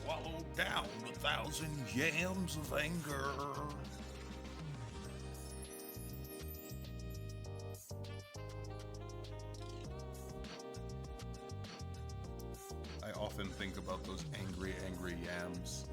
swallow down 1,000 yams of anger. I often think about those angry, angry yams.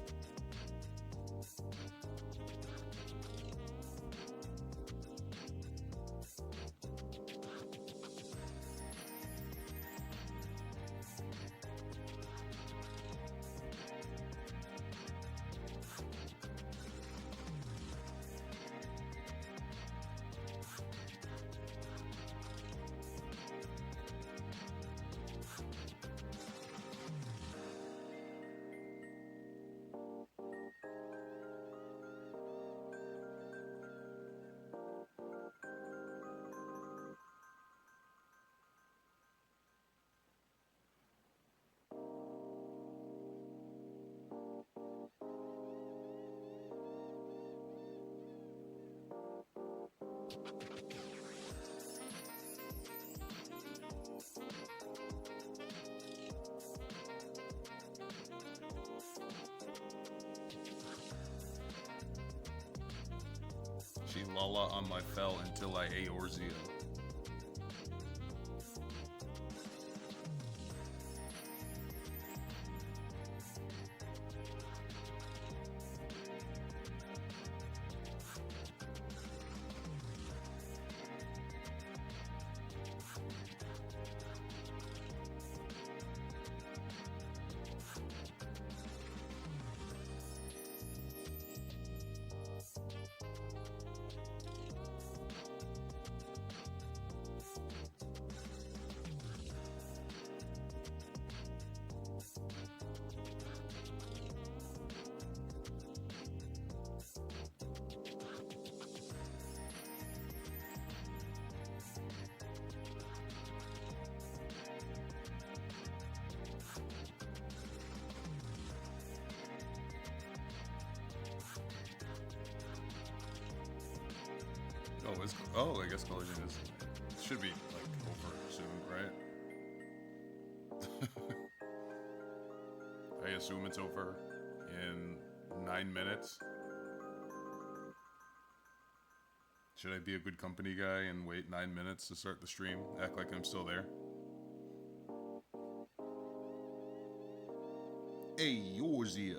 She lala on my fell until I Eorzea. I guess collision should be like over soon, right? I assume it's over in 9 minutes. Should I be a good company guy and wait 9 minutes to start the stream? Act like I'm still there? Eorzea.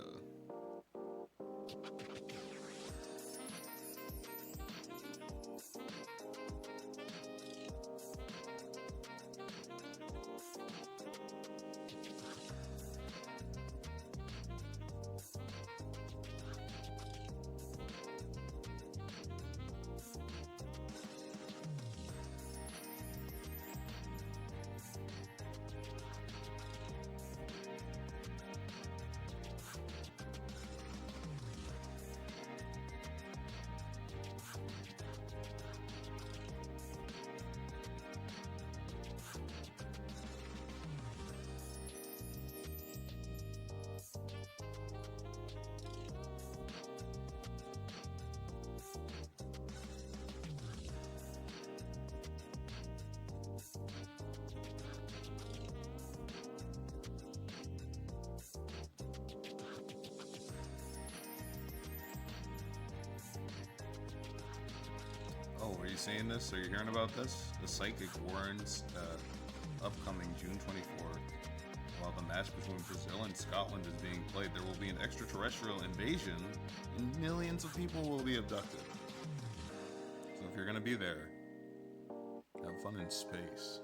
Saying this? Are you hearing about this? The Psychic warns upcoming June 24th, while the match between Brazil and Scotland is being played, there will be an extraterrestrial invasion and millions of people will be abducted. So if you're going to be there, have fun in space.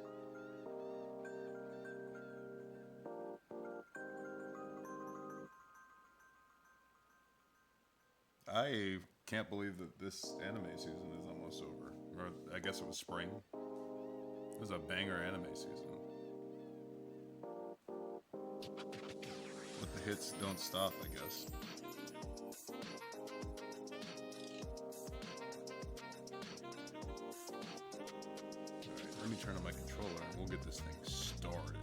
I can't believe that this anime season is almost over. Or I guess it was spring. It was a banger anime season. But the hits don't stop, I guess. Alright, let me turn on my controller and we'll get this thing started.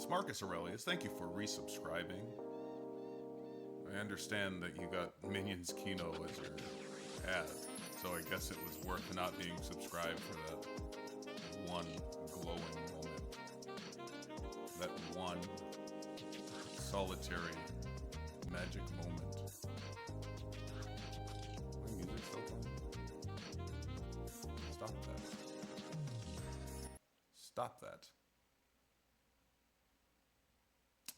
Marcus Aurelius, thank you for resubscribing. I understand that you got Minions Kino as your ad, so I guess it was worth not being subscribed for that one glowing moment. That one solitary magic moment. My music's still playing. Stop that. Stop that.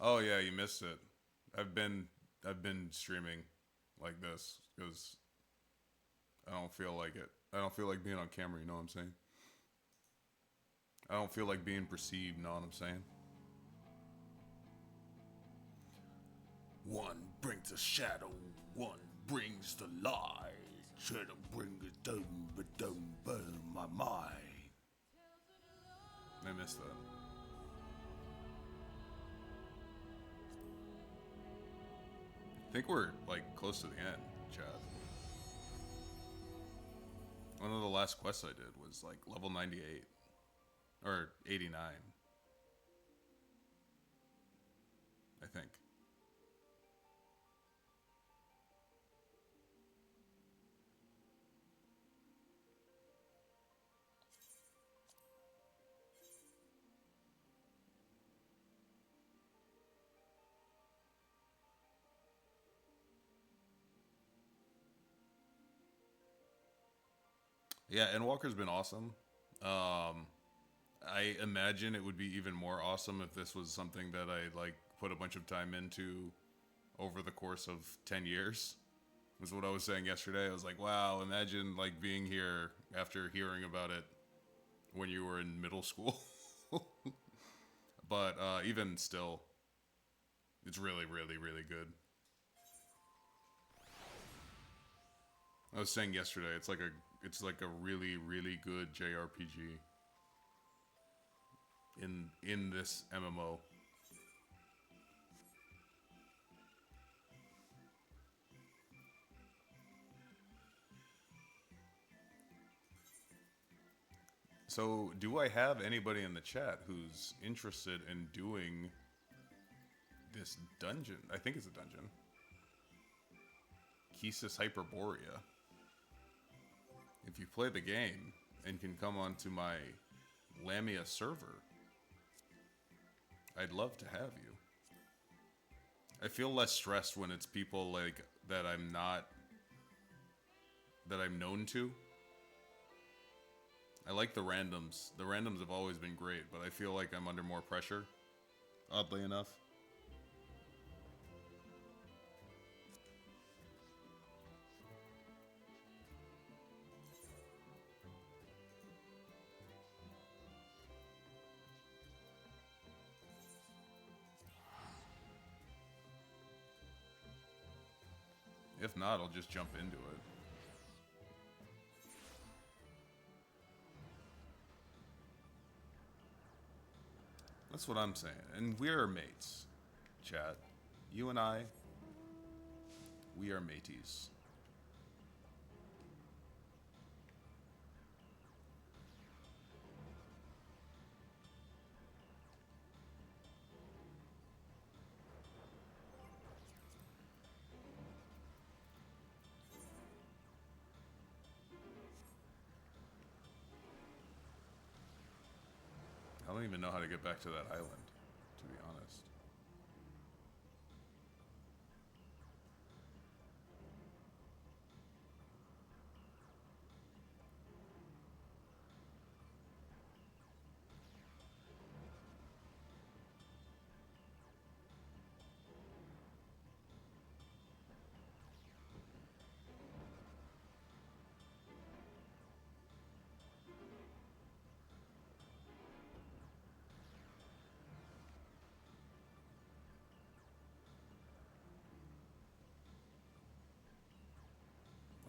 Oh yeah, you missed it. I've been streaming like this because I don't feel like it. I don't feel like being on camera, you know what I'm saying? I don't feel like being perceived, you know what I'm saying? One brings the shadow, one brings the light. Shadow brings it down, but don't burn my mind. I missed that. I think we're like close to the end, Chad. One of the last quests I did was like level 98 or 89, I think. Yeah, Endwalker's been awesome. I imagine it would be even more awesome if this was something that I like put a bunch of time into over the course of 10 years. Was what I was saying yesterday. I was like, wow, imagine like being here after hearing about it when you were in middle school. But even still, it's really, really, really good. I was saying yesterday, it's like a really, really good JRPG in this MMO. So, do I have anybody in the chat who's interested in doing this dungeon? I think it's a dungeon. Kisis Hyperborea. If you play the game and can come onto my Lamia server, I'd love to have you. I feel less stressed when it's people like that I'm known to. I like the randoms. The randoms have always been great, but I feel like I'm under more pressure, oddly enough. If not, I'll just jump into it. That's what I'm saying. And we're mates, chat. You and I, we are mateys. I don't even know how to get back to that island, to be honest.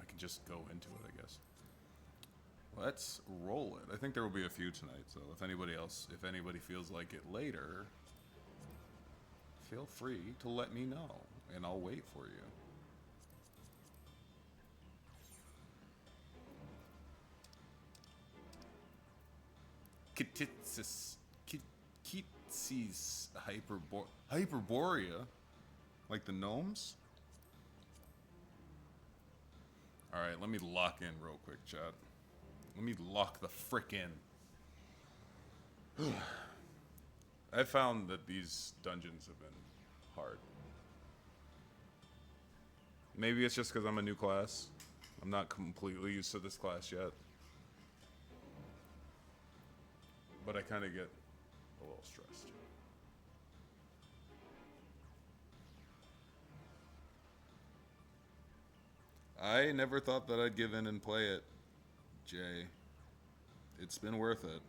I can just go into it, I guess. Let's roll it. I think there will be a few tonight, so if anybody feels like it later, feel free to let me know, and I'll wait for you. Kititsis. Kit. sees Hyperborea, like the gnomes. All right, let me lock in real quick, chat. Let me lock the frick in. I found that these dungeons have been hard. Maybe it's just because I'm a new class. I'm not completely used to this class yet. But I kind of get a little stressed. I never thought that I'd give in and play it, Jay. It's been worth it.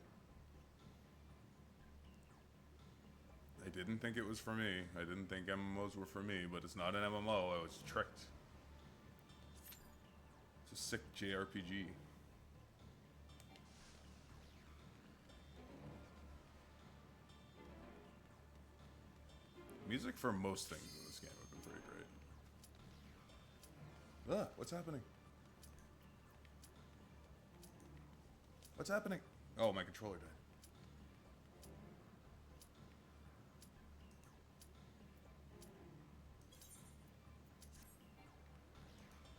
I didn't think it was for me. I didn't think MMOs were for me, but it's not an MMO. I was tricked. It's a sick JRPG. Music for most things in this game have been pretty great. Ah, what's happening? What's happening? Oh, my controller died.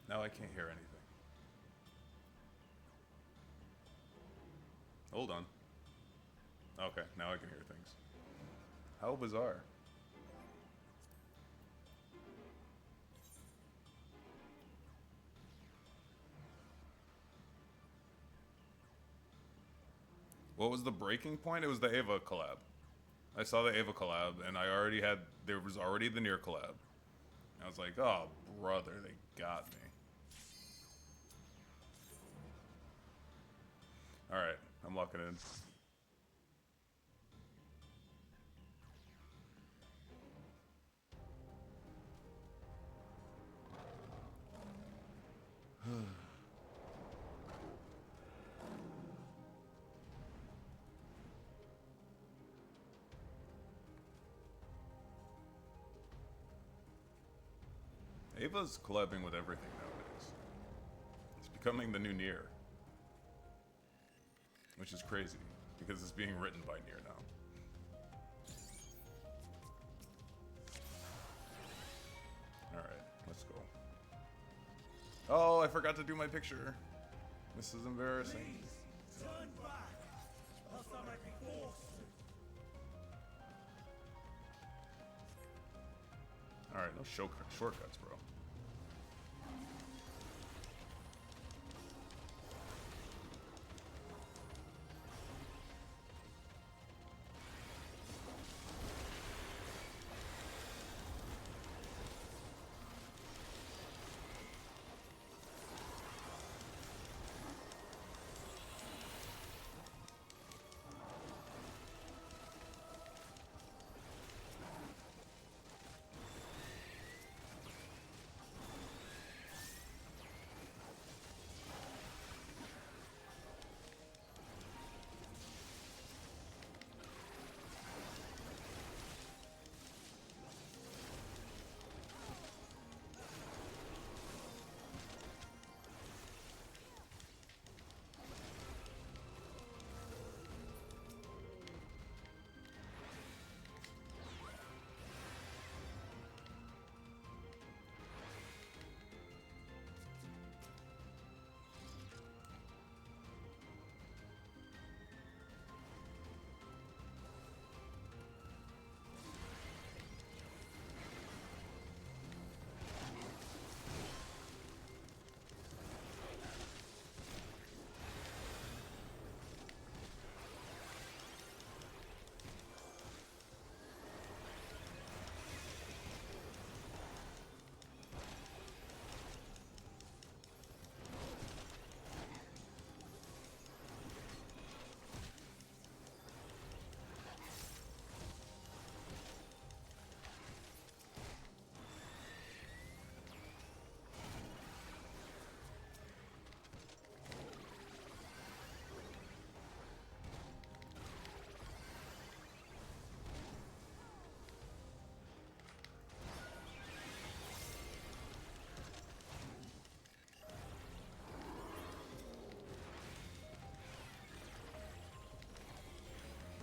Now I can't hear anything. Hold on. Okay, now I can hear things. How bizarre. What was the breaking point? It was the Ava collab. I saw the Ava collab, and there was already the Nier collab. I was like, oh, brother, they got me. Alright, I'm locking in. Ava's collabing with everything nowadays. It's becoming the new Nier. Which is crazy, because it's being written by Nier now. Alright, let's go. Oh, I forgot to do my picture. This is embarrassing. Please, turn back, else I might be forced. Alright, no shortcuts, bro.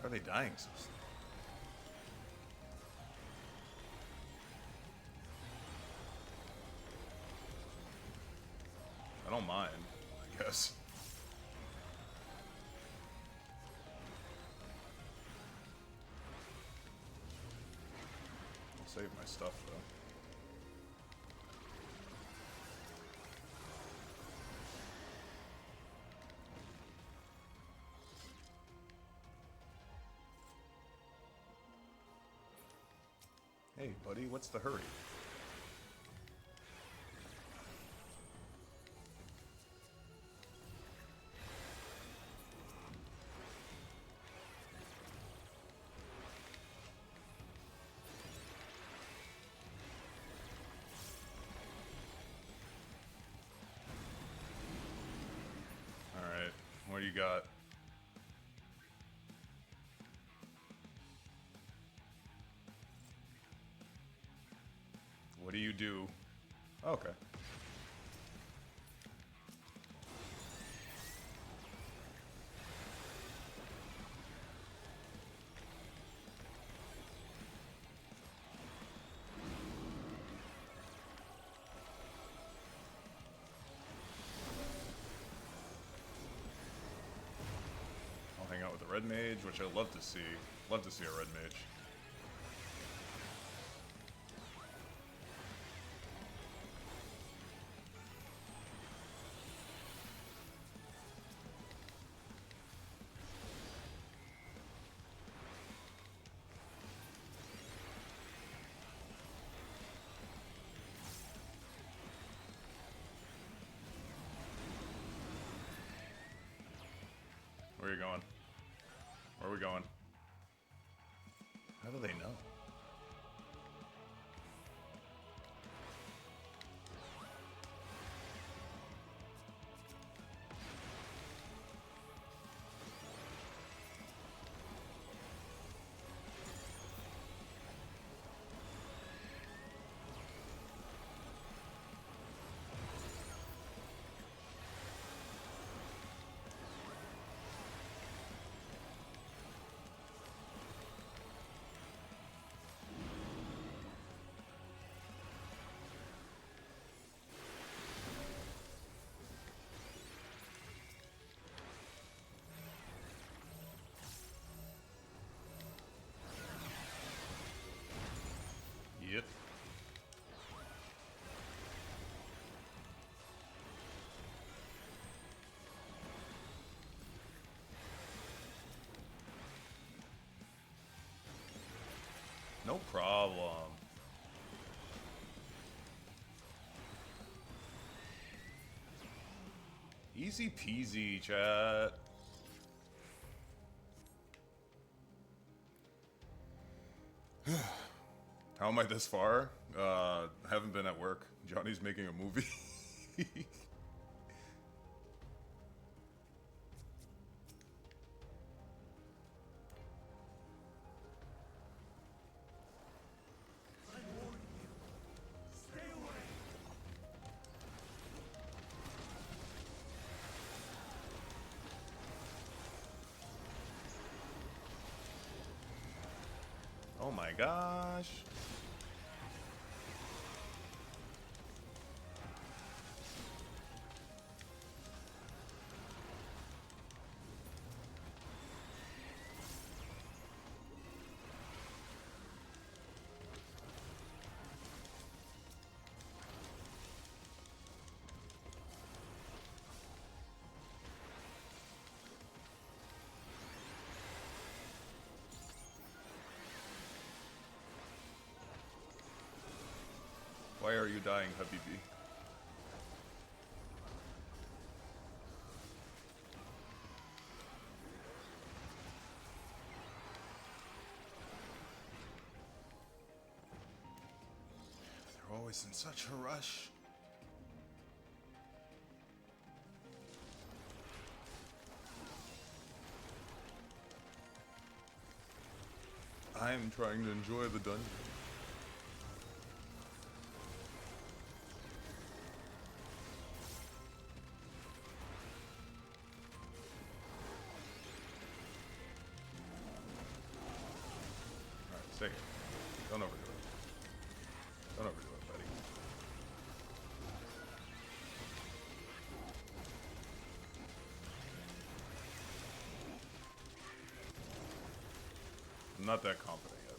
Why are they dying so slow? don't mind, I guess. I'll save my stuff, though. Hey, buddy, what's the hurry? Alright, what do you got? What do you do? Okay. I'll hang out with the red mage, which I love to see. Love to see a red mage. Where are you going? Where are we going? How do they know? Yep. No problem. Easy peasy, chat. How am I this far? Haven't been at work. Johnny's making a movie. I warn you. Stay away. Oh my gosh. Why are you dying, Habibi? They're always in such a rush. I'm trying to enjoy the dungeon. Alright, stay here. Don't overdo it. Don't overdo it, buddy. I'm not that confident yet.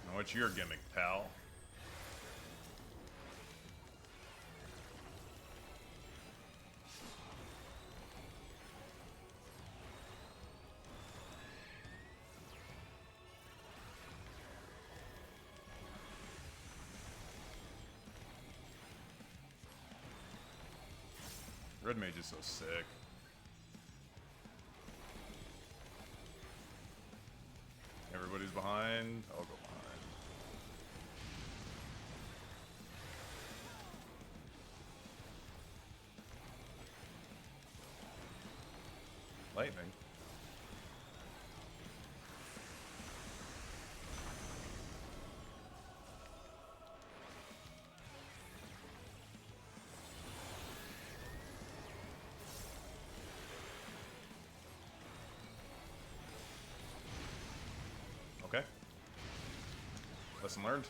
Now what's your gimmick, pal? Red Mage is so sick. Everybody's behind. I'll go behind. Lightning. Okay. Lesson learned.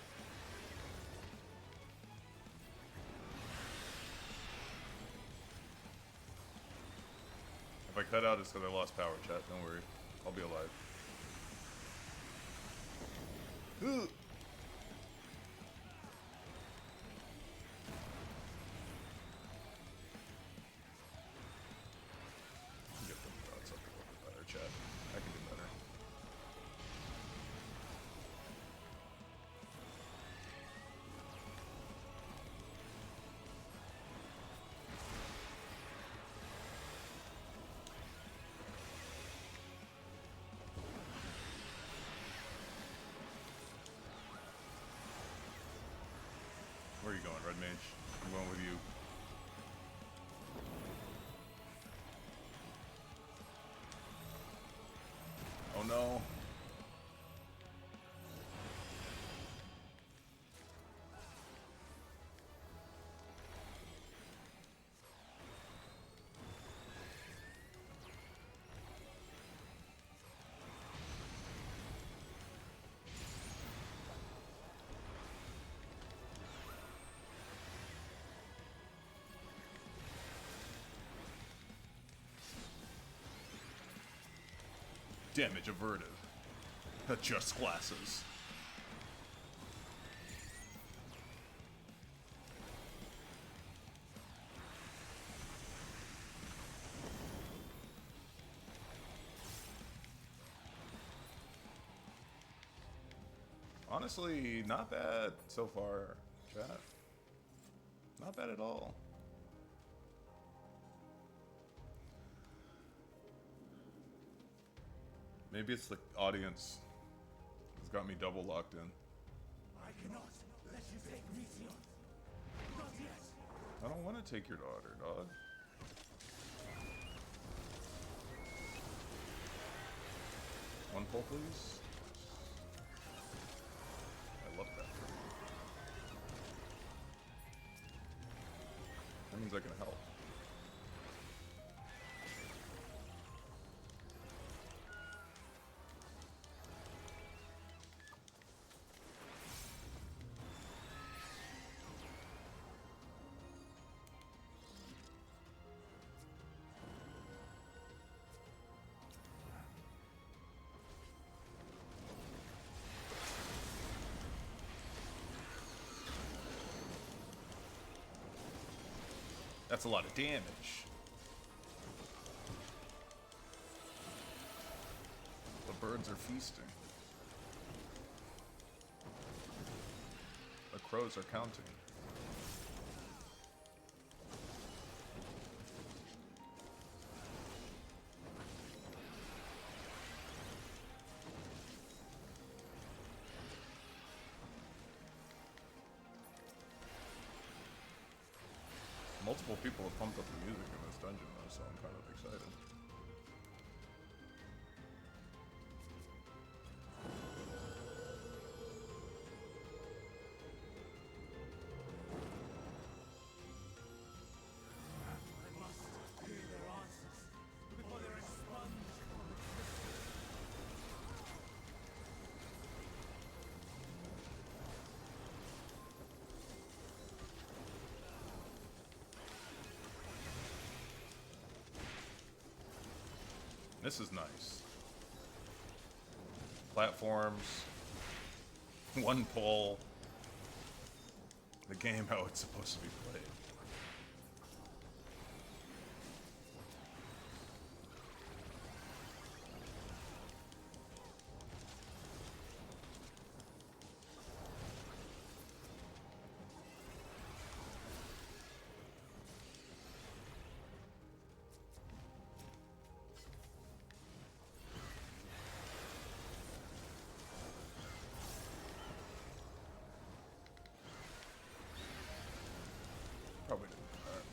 If I cut out, it's because I lost power, chat. Don't worry. I'll be alive. Ugh. Get them dots up a little bit better, chat. I can do better. Where are you going, Red Mage? I'm going with you. Oh no. Damage averted. Adjust glasses. Honestly, not bad so far, chat. Not bad at all. Maybe it's the audience has got me double locked in. I cannot let you take Mission. Not yet. I don't want to take your daughter, dog. One pull, please. I love that. That means I can help. That's a lot of damage. The birds are feasting. The crows are counting. Multiple people have pumped up the music in this dungeon though, so I'm kind of excited. I must hear their answers before they're expunged from existence. This is nice. Platforms, one pull, the game how it's supposed to be played. Probably didn't. Alright.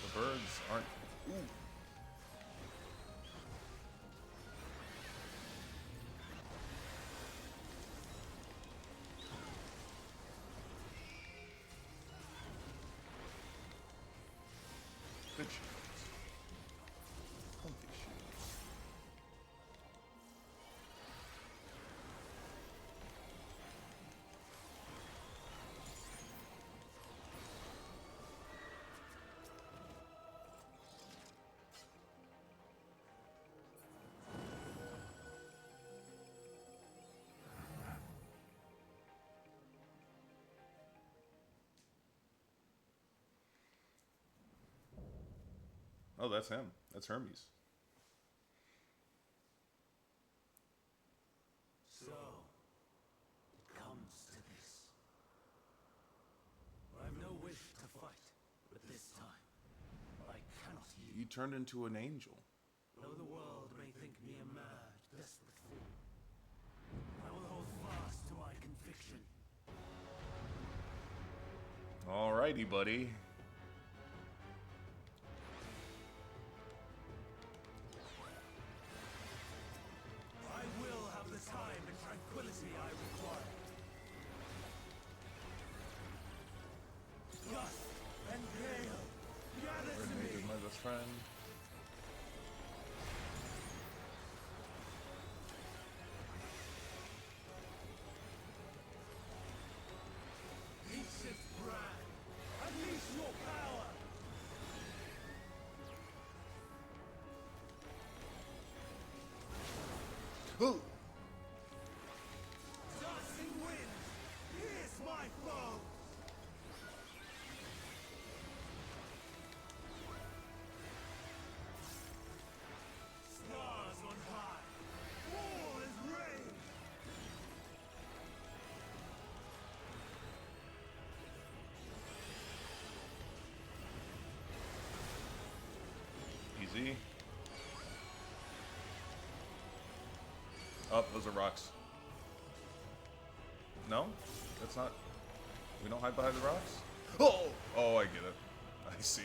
The birds aren't. Ooh. Good shields. Comfy shields. Oh, that's him. That's Hermes. So, it comes to this. I've no wish to fight, but this time, I cannot yield. You turned into an angel. Though the world may think me a mad, desperate fool, I will hold fast to my conviction. Alrighty, buddy. I will have the time and tranquility I require. Gust and gale, gather to Renee me. is my best friend. Ancient brand, unleash your power. Ooh. Tossing wind, pierce my foes. Stars on high, war is rain. Easy. Oh, those are rocks. No? That's not... We don't hide behind the rocks? Oh! Oh, I get it. I see.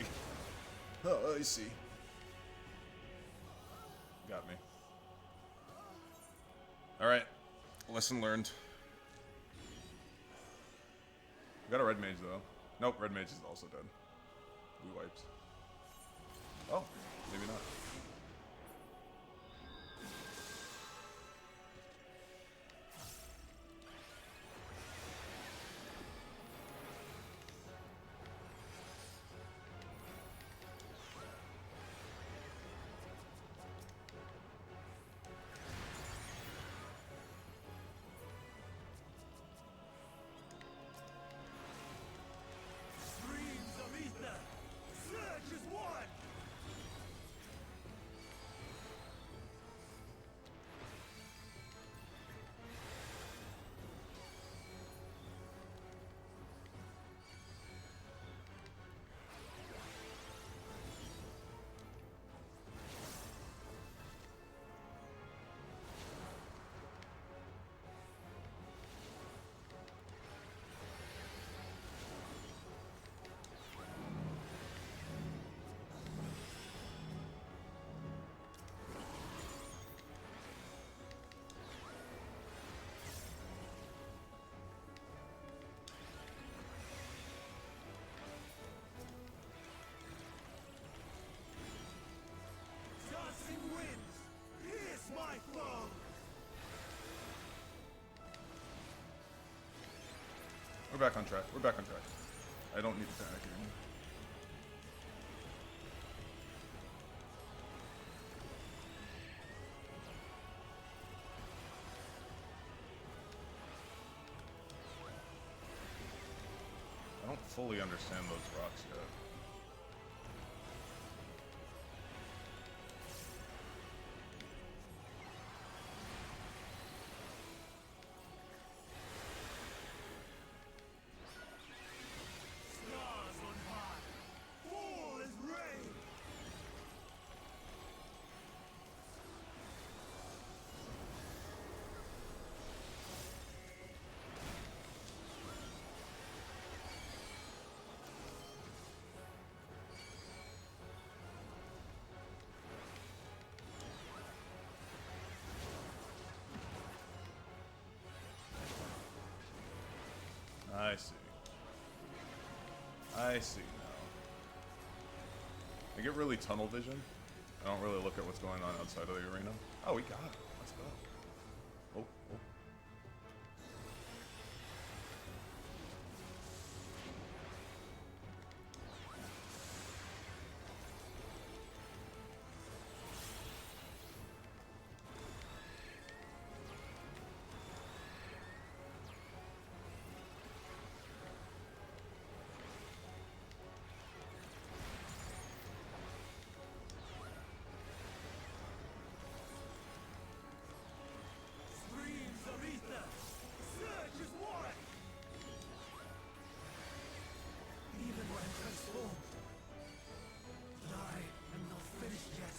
Oh, I see. Got me. Alright. Lesson learned. We got a red mage, though. Nope, red mage is also dead. We wiped. Oh, maybe not. Streams of ether, surge as one. We're back on track. We're back on track. I don't need to panic anymore. I don't fully understand those rocks yet. Stars on high. War is rain. I see. I see now. I get really tunnel vision. I don't really look at what's going on outside of the arena. Oh, we got it. Let's go. Oh, oh. Streams of ether. Surge is warring. Even when transformed. But I am not finished yet.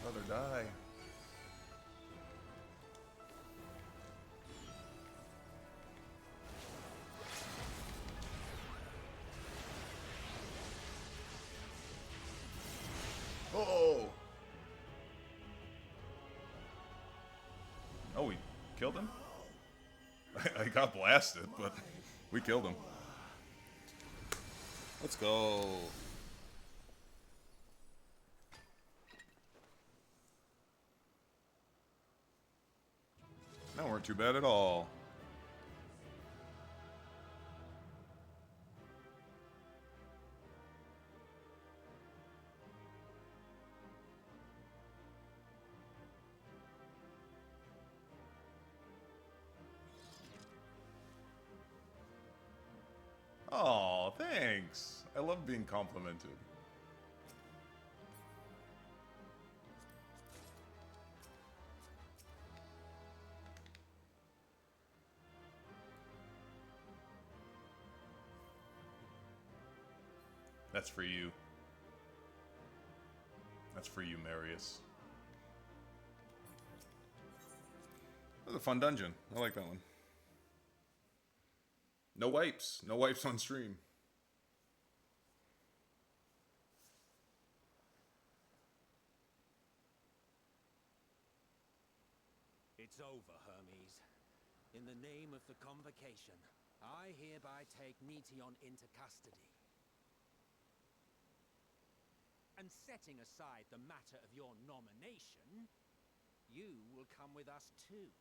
Brother, die. Oh! Oh, we killed him? I got blasted, but we killed him. Let's go. That weren't too bad at all. Oh, thanks. I love being complimented. That's for you. That's for you, Marius. That was a fun dungeon. I like that one. No wipes. No wipes on stream. It's over, Hermes. In the name of the Convocation, I hereby take Netion into custody. And setting aside the matter of your nomination, you will come with us too.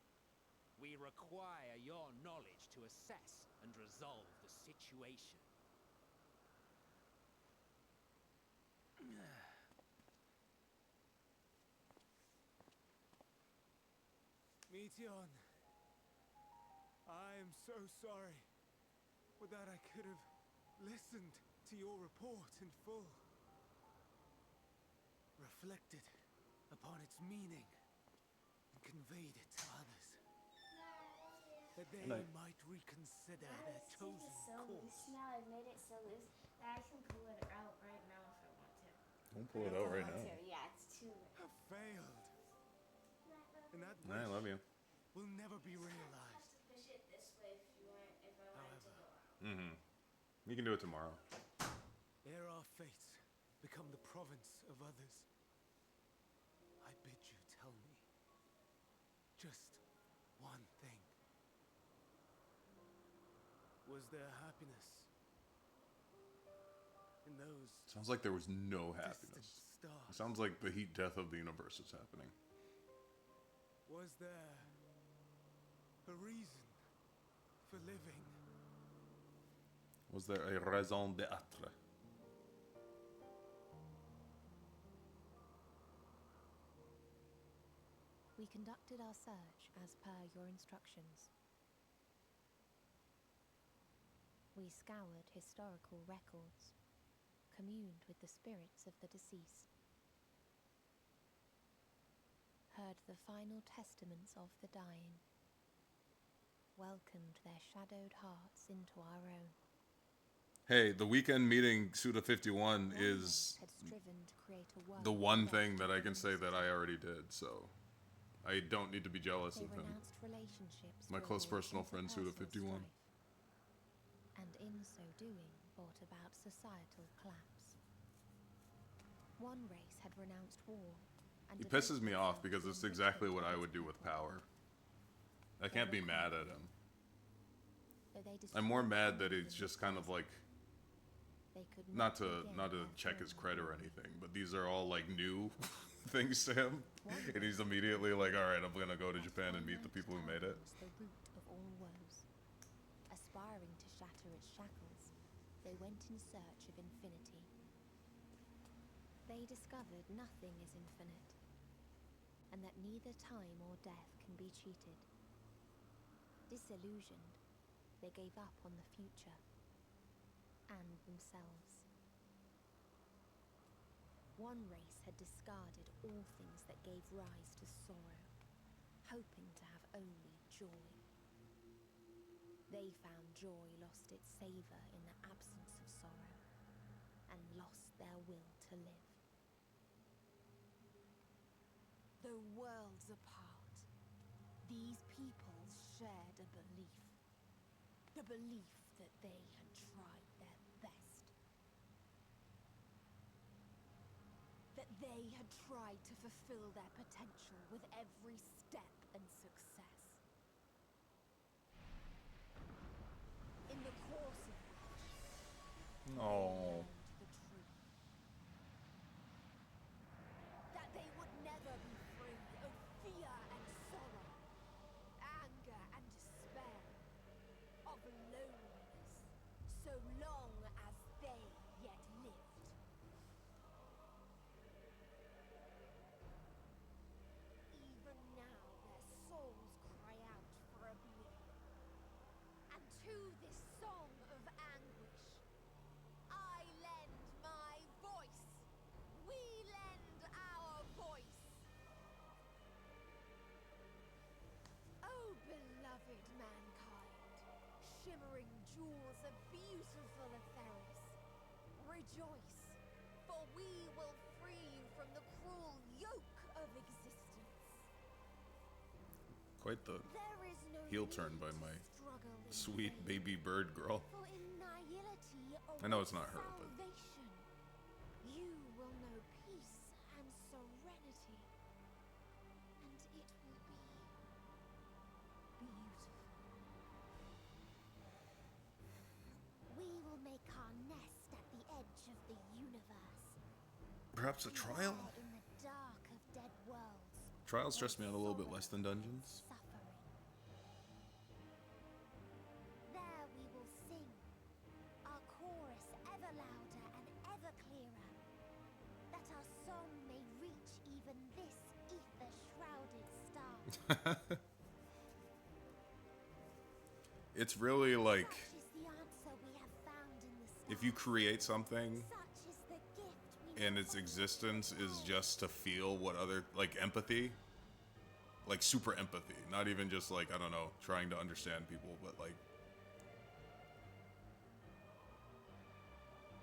We require your knowledge to assess and resolve the situation. Netion, I am so sorry. With that I could have listened to your report in full. Reflected upon its meaning and conveyed it to others. That they might reconsider their chosen course. Now I've made it so loose that I can pull it out right now if I want to. Don't pull it out right now. Yeah, it's too late. Have failed. And that I love you. will never be realized. Push it this way if you want. If I wanted to go out. Mm-hmm. You can do it tomorrow. Ere our fates become the province of others, I bid you tell me just one thing. Was there happiness in those Sounds like there was no distant happiness. It stars? sounds like the heat death of the universe is happening. Was there a reason for living. Was there a raison d'être? We conducted our search as per your instructions. We scoured historical records, communed with the spirits of the deceased, heard the final testaments of the dying, welcomed their shadowed hearts into our own. Hey, the weekend meeting Suda 51 is Had striven to create a world the one left thing that I can in say that I mystery. already did, so I don't need to be jealous They of him. renounced relationships My to close avoid personal friend, Suda interpersonal 51. strife, and in so doing brought about societal collapse. One race had renounced war and He pisses devoted me off themselves because to it's exactly enrichment what of I its would do with people. power. I can't be mad at him. Though they I'm more destroyed mad that families it's in just the kind of like, they could not to regain their check his former credit or glory. anything, but these are all like new things to him, and he's immediately like, all right, I'm gonna go to Japan and meet the people who made it. Was the root of all woes. Aspiring to shatter its shackles, they went in search of infinity. They discovered nothing is infinite, and that neither time or death can be cheated. Disillusioned, they gave up on the future and themselves. One race had discarded all things that gave rise to sorrow, hoping to have only joy. They found joy lost its savor in the absence of sorrow, and lost their will to live. Though worlds apart, these peoples shared a belief. The belief that they had tried their best. That they had tried to fulfill their potential with every step and success. In the course of which, they Oh. learned the truth. That they would never be free of fear and sorrow, anger and despair, of loneliness, so long as they yet lived. Even now their souls cry out for oblivion. And to this song of anguish, I lend my voice. We lend our voice. Oh, beloved mankind, shimmering jewels of beautiful Etheris, rejoice, for we will free you from the cruel yoke of existence. Quite the There is no heel need turn by to my struggle in sweet vain, baby bird girl. for in nihility I know it's awaits not her, but salvation. You will know peace and serenity, and it will be beautiful. We will make our nest at the edge of the universe. perhaps a trial? There in the dark of dead worlds. Trials stress me where out a little bit sorrow less than dungeons. and suffering. There we will sing, our chorus ever louder and ever clearer, that our song may reach even this ether-shrouded star. It's really like, Such is the answer we have found in the stars. if you create something Such is the gift we and must its offer existence to is the just to feel what other, like empathy, like super empathy, not even just like, I don't know, trying to understand people, but like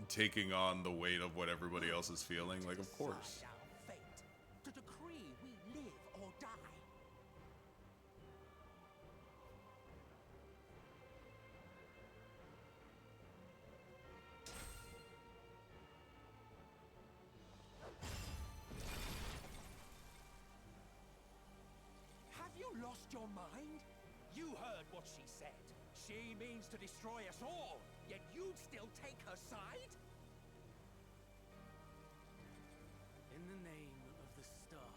taking on the weight of what everybody else is feeling, like of course. Decide our fate, to decree we live or die. Have you lost your mind? You heard what she said. She means to destroy us all, yet you'd still take her side? In the name of the star,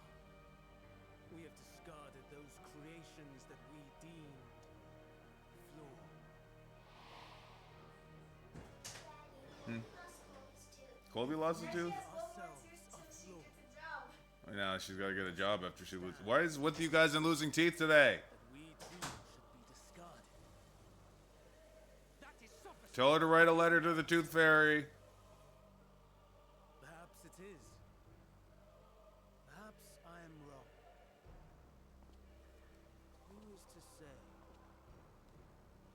we have discarded those creations that we deemed flawed. Colby lost a tooth? I know, she's got to get a job after she loses. Why is with you guys and losing teeth today? That we too should be discarded. That is sophistry. Tell her to write a letter to the Tooth Fairy. Perhaps it is. Perhaps I am wrong. Who is to say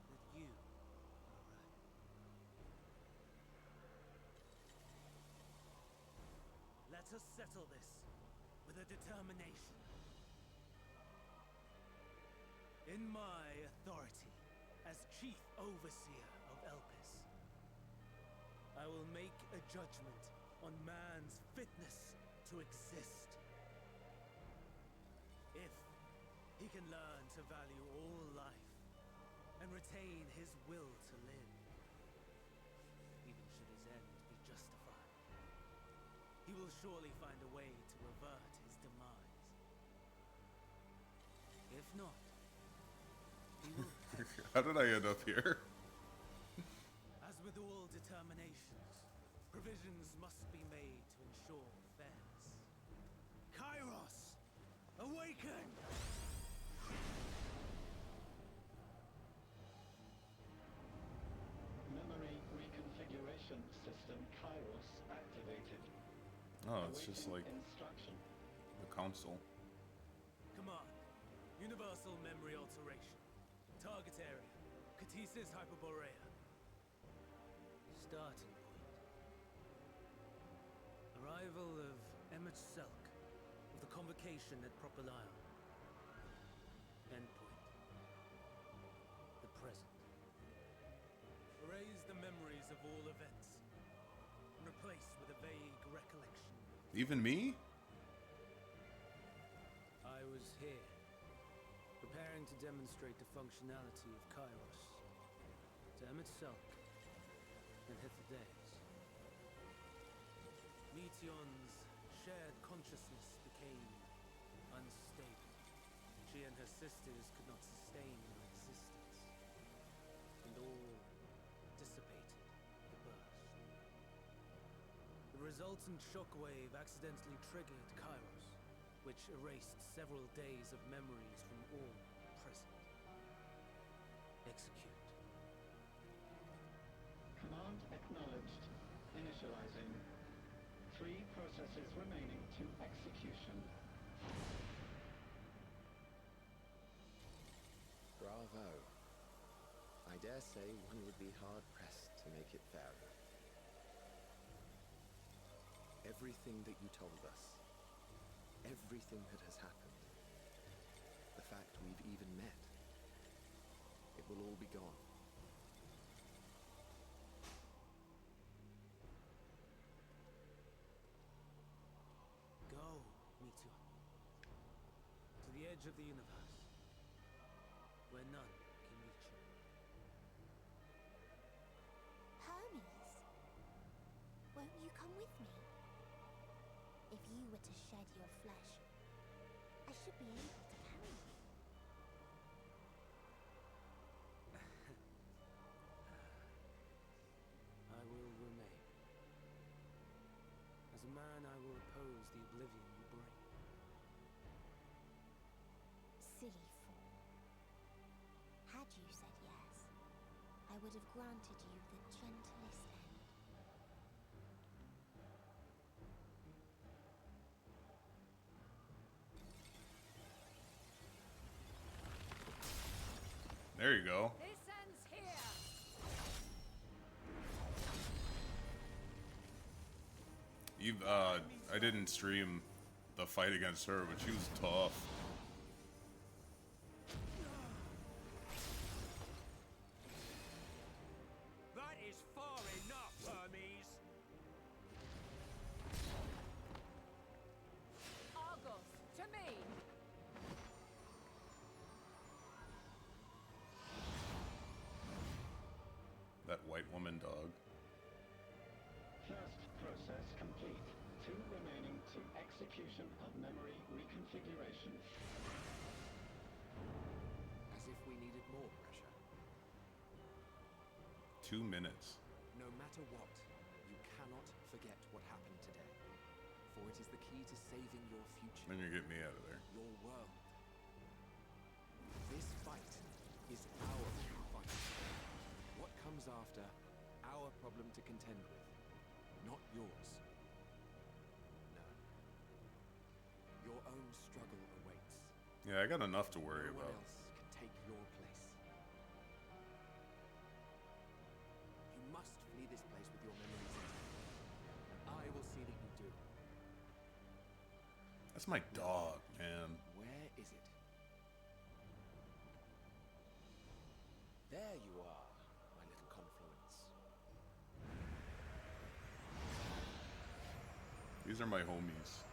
that you are right? Let us settle this with a determination. In my authority as Chief Overseer of Elpis, I will make a judgment on man's fitness to exist. If he can learn to value all life and retain his will to live, even should his end be justified, he will surely find a way to avert his demise. If not, he will perish. How did I end up here? As with all determinations, provisions must be made to ensure fairness. Kairos, awaken! Memory reconfiguration system Kairos activated. Oh, it's just like Awaiting instruction. the council. Command, universal memory alteration. Target area, Catesis Hyperborea. Starting point. Arrival of Emmett Selk of the convocation at Propylion. Endpoint. The present. Erase the memories of all events and replace with a vague recollection. Even me? I was here, preparing to demonstrate the functionality of Kairos to Emmett Selk and Hitherdays. Meteon's shared consciousness became unstable. She and her sisters could not sustain their existence, and all dissipated at the burst. The resultant shockwave accidentally triggered Kairos, which erased several days of memories from all present. Execute. Command acknowledged. Initializing. 3 processes remaining to execution. Bravo. I dare say one would be hard-pressed to make it fairer. Everything that you told us, everything that has happened, the fact we've even met, it will all be gone. Go, Meteon. To the edge of the universe, where none can reach you. Hermes, won't you come with me? If you were to shed your flesh, I should be able to carry you. I will remain. As a man, I will oppose the oblivion you bring. Silly fool. Had you said yes, I would have granted you the gentlest end. There you go. This ends here. I didn't stream the fight against her, but she was tough. That is far enough, Hermes. Argos, to me. That white woman dog. First process complete. 2 remaining to execution of memory reconfiguration. As if we needed more pressure. 2 minutes. No matter what, you cannot forget what happened today, for it is the key to saving your future. Then you get me out of there. Your world. This fight is our fight. What comes after, our problem to contend with, not yours. No. Your own struggle awaits. Yeah, I got enough to worry No one about. else can take your place. You must flee this place with your memories intact. I will see that you do. That's my dog, man. Where is it? There you are, my little confluence. These are my homies.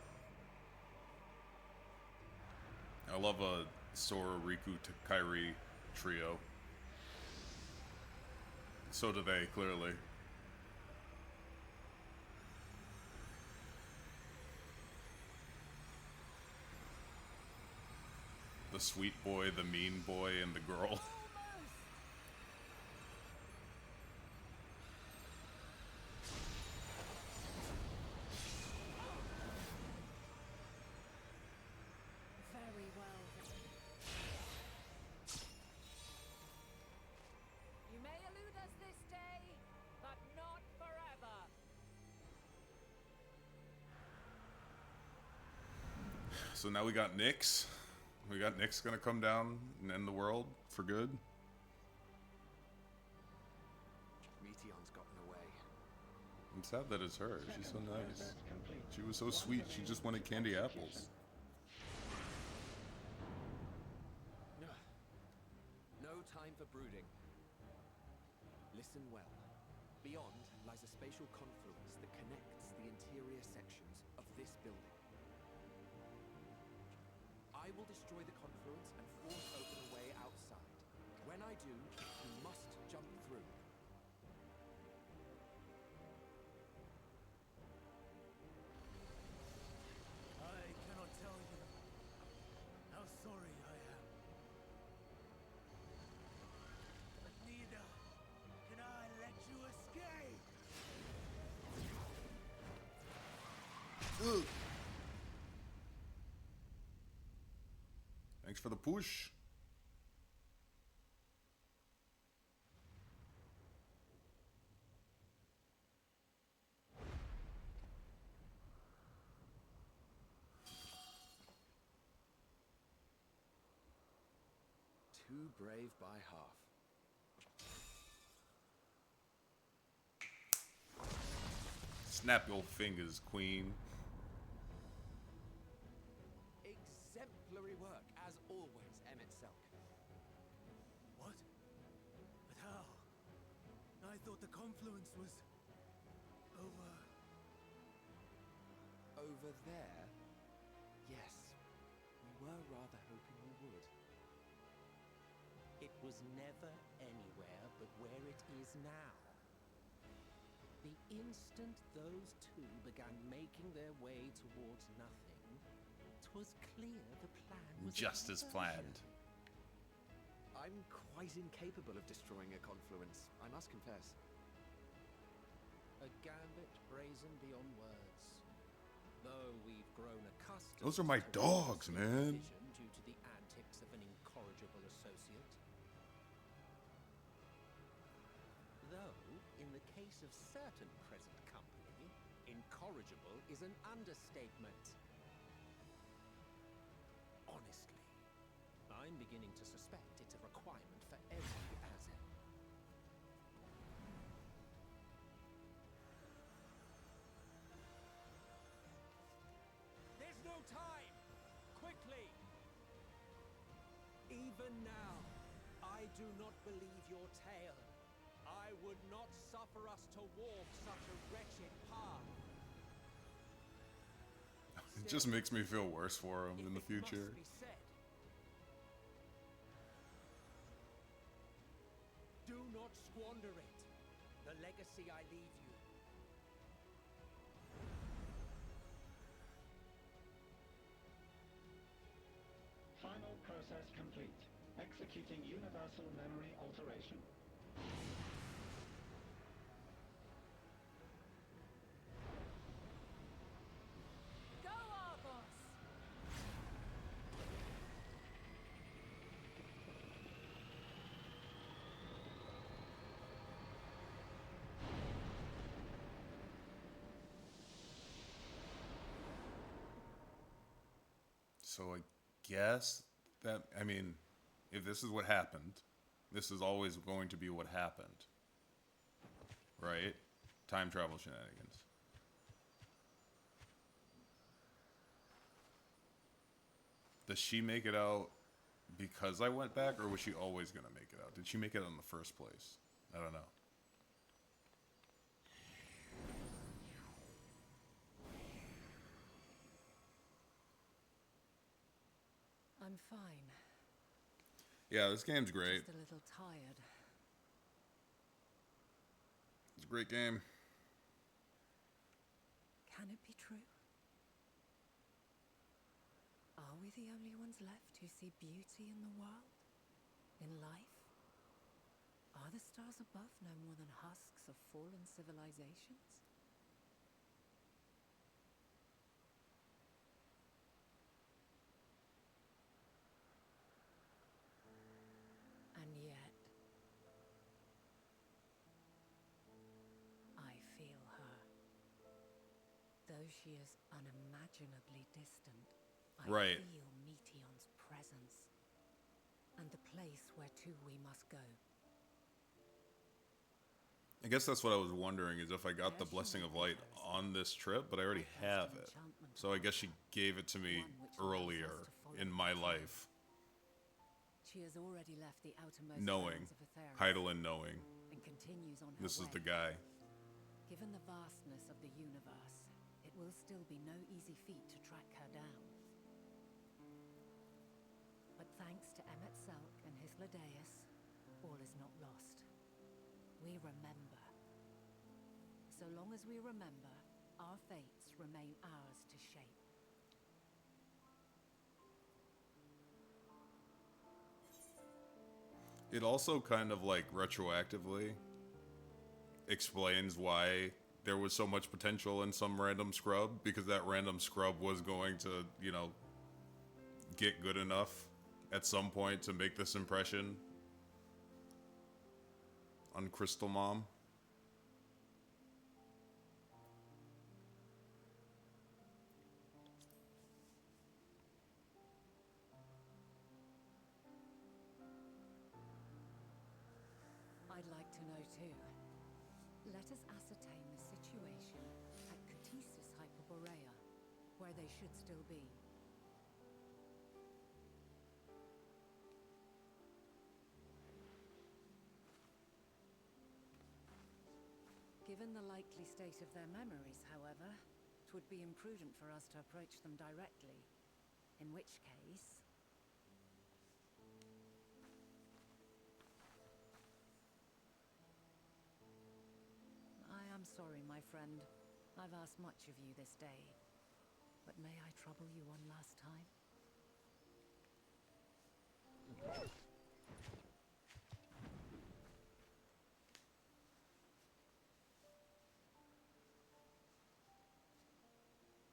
I love a Sora, Riku, Kairi trio. So do they, clearly. The sweet boy, the mean boy, and the girl. Very well then. You may elude us this day, but not forever. So now we got Nyx. We got Nyx gonna come down and end the world for good. Meteon's gotten away. I'm sad that it's her. She's so Second nice. process complete. She was so sweet. She just wanted candy apples. No time for brooding. Listen well. Beyond lies a spatial confluence that connects the interior sections of this building. I will destroy the confluence and force open a way outside. When I do, you must jump through. I cannot tell you how sorry I am. But neither can I let you escape. Thanks for the push. Too brave by half. Snap your fingers, queen. Exemplary work, as always, Emmett Selk. What? But how? I thought the confluence was over. Over there? Yes. We were rather hoping you would. It was never anywhere but where it is now. The instant those two began making their way towards nothing, 'twas clear the plan was Just as planned. I'm quite incapable of destroying a confluence, I must confess. a gambit brazen beyond words. Though we've grown accustomed. Those are my to dogs, witnessing man. division due to the antics of an incorrigible associate. Though, in the case of certain present company, incorrigible is an understatement. Honestly, I'm beginning to suspect it's a requirement for every Azen. There's no time! Quickly! Even now, I do not believe your tale. I would not suffer us to walk such a wretched path. It just makes me feel worse for him in the If it future. must be said, do not squander it. The legacy I leave you. Final process complete. Executing universal memory alteration. So I guess that, I mean, if this is what happened, this is always going to be what happened. Right? Time travel shenanigans. Does she make it out because I went back, or was she always going to make it out? Did she make it out in the first place? I don't know. I'm fine. Yeah, this game's great. Just a little tired. It's a great game. Can it be true? Are we the only ones left who see beauty in the world? In life? Are the stars above no more than husks of fallen civilizations? And yet, I feel her. Though she is unimaginably distant, I Right. feel Meteion's presence, and the place where to we must go. I guess that's what I was wondering, is if I got the Blessing of Light on this trip, but I already have it. So I guess she gave it to me earlier in my life, She has already left the outermost knowing, bounds of Aetheris Heidelin knowing, and continues on her this is way. the guy. Given the vastness of the universe, it will still be no easy feat to track her down. But thanks to Emmet Selk and Hythlodaeus, all is not lost. We remember. So long as we remember, our fates remain ours to shape. It also kind of like retroactively explains why there was so much potential in some random scrub, because that random scrub was going to, you know, get good enough at some point to make this impression on Crystal Mom. I'd like to know too. Let us ascertain the situation at Catesis Hyperborea, where they should still be. Given the likely state of their memories, however, it would be imprudent for us to approach them directly. In which case... I am sorry, my friend. I've asked much of you this day. But may I trouble you one last time?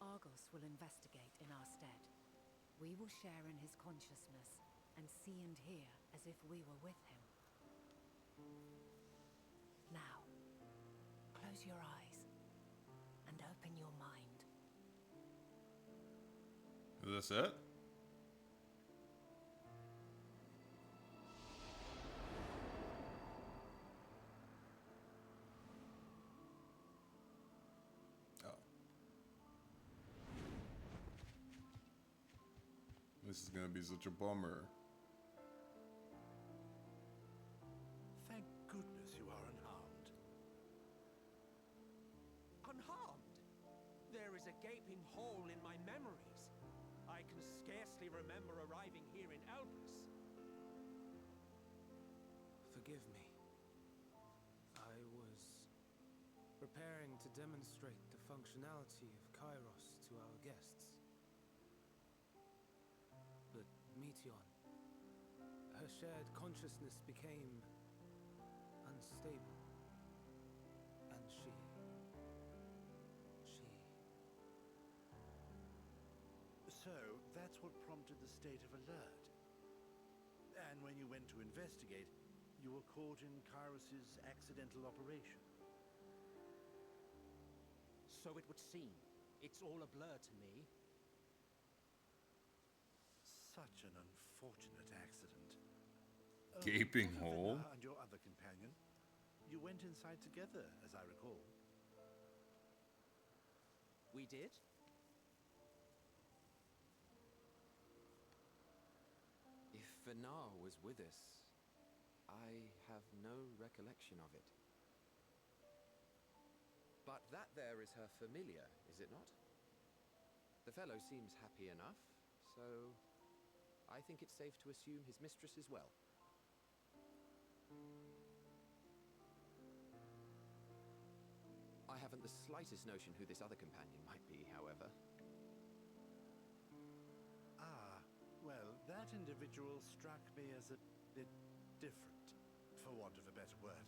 Argos will investigate in our stead. We will share in his consciousness and see and hear as if we were with him. Now, close your eyes and open your mind. Is this it? Oh. This is gonna be such a bummer. Thank goodness you are unharmed. Unharmed? There is a gaping hole in my memories. I can scarcely remember arriving here in Elbrus. Forgive me. I was preparing to demonstrate the functionality of Kairos to our guests. But Meteion, her shared consciousness became unstable. And she... So, that's what prompted the state of alert. And when you went to investigate, you were caught in Kairos's accidental operation. So it would seem. It's all a blur to me. Such an unfortunate accident. Gaping Dr. hole? Villar and your other companion, you went inside together, as I recall. We did? If Vinar was with us, I have no recollection of it. But that there is her familiar, is it not? The fellow seems happy enough, so I think it's safe to assume his mistress is well. I haven't the slightest notion who this other companion might be, however. Ah, well, that individual struck me as a bit different, for want of a better word.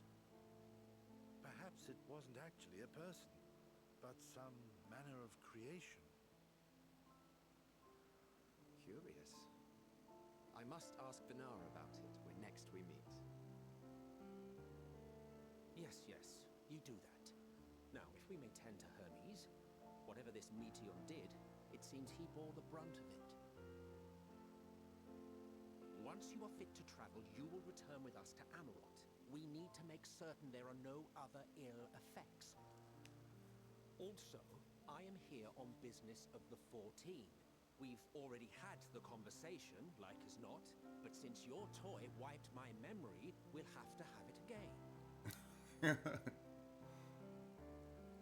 Perhaps it wasn't actually a person, but some manner of creation. Curious. I must ask Vinar about it when next we meet. Yes, you do that. Now, if we may tend to Hermes, whatever this Meteor did, it seems he bore the brunt of it. Once you are fit to travel, you will return with us to Amarot. We need to make certain there are no other ill effects. Also, I am here on business of the 14. We've already had the conversation, like as not, but since your toy wiped my memory, we'll have to have it again.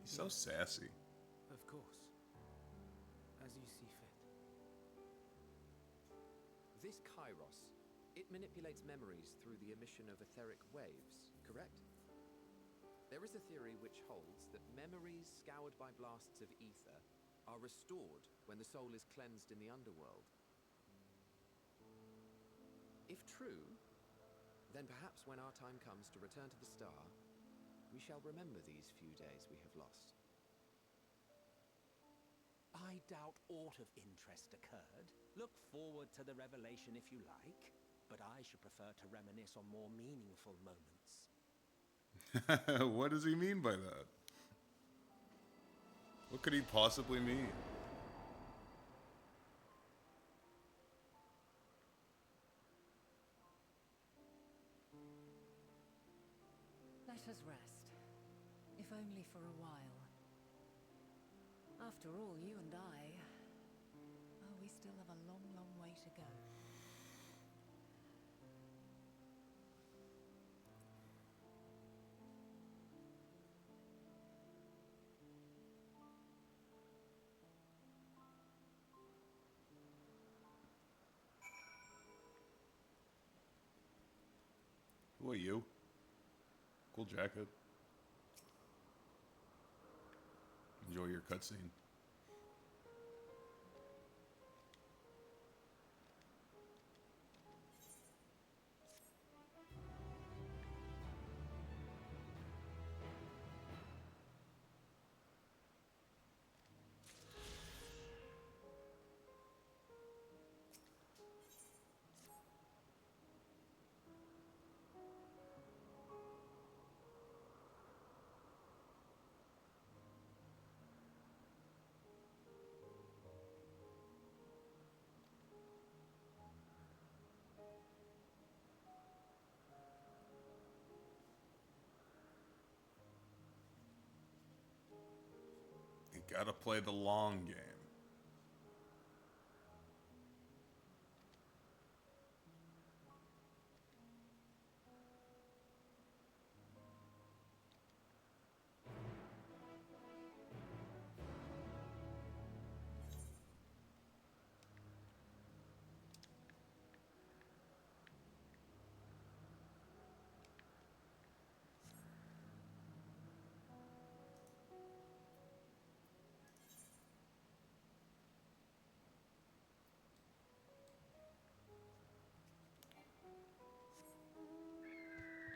He's so sassy. Of course. As you see fit. This Kairos, it manipulates memories through the emission of etheric waves, correct? There is a theory which holds that memories scoured by blasts of ether are restored when the soul is cleansed in the underworld. If true, then perhaps when our time comes to return to the star, we shall remember these few days we have lost. I doubt aught of interest occurred. Look forward to the revelation if you like, but I should prefer to reminisce on more meaningful moments. What does he mean by that? What could he possibly mean? Let us rest, if only for a while. After all, you and I, we still have a long, long way to go. Who are you? Cool jacket. Enjoy your cutscene. You gotta play the long game.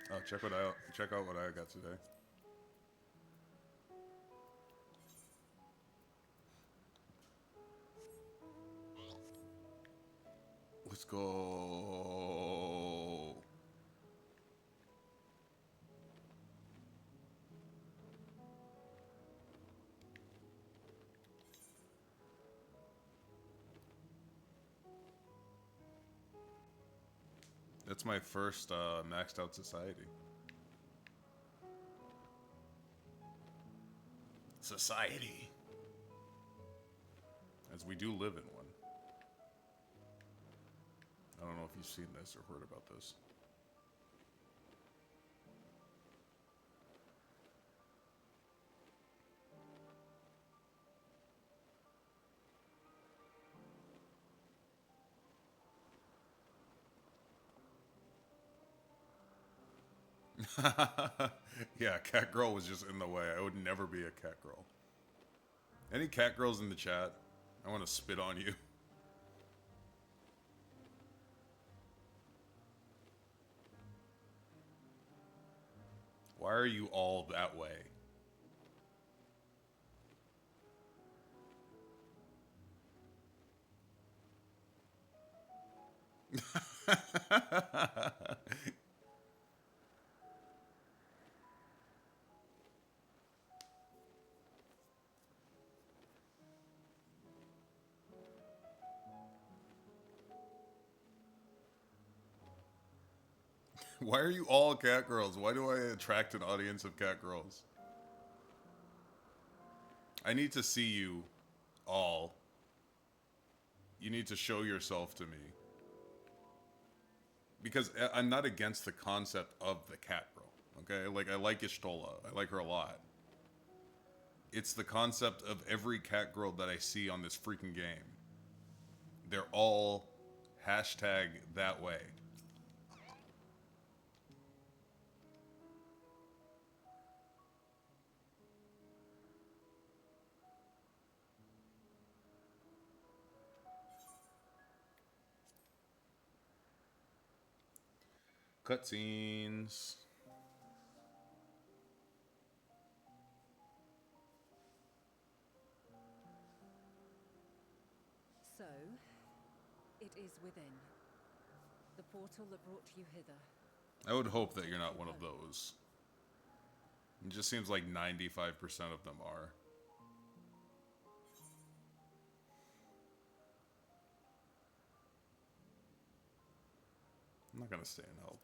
Oh, check out what I got today. Let's go. That's my first maxed out society. Society. As we do live in one. I don't know if you've seen this or heard about this. Yeah, cat girl was just in the way. I would never be a cat girl. Any cat girls in the chat? I want to spit on you. Why are you all that way? Why are you all cat girls? Why do I attract an audience of cat girls? I need to see you all. You need to show yourself to me. Because I'm not against the concept of the cat girl, okay? Like, I like Ishtola. I like her a lot. It's the concept of every cat girl that I see on this freaking game. They're all hashtag that way. Cutscenes. So, it is within. The portal that brought you hither. I would hope that you're not one of those. It just seems like 95% of them are. I'm not gonna stay and help.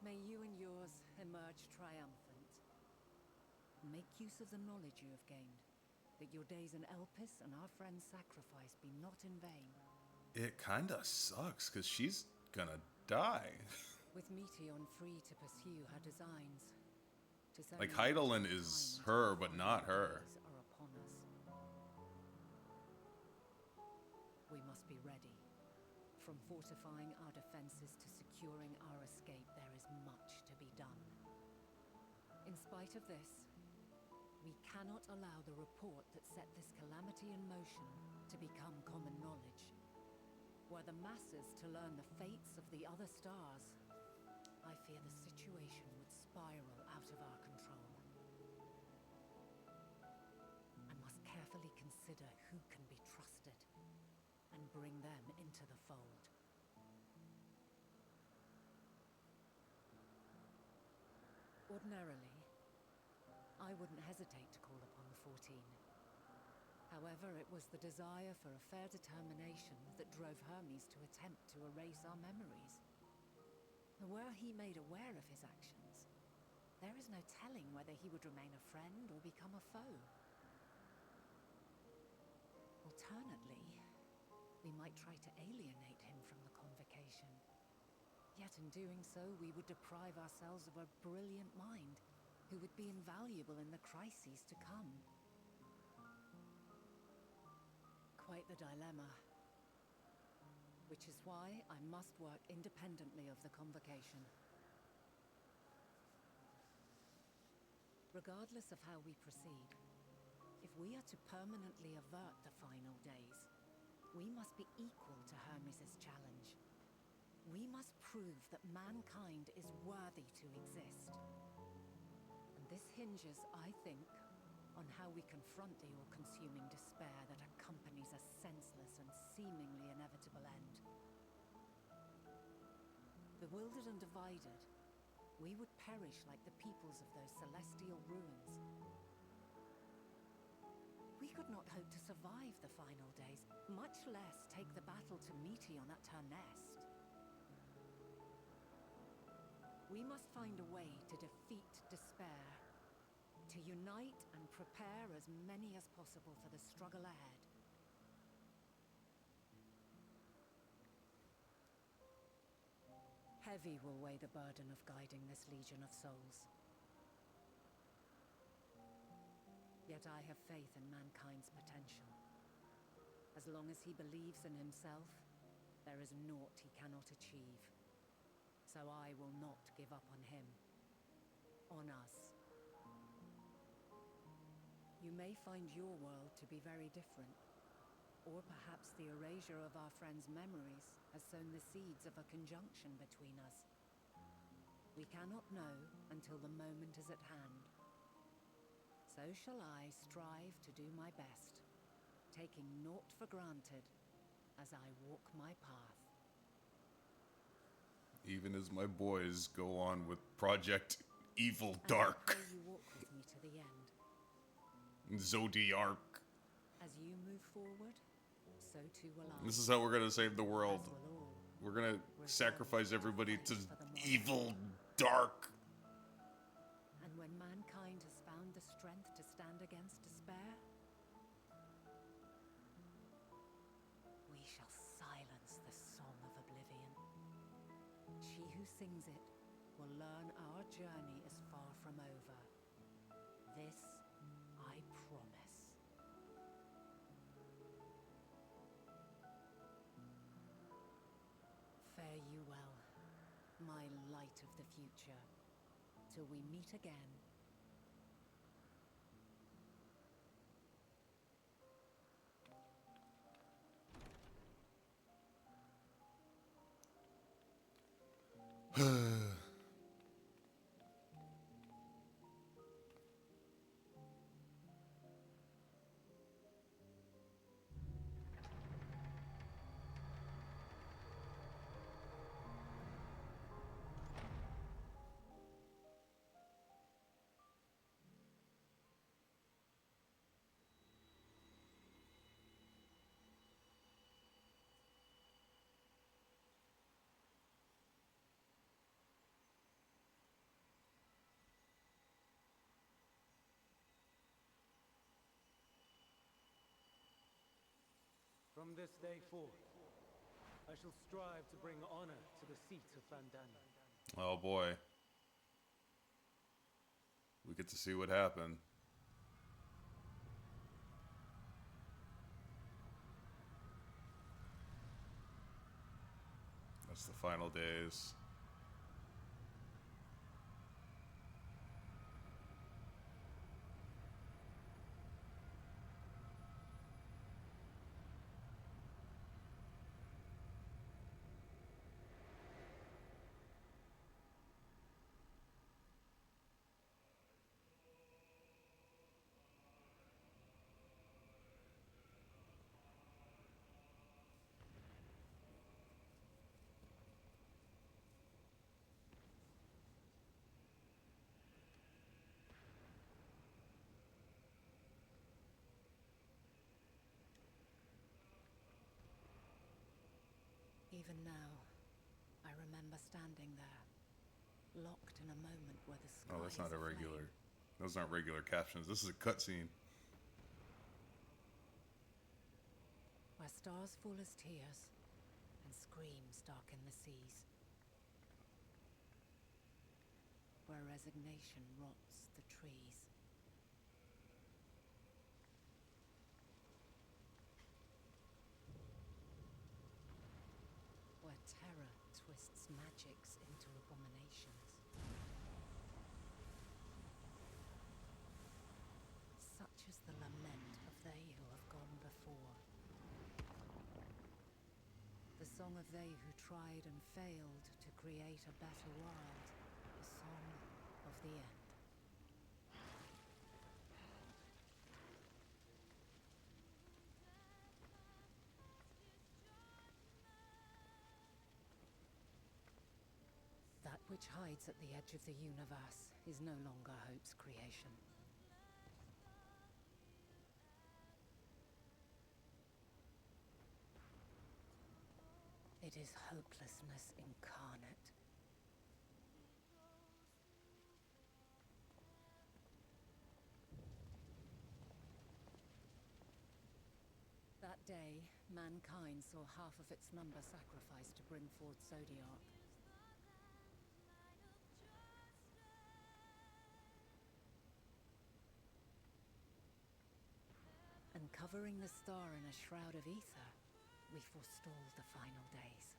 May you and yours emerge triumphant. Make use of the knowledge you have gained, that your days in Elpis and our friend's sacrifice be not in vain. It kinda sucks, because she's gonna die. With Meteon free to pursue her designs. Like, Heidelin is her, but not her. Are upon us. We must be ready. From fortifying our defenses to securing our escape, there is much to be done. In spite of this, we cannot allow the report that set this calamity in motion to become common knowledge. Were the masses to learn the fates of the other stars, I fear the situation would spiral out of our control. I must carefully consider who can be trusted and bring them into the fold. Ordinarily, I wouldn't hesitate to call upon the 14. However, it was the desire for a fair determination that drove Hermes to attempt to erase our memories. Were he made aware of his actions, there is no telling whether he would remain a friend or become a foe. Alternately, we might try to alienate him from the convocation. Yet in doing so, we would deprive ourselves of a brilliant mind who would be invaluable in the crises to come. Quite the dilemma. Which is why I must work independently of the convocation. Regardless of how we proceed, if we are to permanently avert the final days, we must be equal to Hermes' challenge. We must prove that mankind is worthy to exist. And this hinges, I think, on how we confront the all-consuming despair that accompanies a senseless and seemingly inevitable end. Bewildered and divided, we would perish like the peoples of those celestial ruins. We could not hope to survive the final days, much less take the battle to Meteon at her nest. We must find a way to defeat despair, to unite and prepare as many as possible for the struggle ahead. Heavy will weigh the burden of guiding this legion of souls. Yet I have faith in mankind's potential. As long as he believes in himself, there is naught he cannot achieve. So I will not give up on him. On us. You may find your world to be very different. Or perhaps the erasure of our friends' memories has sown the seeds of a conjunction between us. We cannot know until the moment is at hand. So shall I strive to do my best, taking naught for granted as I walk my path. Even as my boys go on with Project Evil And Dark. I pray you walk with me to the end. Zodiark. As you move forward, so too will I. This is how we're gonna save the world. As will all. We're gonna sacrifice everybody to Evil Dark. And when mankind has found the strength to stand against despair, we shall silence the song of oblivion. She who sings it will learn our journey is far from over. This I promise. Fare you well, my light of the future, till we meet again. From this day forth, I shall strive to bring honor to the seat of Vandania. Oh boy. We get to see what happened. That's the final days. Even now, I remember standing there, locked in a moment where the sky Oh, that's not is a regular. aflame. Those aren't regular captions. This is a cutscene. Where stars fall as tears, and screams darken the seas. Where resignation rots the trees. Where terror twists magics into abominations. Such is the lament of they who have gone before. The song of they who tried and failed to create a better world. The song of the end. That which hides at the edge of the universe is no longer hope's creation. It is hopelessness incarnate. That day, mankind saw half of its number sacrificed to bring forth Zodiark. And covering the star in a shroud of ether, we forestalled the final days.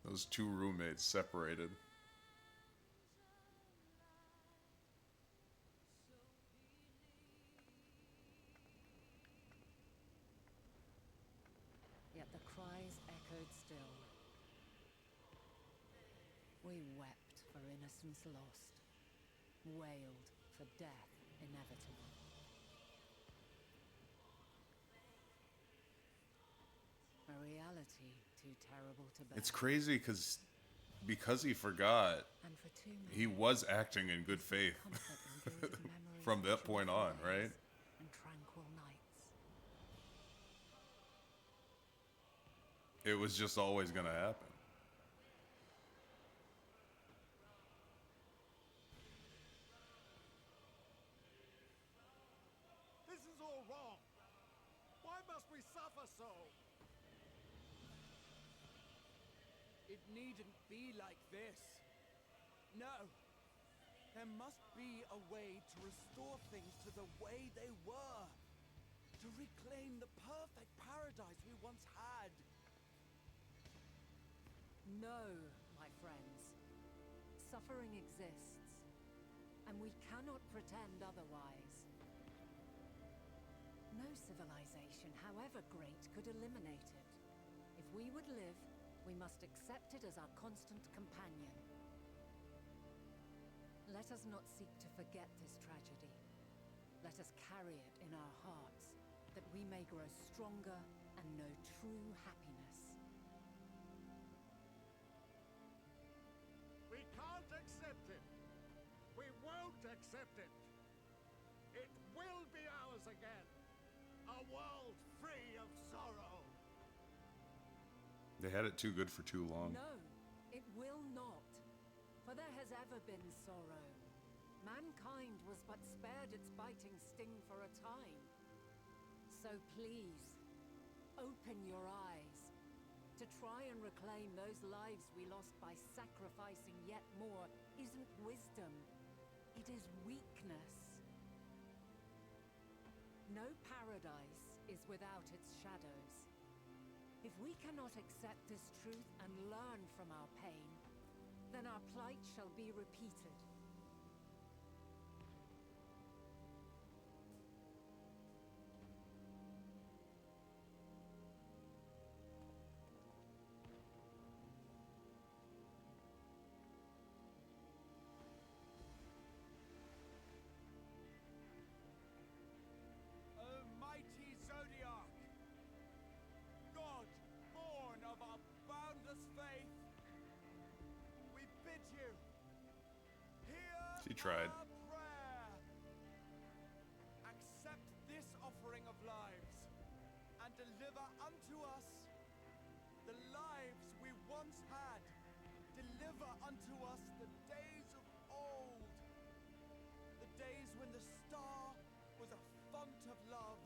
Those two roommates separated. Yet the cries echoed still. We wept for innocence lost, wailed for death inevitable. A reality too terrible to bear. It's crazy because he forgot, And for too many, he was acting in good faith comfort in gilded memories from that of point on, joyful right? days and tranquil nights. It was just always gonna happen. This is all wrong. Why must we suffer so? It needn't be like this. No. There must be a way to restore things to the way they were. To reclaim the perfect paradise we once had. No, my friends. Suffering exists, and we cannot pretend otherwise. No civilization, however great, could eliminate it. If we would live, we must accept it as our constant companion. Let us not seek to forget this tragedy. Let us carry it in our hearts, that we may grow stronger and know true happiness. We can't accept it. We won't accept it. It will be ours again. A world free of sorrow. They had it too good for too long. No, it will not. For there has ever been sorrow. Mankind was but spared its biting sting for a time. So please, open your eyes. To try and reclaim those lives we lost by sacrificing yet more isn't wisdom. It is weakness. No paradise is without its shadows. If we cannot accept this truth and learn from our pain, then our plight shall be repeated. Almighty Zodiark, God born of our boundless faith, we bid you, hear She tried. our prayer. Accept this offering of lives, and deliver unto us the lives we once had. Deliver unto us the days of old, the days when the star was a font of love,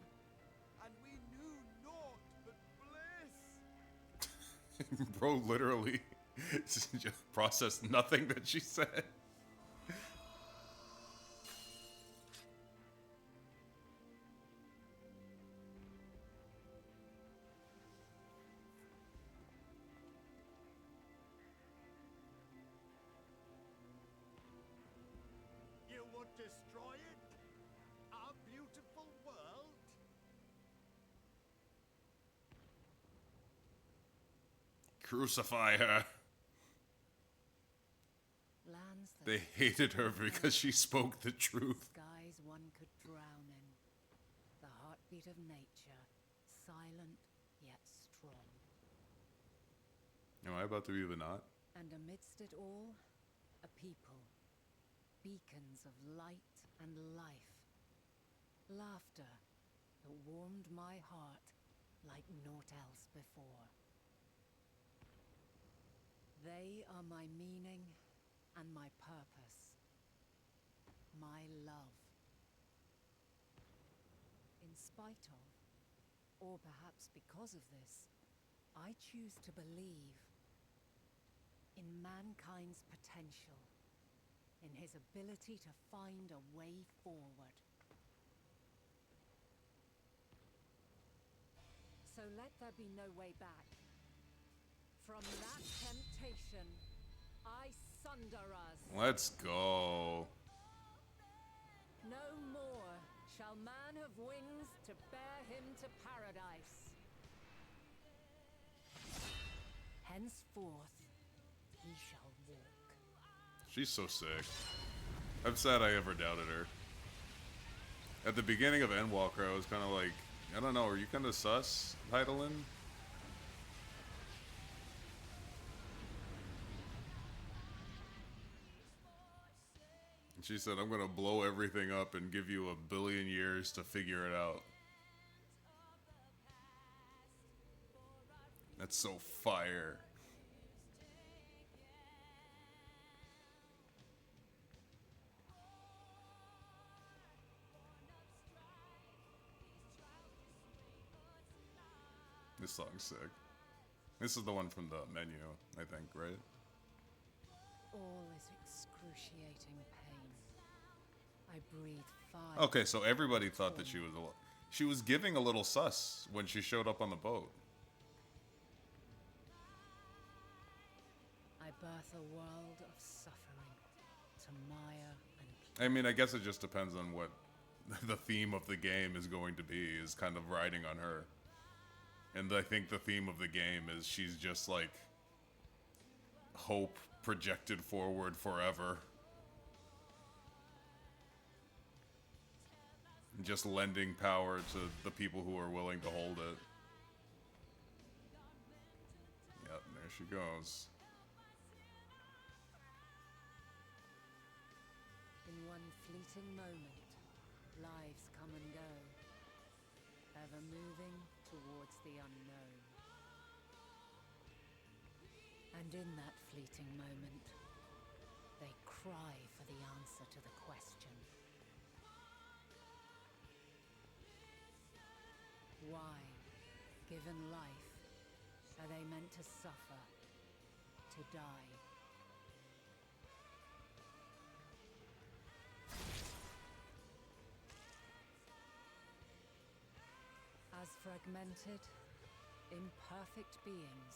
and we knew naught but bliss. Bro literally just processed nothing that she said. You would destroy it? Our beautiful world? Crucify her. Lands that They hated her because she spoke the truth. skies one could drown in. The heartbeat of nature, silent yet strong. Am I about to be the knot? And amidst it all, a people. Beacons of light and life. Laughter that warmed my heart like naught else before. They are my meaning and my purpose. My love. In spite of, or perhaps because of this, I choose to believe in mankind's potential, in his ability to find a way forward. So let there be no way back. From that temptation, I sunder us. Let's go. No more shall man have wings to bear him to paradise. Henceforth, he shall walk. She's so sick. I'm sad I ever doubted her. At the beginning of Endwalker, I was kind of like, I don't know, are you kind of sus, Heidelin? And she said, I'm going to blow everything up and give you 1 billion years to figure it out. That's so fire. This song's sick. This is the one from the menu, I think, right? All is excruciating pain. I breathe fire. Okay, so everybody thought that she was giving a little sus when she showed up on the boat. I birth a world of suffering to mire and... I mean, I guess it just depends on what the theme of the game is going to be, is kind of riding on her. And I think the theme of the game is she's just like hope projected forward forever. And just lending power to the people who are willing to hold it. Yep, there she goes. In one fleeting moment, lives come and go, ever moving towards the unknown. And in that fleeting moment, they cry for the answer to the question. Why, given life, are they meant to suffer, to die? As fragmented, imperfect beings,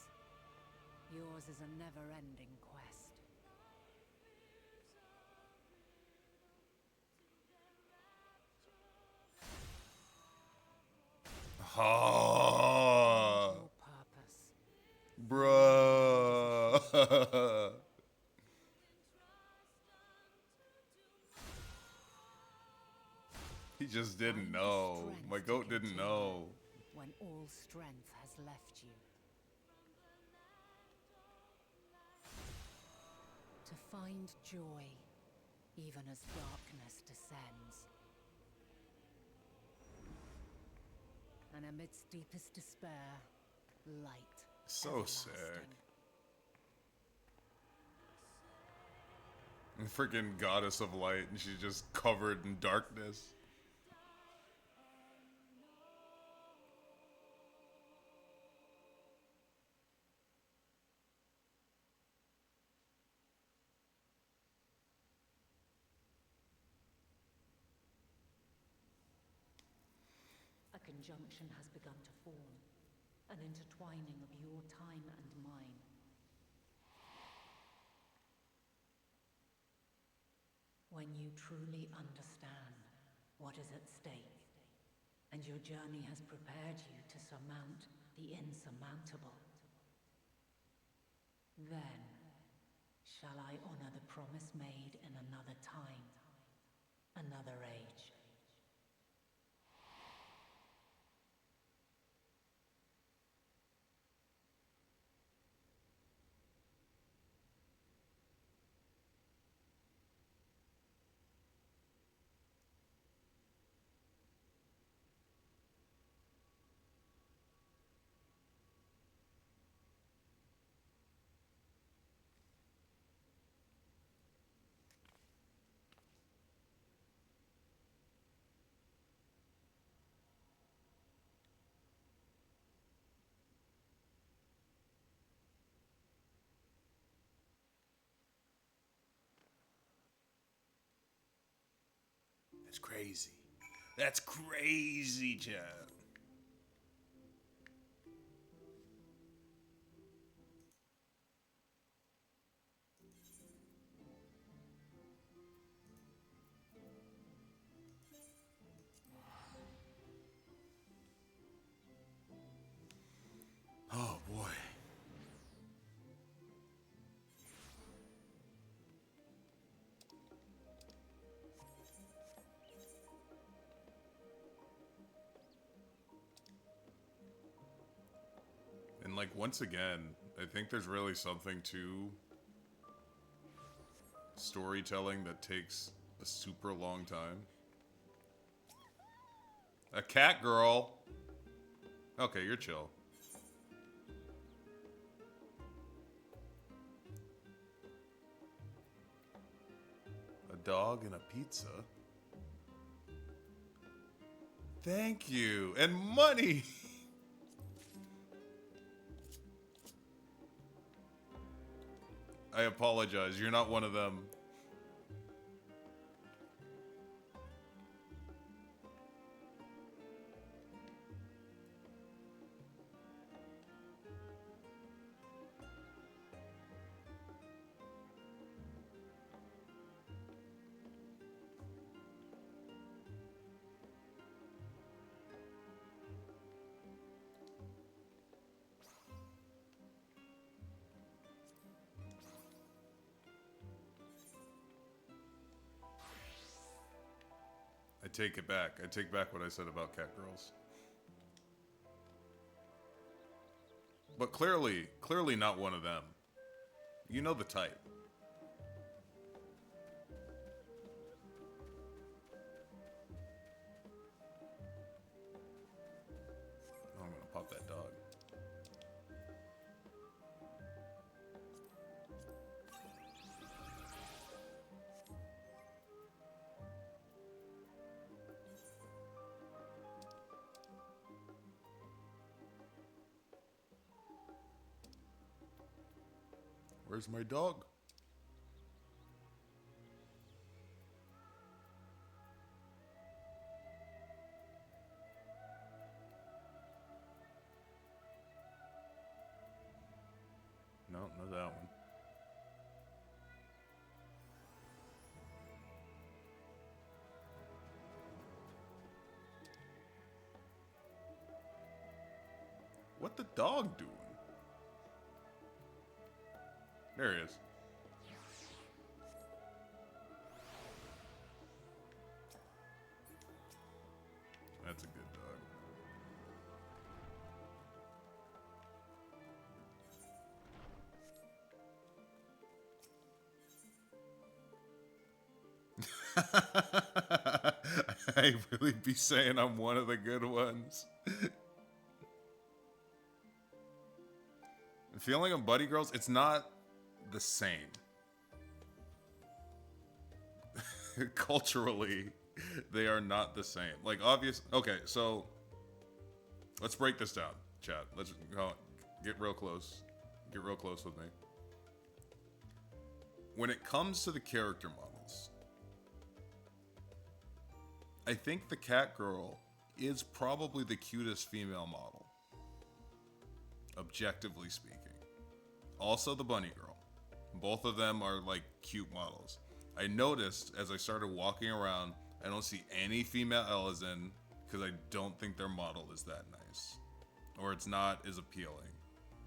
yours is a never-ending quest. Oh, Your purpose. bruh. He just didn't Find the know. strength My to goat didn't continue know. when all strength has left you. To find joy, even as darkness descends. And amidst deepest despair, light. So everlasting. sick. And freaking goddess of light, and she's just covered in darkness. A conjunction has begun to form, an intertwining of your time and mine. When you truly understand what is at stake, and your journey has prepared you to surmount the insurmountable, then shall I honor the promise made in another time, another age. That's crazy. That's crazy, chat. Oh boy. And like once again, I think there's really something to storytelling that takes a super long time. A cat girl. Okay, you're chill. A dog and a pizza. Thank you. And money. I apologize. You're not one of them. I take it back. I take back what I said about cat girls. But clearly not one of them. You know the type. Oh, I'm gonna pop that dog. Where's my dog? No, not that one. What the dog doing? There he is. That's a good dog. I really be saying I'm one of the good ones. The feeling of Buddy Girls, it's not the same. Culturally, they are not the same. Like, obvious. Okay, so let's break this down, chat. Let's go. Get real close. Get real close with me. When it comes to the character models, I think the cat girl is probably the cutest female model, objectively speaking. Also the bunny girl. Both of them are like cute models. I noticed as I started walking around, I don't see any female Elezen because I don't think their model is that nice, or it's not as appealing.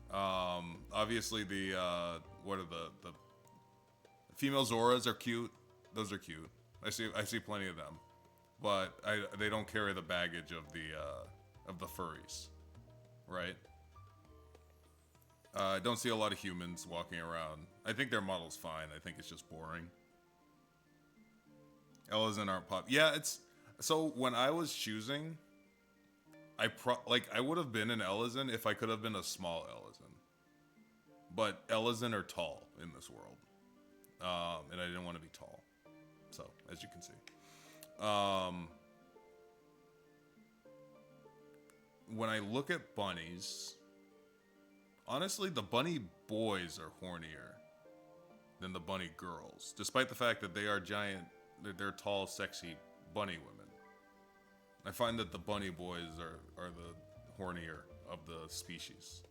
Obviously the what are the female Zoras are cute. Those are cute. I see plenty of them, but they don't carry the baggage of the furries, right? I don't see a lot of humans walking around. I think their model's fine. I think it's just boring. Elezen aren't pop. Yeah, it's so when I was choosing, I would have been an Elezen if I could have been a small Elezen. But Elezen are tall in this world. And I didn't want to be tall. So, as you can see. When I look at bunnies, honestly, the bunny boys are hornier than the bunny girls. Despite the fact that they are giant, they're tall, sexy bunny women. I find that the bunny boys are the hornier of the species.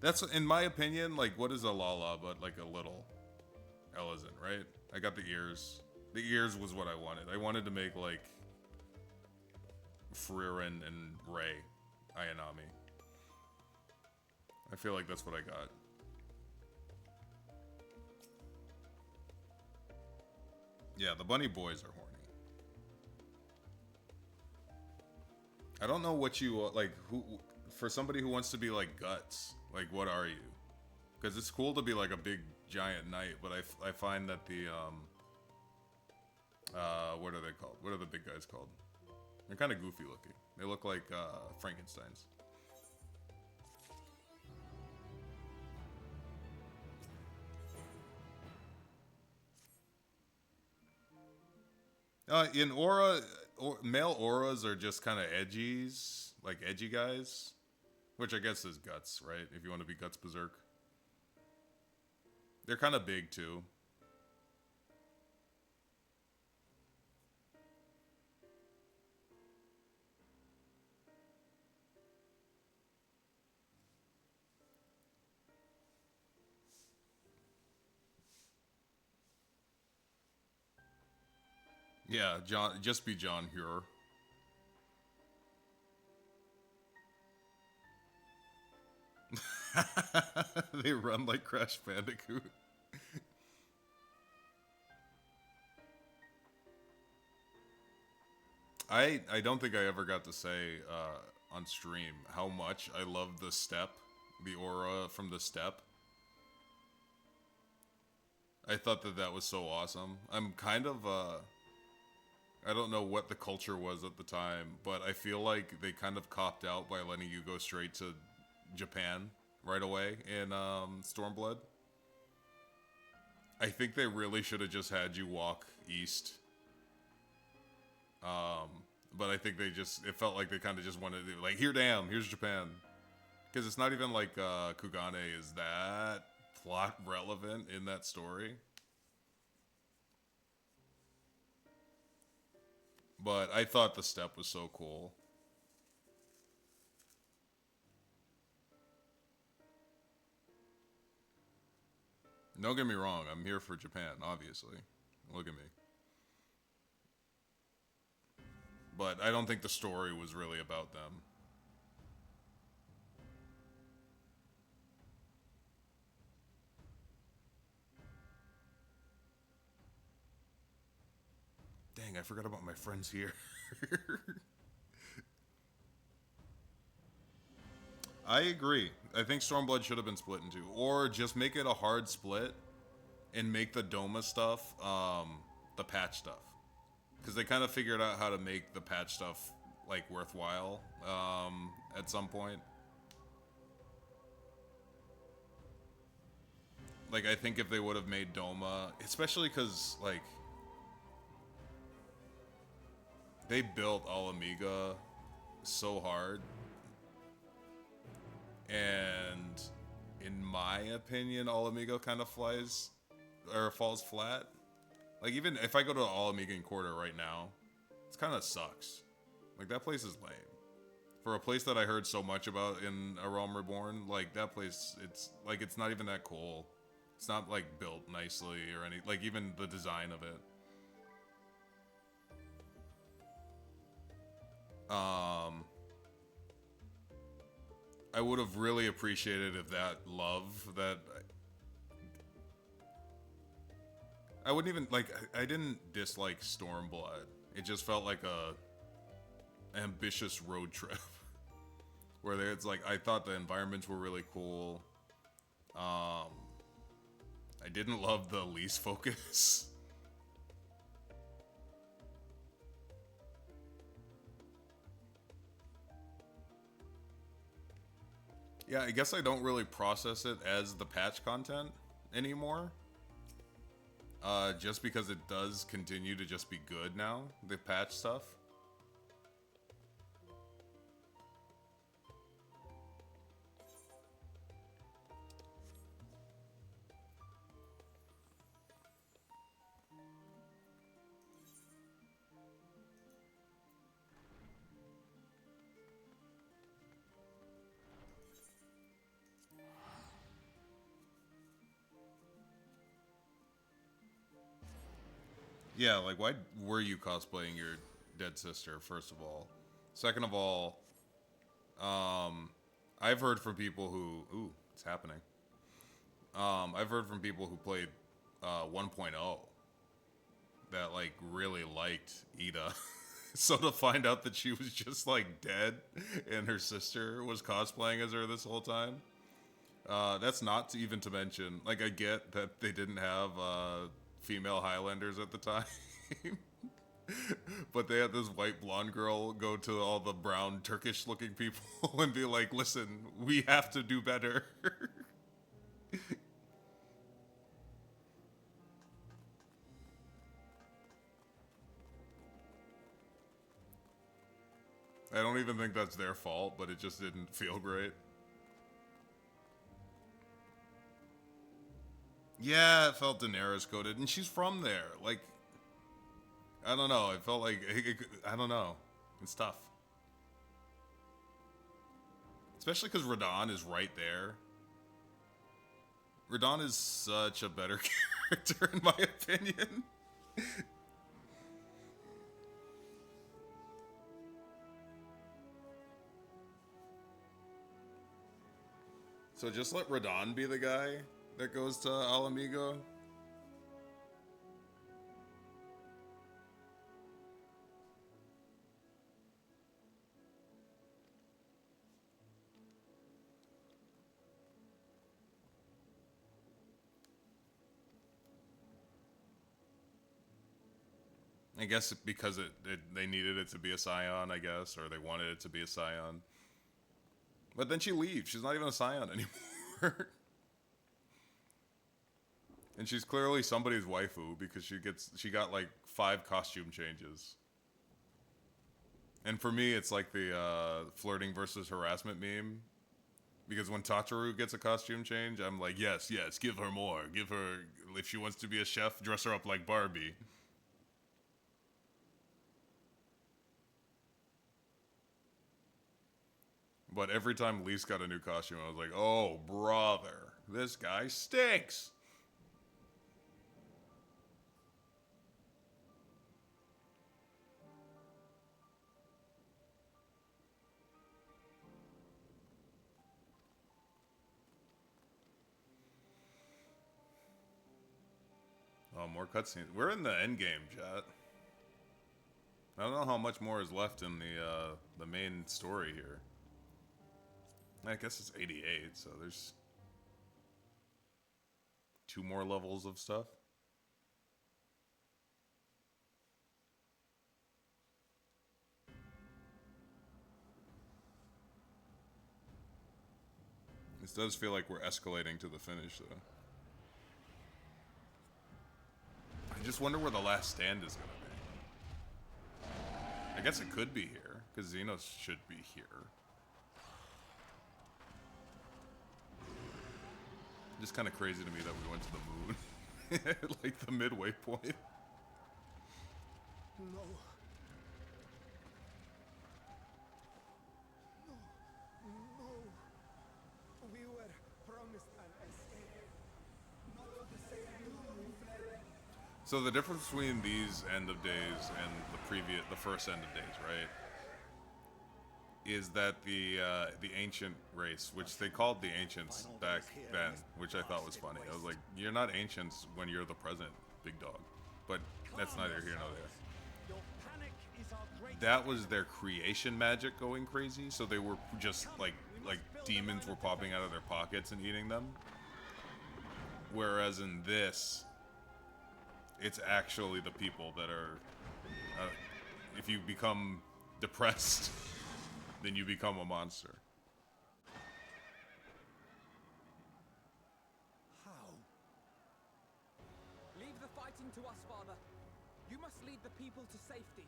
That's, in my opinion, like, what is a Lala but like a little Ellison, right? I got the ears. The ears was what I wanted. I wanted to make, like, Frieren and Rei Ayanami. I feel like that's what I got. Yeah, the bunny boys are horny. I don't know what you, like, who, for somebody who wants to be, like, Guts, like, what are you? Because it's cool to be, like, a big, giant knight, but I find that the, what are they called? What are the big guys called? They're kind of goofy looking. They look like, Frankensteins. In Aura, male auras are just kind of edgies, like edgy guys, which I guess is Guts, right? If you want to be Guts Berserk. They're kind of big too. Yeah, John, just be John Hure. They run like Crash Bandicoot. I don't think I ever got to say on stream how much I love the step, the aura from the step. I thought that that was so awesome. I'm kind of I don't know what the culture was at the time, but I feel like they kind of copped out by letting you go straight to Japan right away in Stormblood. I think they really should have just had you walk east. But I think it felt like they kind of just wanted to, like, here, damn, here's Japan. Because it's not even like Kugane is that plot relevant in that story. But I thought the step was so cool. Don't get me wrong, I'm here for Japan, obviously. Look at me. But I don't think the story was really about them. Dang, I forgot about my friends here. I agree. I think Stormblood should have been split in two. Or just make it a hard split and make the Doma stuff the patch stuff. Because they kind of figured out how to make the patch stuff, like, worthwhile at some point. Like, I think if they would have made Doma, especially because, like, they built Alamiga so hard. And in my opinion, Alamiga kind of falls flat. Like, even if I go to Alamiga in Quarter right now, it kind of sucks. Like, that place is lame. For a place that I heard so much about in A Realm Reborn, like, that place, it's not even that cool. It's not, like, built nicely or any, like, even the design of it. I would have really appreciated if that love that I wouldn't even, like, I didn't dislike Stormblood. It just felt like a ambitious road trip where it's like, I thought the environments were really cool. I didn't love the lease focus. Yeah, I guess I don't really process it as the patch content anymore. Just because it does continue to just be good now, the patch stuff. Yeah, like, why were you cosplaying your dead sister, first of all? Second of all, I've heard from people who... Ooh, it's happening. I've heard from people who played 1.0 that, like, really liked Ida. So to find out that she was just, like, dead and her sister was cosplaying as her this whole time, that's not to even to mention, like, I get that they didn't have female Highlanders at the time. But they had this white blonde girl go to all the brown Turkish looking people and be like, listen, we have to do better. I don't even think that's their fault, but it just didn't feel great. Yeah, it felt Daenerys coded, and she's from there. Like, I don't know. It felt like, I don't know. It's tough. Especially because Radon is right there. Radon is such a better character, in my opinion. So just let Radon be the guy that goes to Al Amigo. I guess because they needed it to be a Scion, I guess, or they wanted it to be a Scion. But then she leaves. She's not even a Scion anymore. And she's clearly somebody's waifu because she got like 5 costume changes. And for me, it's like the flirting versus harassment meme. Because when Tataru gets a costume change, I'm like, yes, give her more. Give her, if she wants to be a chef, dress her up like Barbie. But every time Lise got a new costume, I was like, oh, brother, this guy stinks. Oh, more cutscenes. We're in the end game, chat. I don't know how much more is left in the main story here. I guess it's 88, so there's 2 more levels of stuff. This does feel like we're escalating to the finish, though. I just wonder where the last stand is going to be. I guess it could be here, because Xenos should be here. Just kind of crazy to me that we went to the moon. Like the midway point. No. No. We were promised an escape. Not the same. So the difference between these end of days and the first end of days, right, is that the ancient race, which they called the ancients back then, which I thought was funny. I was like, you're not ancients when you're the present, big dog. But that's neither here nor there. That was their creation magic going crazy, so they were just like demons were popping out of their pockets and eating them. Whereas in this, it's actually the people that are, if you become depressed, then you become a monster. How? Leave the fighting to us, Father. You must lead the people to safety.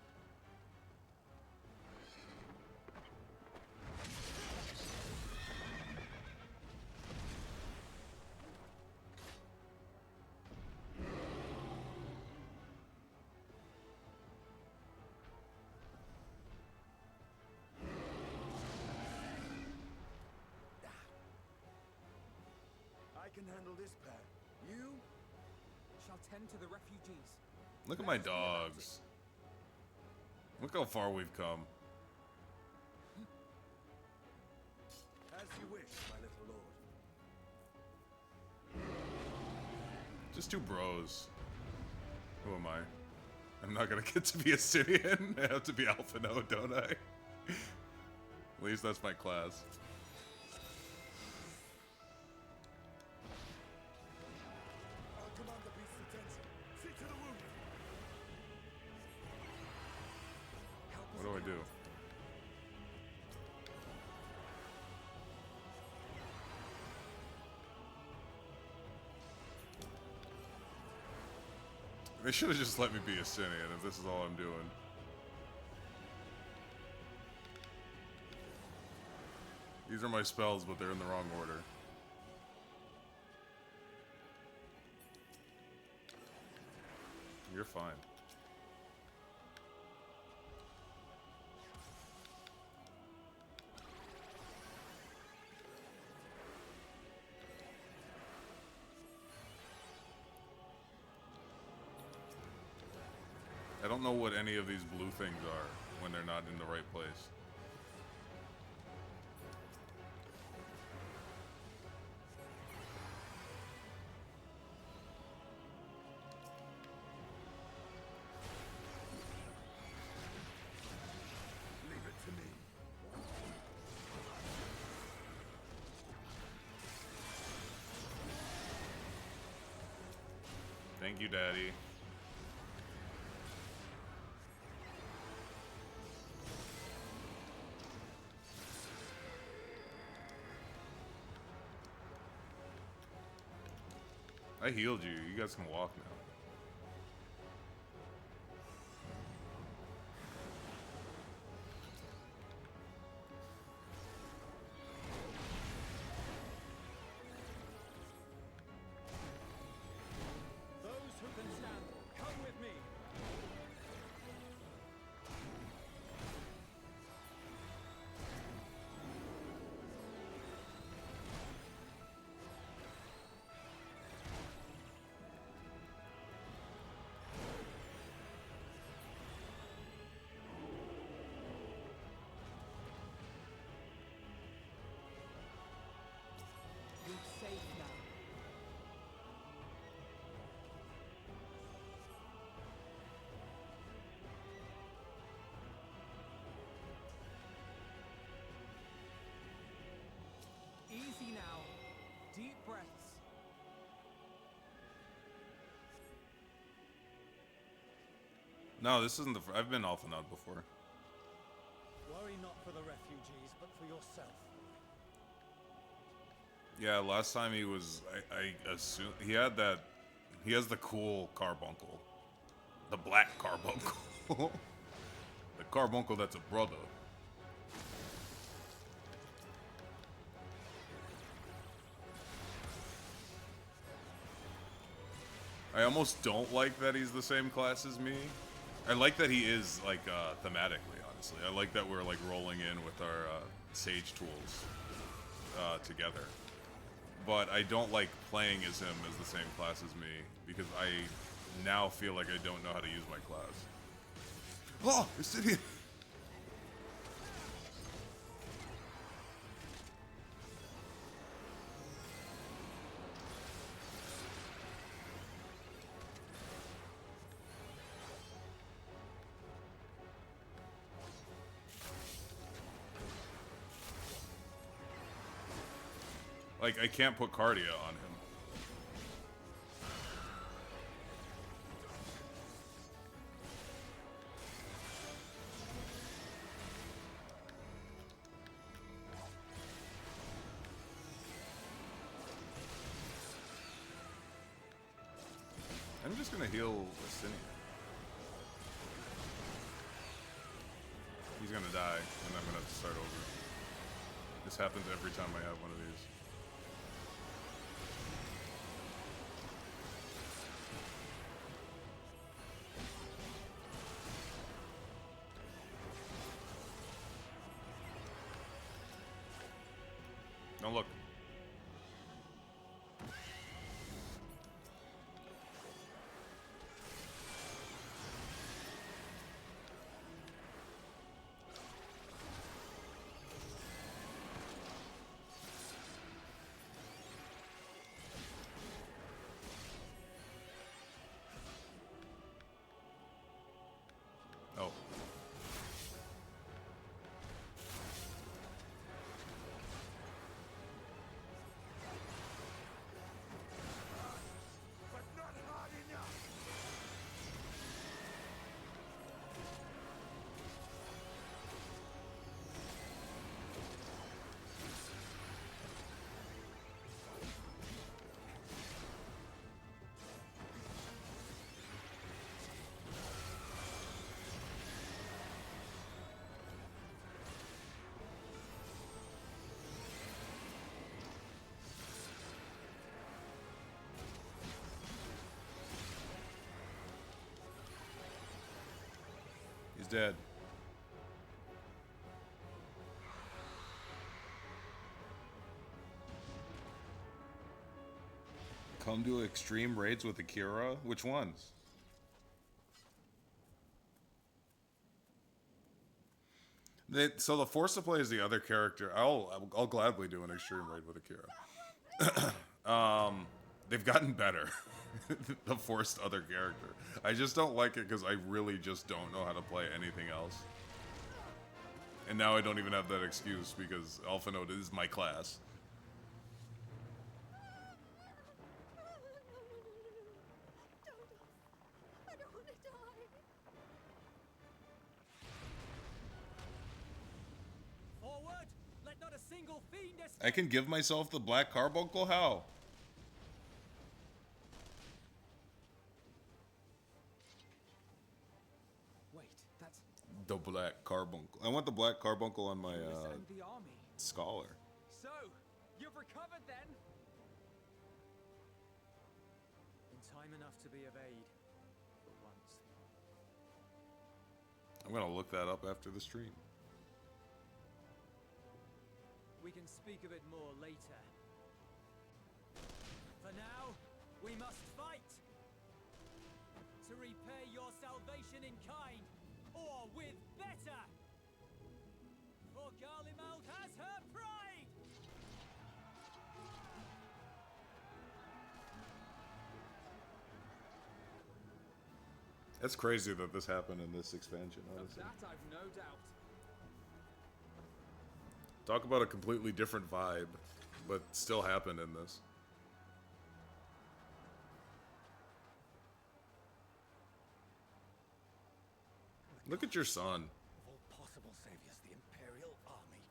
I can handle this pair. You? Shall tend to the refugees. Look at my dogs. Look how far we've come. As you wish, my little lord. Just two bros. Who am I? I'm not gonna get to be a Sidian. I have to be Alpha No, don't I? At least that's my class. I'll command the beast's attention. See to the wound. What do I do? They should have just let me be a Sidian if this is all I'm doing. These are my spells, but they're in the wrong order. You're fine. I don't know what any of these blue things are when they're not in the right place. Leave it to me. Thank you, Daddy. I healed you. You guys can walk now. Those who can stand, come with me. You're safe now. Easy now. Deep breaths. No, this isn't the. I've been Alpha Nut before. Worry not for the refugees, but for yourself. Yeah, last time he was. I assume he had that. He has the cool carbuncle, the black carbuncle, the carbuncle that's a brother. I almost don't like that he's the same class as me. I like that he is, like, thematically, honestly. I like that we're, like, rolling in with our sage tools together. But I don't like playing as him as the same class as me, because I now feel like I don't know how to use my class. Oh, Obsidian! Like, I can't put Cardia on him. I'm just gonna heal Asinian. He's gonna die, and I'm gonna have to start over. This happens every time I have one of these. Don't look. dead. Come do extreme raids with Akira? Which ones? So the Force to Play is the other character. I'll gladly do an extreme raid with Akira. They've gotten better. The forced other character. I just don't like it because I really just don't know how to play anything else. And now I don't even have that excuse because Alpha Node is my class. I don't want to die. Forward! Let not a single fiend escape! I can give myself the Black Carbuncle? How? Wait, that's... The Black Carbuncle. I want the Black Carbuncle on my and the army. scholar. So, you've recovered then? In time enough to be of aid. For once. I'm gonna look that up after the stream. We can speak of it more later. For now, we must fight! To repay your salvation in kind, or with better! For Garlemald has her pride! That's crazy that this happened in this expansion, honestly. Of that I've no doubt. Talk about a completely different vibe, but still happened in this. Look at your son. All possible saviors, the Imperial Army.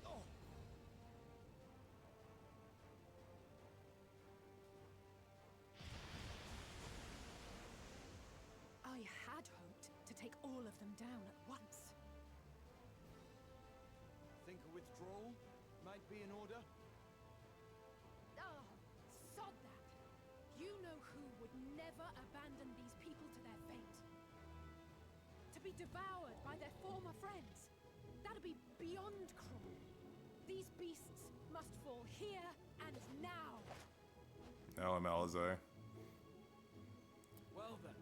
Oh. I had hoped to take all of them down at once. Think a withdrawal might be in order? Oh, sod that. You know who would never abandon these people to their fate. To be devoured by their former friends. That'd be beyond cruel. These beasts must fall here and now. Now I'm Alizé. Well then.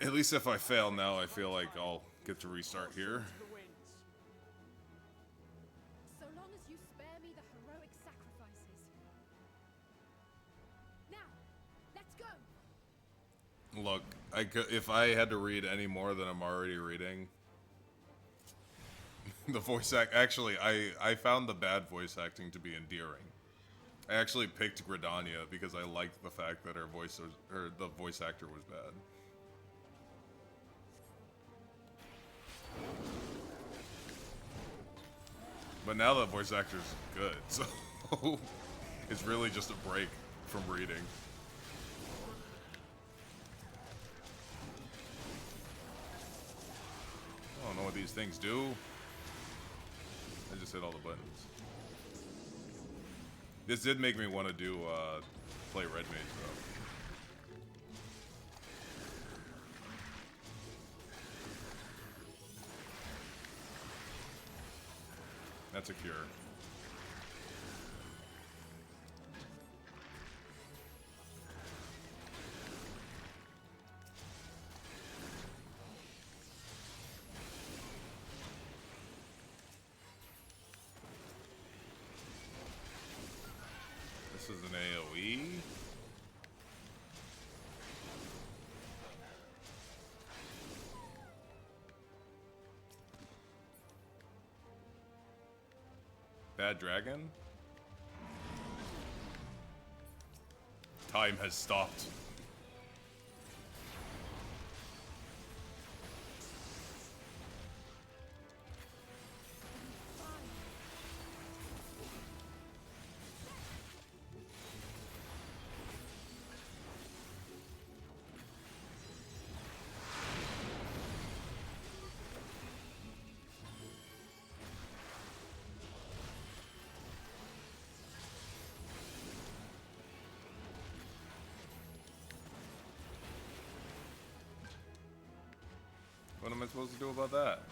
At least if I fail now, I feel like I'll get to restart here. So long as you spare me the heroic sacrifices. Now, let's go. Look, if I had to read any more than I'm already reading, the voice act. Actually, I found the bad voice acting to be endearing. I actually picked Gridania because I liked the fact that her voice was, or the voice actor was bad. But now the voice actor's good, so it's really just a break from reading. I don't know what these things do. I just hit all the buttons. This did make me want to do play Red Mage though. That's a cure. This is an AoE. Bad dragon? Time has stopped. What am I supposed to do about that?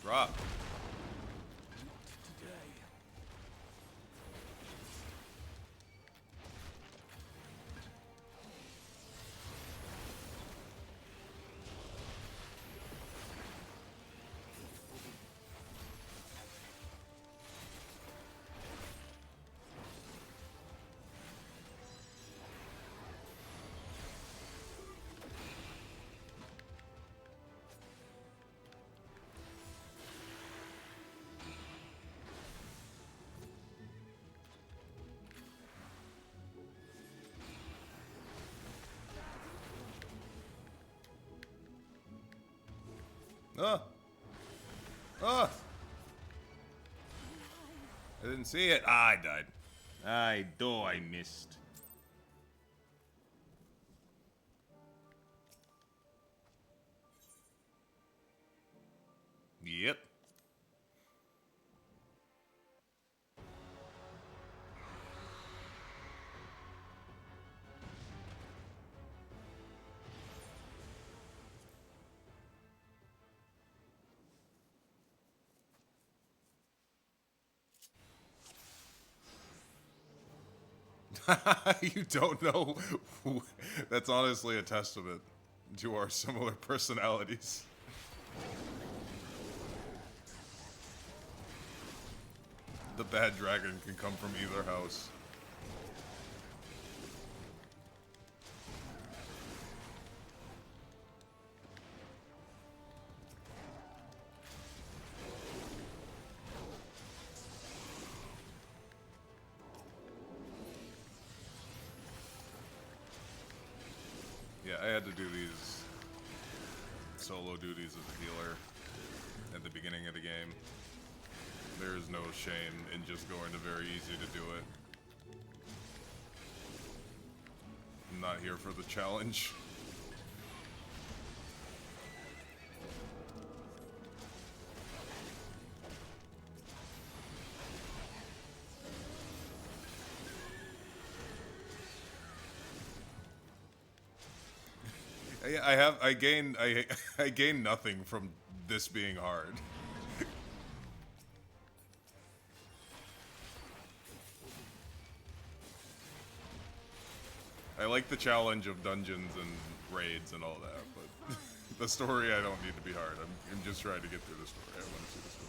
Drop. Ah! Ah! I didn't see it. Ah, I died. I missed. Yep. You don't know? That's honestly a testament to our similar personalities. The bad dragon can come from either house. Yeah, I had to do these solo duties as a healer at the beginning of the game. There is no shame in just going to very easy to do it. I'm not here for the challenge. I gain nothing from this being hard. I like the challenge of dungeons and raids and all that, but the story I don't need to be hard. I'm just trying to get through the story. I want to see the story.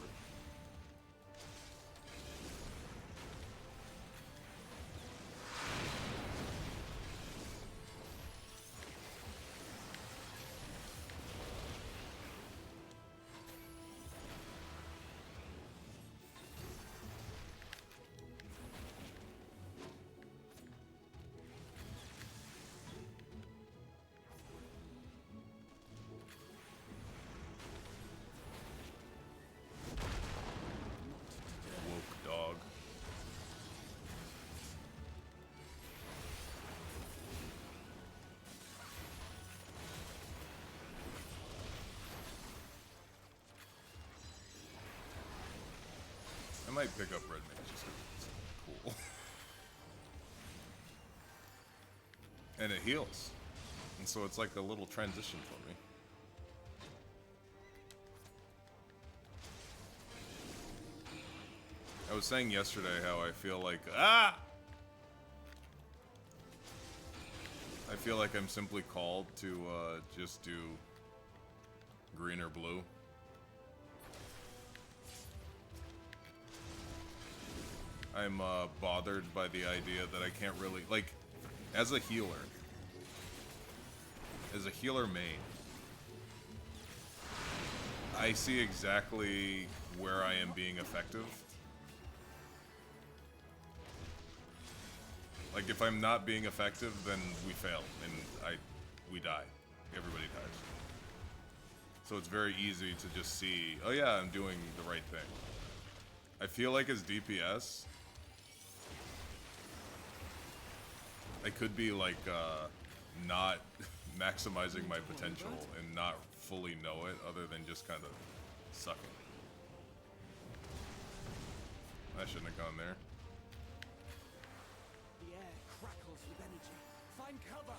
I might pick up Red Mage just 'cause it's cool. And it heals. And so it's like a little transition for me. I was saying yesterday how I feel like... I feel like I'm simply called to just do green or blue. I'm bothered by the idea that I can't really, like, as a healer main, I see exactly where I am being effective. Like, if I'm not being effective, then we fail, and we die. Everybody dies. So it's very easy to just see, oh yeah, I'm doing the right thing. I feel like as DPS, I could be like not maximizing my potential and not fully know it, other than just kind of sucking. I shouldn't have gone there. The air crackles with energy. Find cover!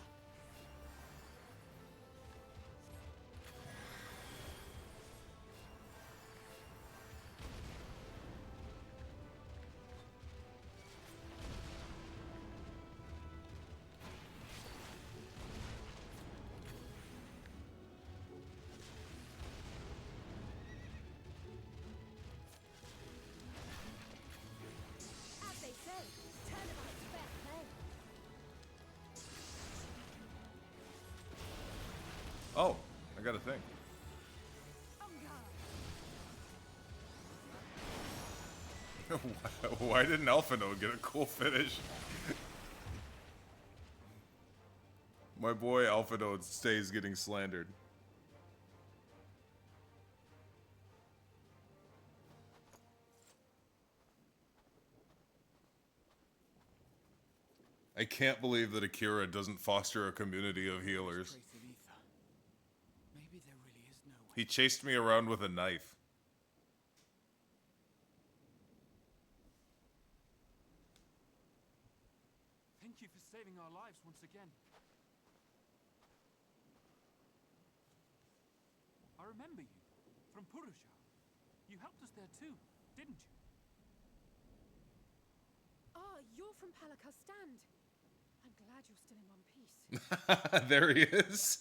As they say, turnabout's fair play. Oh, I got a thing. Why didn't Alphino get a cool finish? My boy Alphino stays getting slandered. I can't believe that Akira doesn't foster a community of healers. Maybe there really is no way. He chased me around with a knife. Thank you for saving our lives once again. I remember you from Purusha. You helped us there too, didn't you? Ah, you're from Palaka's stand. I'm glad you're still in one piece. There he is.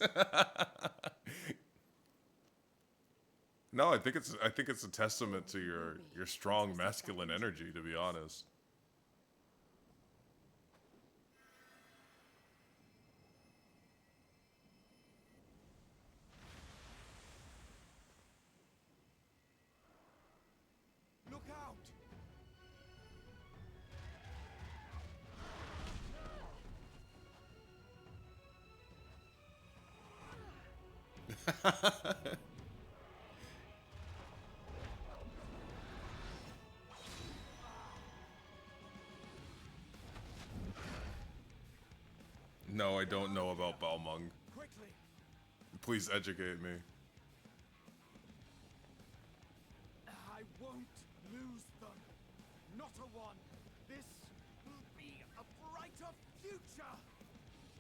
No, I think it's a testament to your strong masculine energy, to be honest. Look out! No, I don't know about Balmung. Quickly! Please educate me. I won't lose them. Not a one. This will be a brighter future.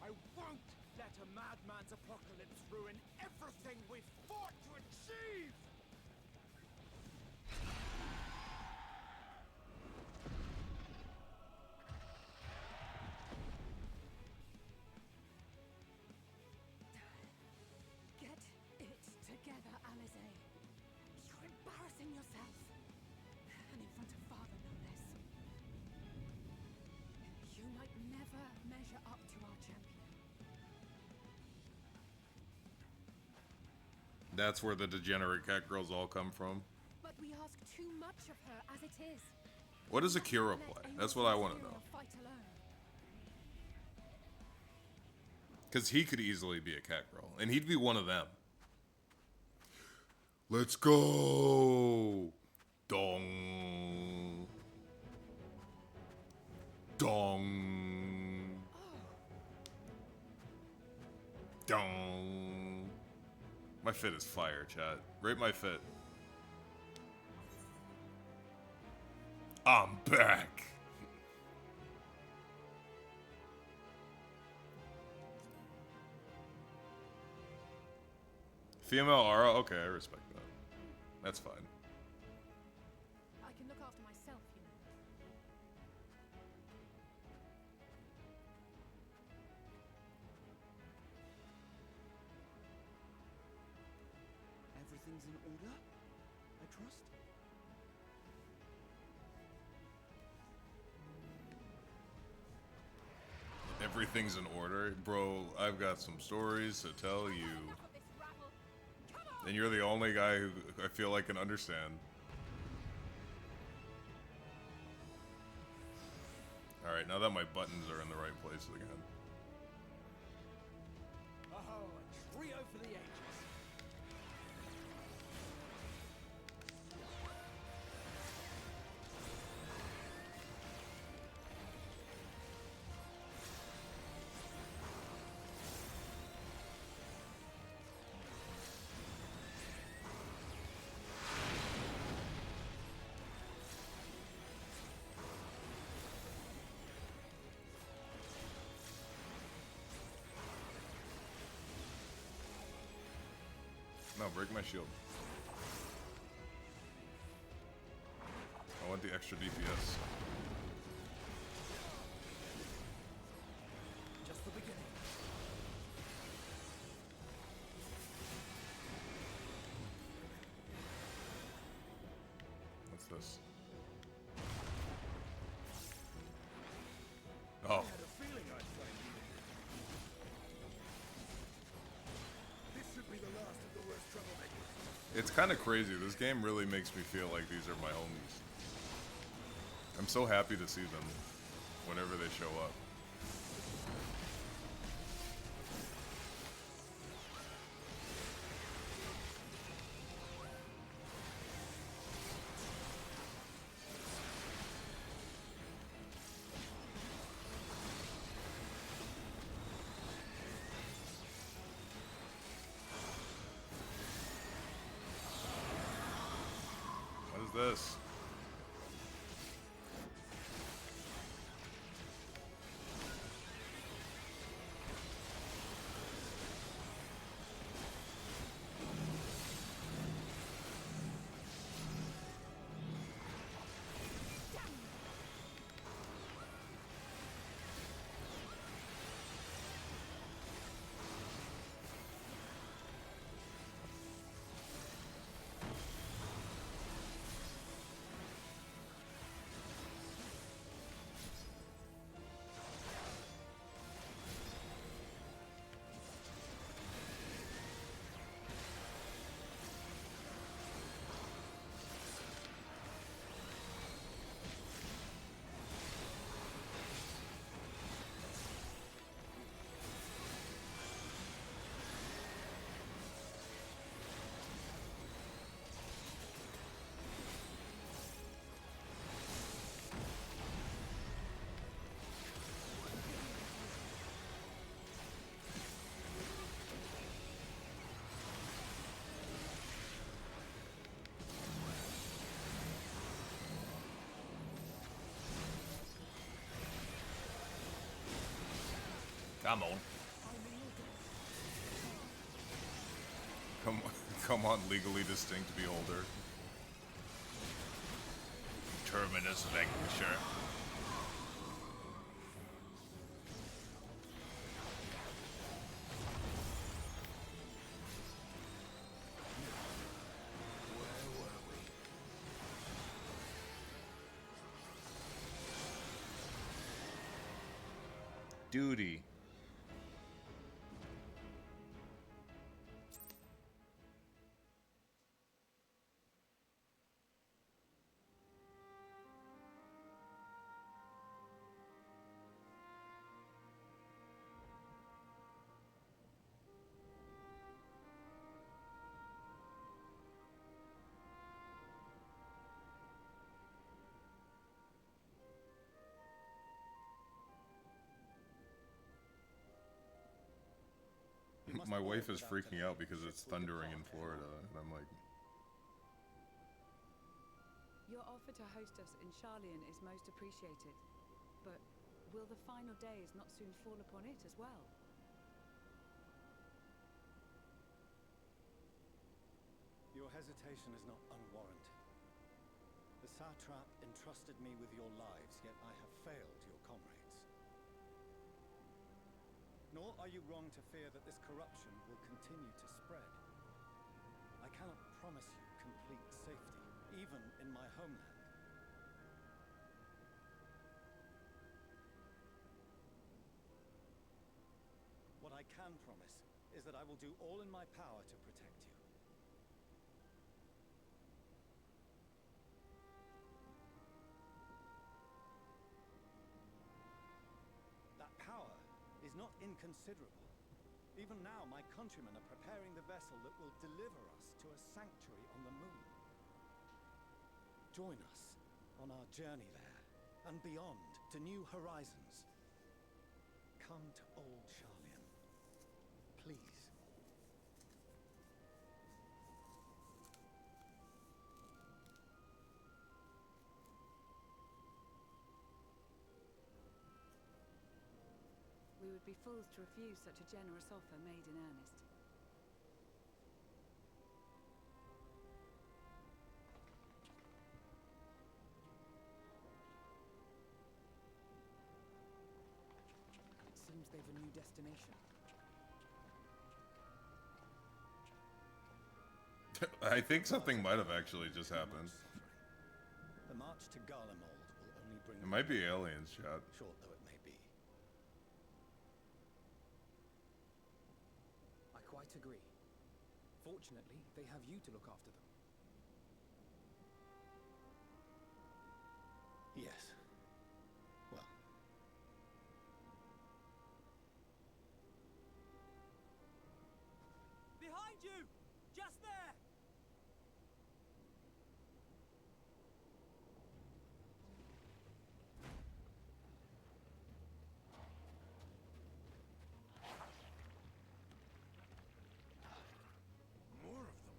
I won't let a madman's apocalypse ruin everything we've fought to achieve. Get it together, Alize. You're embarrassing yourself. And in front of Father, no less. You might never measure up to our champion. That's where the degenerate cat girls all come from. But we ask too much of her as it is. What does Akira play? That's what I want to know. Fight alone. Because he could easily be a cat girl, and he'd be one of them. Let's go! Dong. Dong. Dong. My fit is fire, chat. Rate my fit. I'm back! Female aura? Okay, I respect that. That's fine. I can look after myself, you know. Everything's in order, I trust? Everything's in order? Bro, I've got some stories to tell you. And you're the only guy who I feel like can understand. Alright, now that my buttons are in the right places again. Oh, a trio for the ages. No, break my shield. I want the extra DPS. Just the beginning. What's this? Oh. It's kind of crazy. This game really makes me feel like these are my homies. I'm so happy to see them whenever they show up. What is this? Come on. Come on, legally distinct beholder. Terminus Vanquisher. Duty. My wife is freaking out because it's thundering in Florida, and I'm like... Your offer to host us in Charlian is most appreciated, but will the final days not soon fall upon it as well? Your hesitation is not unwarranted. The satrap entrusted me with your lives, yet I have failed your comrades. Nor are you wrong to fear that this corruption will continue to spread. I cannot promise you complete safety, even in my homeland. What I can promise is that I will do all in my power to protect you. That power is not inconsiderable. Even now, my countrymen are preparing the vessel that will deliver us to a sanctuary on the moon. Join us on our journey there, and beyond, to new horizons. Come to old Charlian. Please. We would be fools to refuse such a generous offer made in earnest. they've a new destination. I think something might have actually just happened. The march to Garlemald will only bring... It might be aliens, chat. Short though it may be. I quite agree. Fortunately, they have you to look after them. Yes. Well. Behind you! Just there! More of them.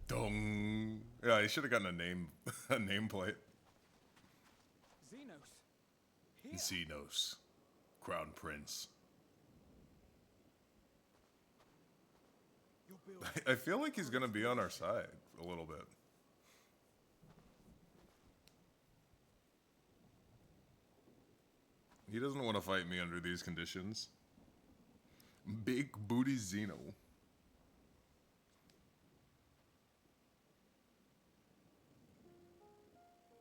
Dong. Yeah, he should have gotten a name, a nameplate. Xenos! Here! Xenos, Crown Prince. Your build. I feel like he's gonna be on our side a little bit. He doesn't want to fight me under these conditions. Big booty Xeno.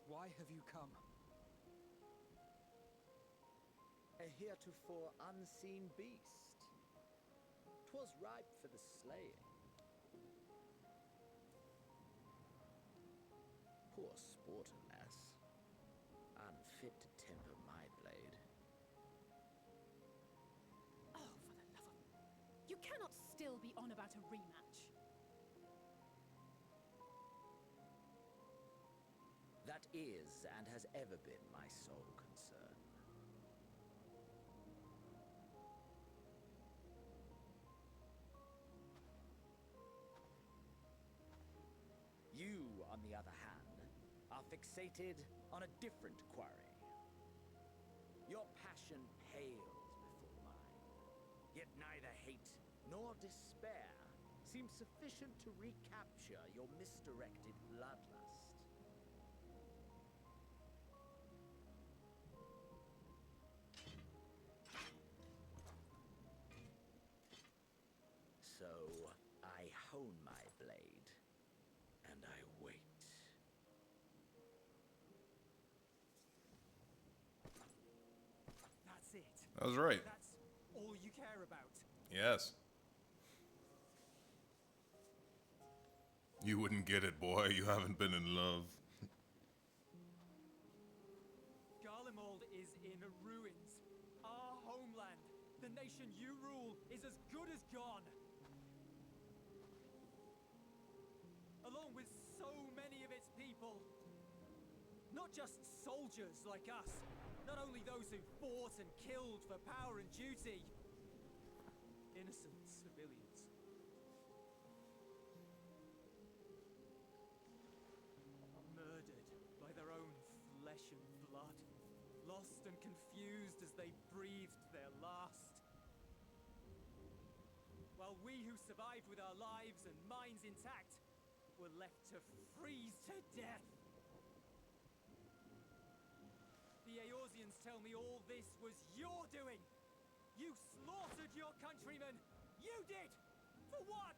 Why have you come? A heretofore unseen beast. 'Twas ripe for the slaying. Poor sport, alas. Unfit to temper my blade. Oh, for the love of... You cannot still be on about a rematch. That is and has ever been my sole concern. You, on the other hand, are fixated on a different quarry. Your passion pales before mine, yet neither hate nor despair seems sufficient to recapture your misdirected bloodlust. So, I hone my blade, and I wait. That's it. That was right. That's all you care about. Yes. You wouldn't get it, boy. You haven't been in love. Garlemald is in ruins. Our homeland, the nation you rule, is as good as gone. Along with so many of its people. Not just soldiers like us. Not only those who fought and killed for power and duty. Innocent civilians. Murdered by their own flesh and blood. Lost and confused as they breathed their last. While we who survived with our lives and minds intact were left to freeze to death. The Eorzeans tell me all this was your doing. You slaughtered your countrymen. You did! For what?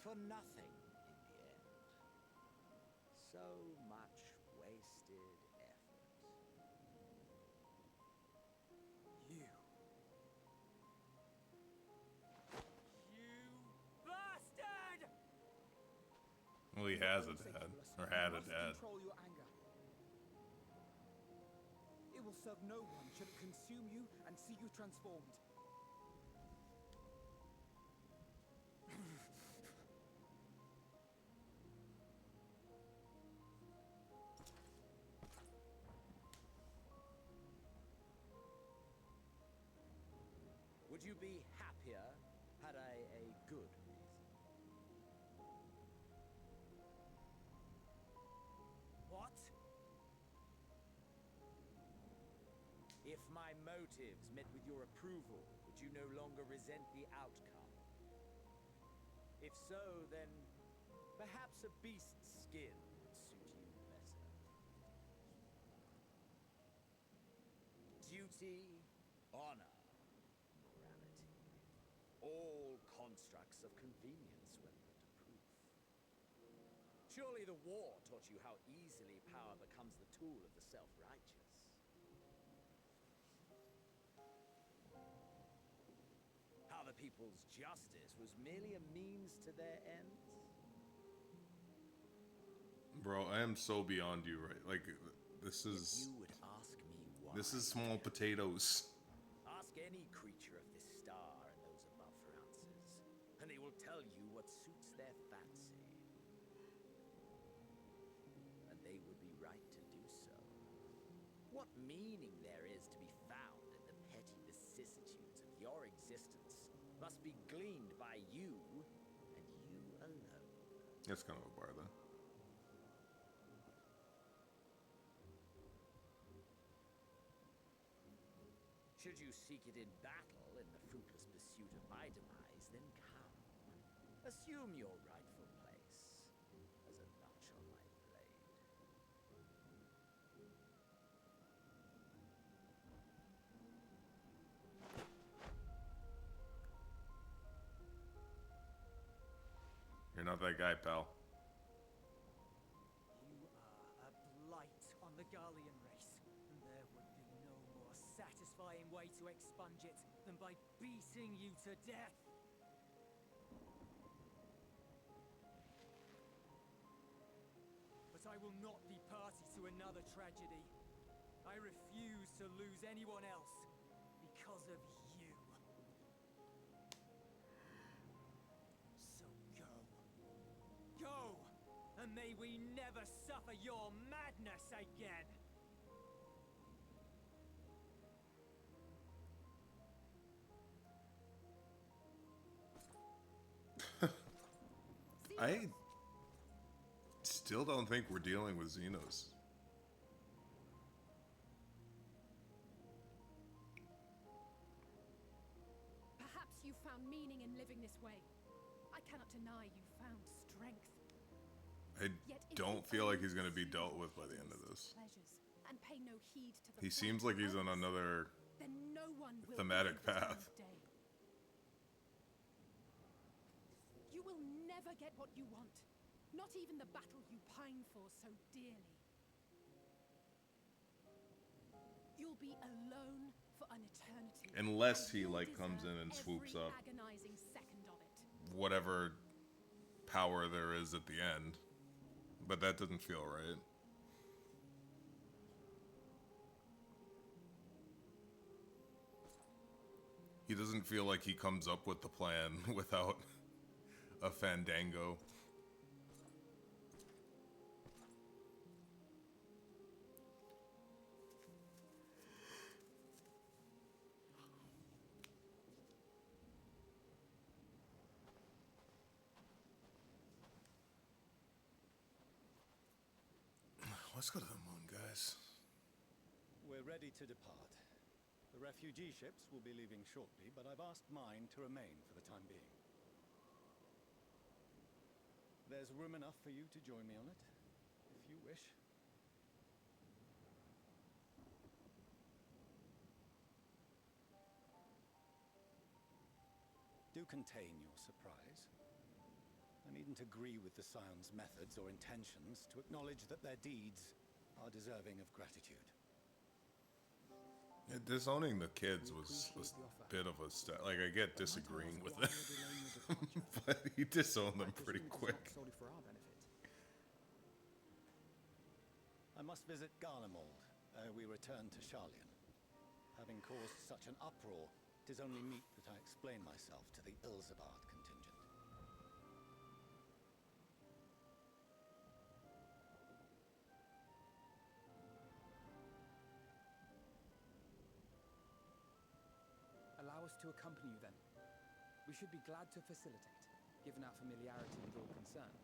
For nothing, in the end. So much wasted effort. You. You bastard! Well, he has a dad. Or had a dad. Control your anger. It will serve no one should it consume you and see you transformed. Would you be happier had I a good reason? If my motives met with your approval, would you no longer resent the outcome? If so, then perhaps a beast's skin would suit you better. Duty, honor, morality. All constructs of convenience when put to proof. Surely the war taught you how easily power becomes the tool of the self-righteous. How the people's justice was merely a means to their ends? Bro, I am so beyond you, right? Like, this is... You would ask me why. This is small potatoes. Ask any creature of this star and those above for answers, and they will tell you what suits their fancy. And they would be right to do so. What meaning there is to be found in the petty vicissitudes of your existence must be gleaned by you and you alone. That's kind of a bar, though. Should you seek it in battle in the fruitless pursuit of my demise, then come. Assume your rightful place as a notch on my blade. You're not that guy, pal. You are a blight on the Garlean race, and there would be no more satisfying way to expunge it than by beating you to death. But I will not be party to another tragedy. I refuse to lose anyone else because of you. So go. Go! And may we never suffer your madness again! I still don't think we're dealing with Xenos. Perhaps you found meaning in living this way. I cannot deny you found strength. I don't feel like he's going to be dealt with by the end of this. Pleasures, and pay no heed to the He seems like he's on another then no one will thematic believe the time path. of day. You will never get what you want. Not even the battle you pine for so dearly. You'll be alone for an eternity. Unless he, and you'll like, comes in deserve and swoops every up agonizing second of it. whatever power there is at the end. But that doesn't feel right. He doesn't feel like he comes up with the plan without a fandango. Let's go to the moon, guys. We're ready to depart. The refugee ships will be leaving shortly, but I've asked mine to remain for the time being. There's room enough for you to join me on it, if you wish. Do contain your surprise. I needn't agree with the Scion's methods or intentions to acknowledge that their deeds are deserving of gratitude. Yeah, disowning the kids was a bit of a step. Like, I get disagreeing with it, but he disowned them pretty quick. Solely for our benefit. I must visit Garlemald ere we return to Sharlayan. Having caused such an uproar, 'tis only meet that I explain myself to the Ilzabard contingent. Allow us to accompany you then. We should be glad to facilitate, given our familiarity with all concerned.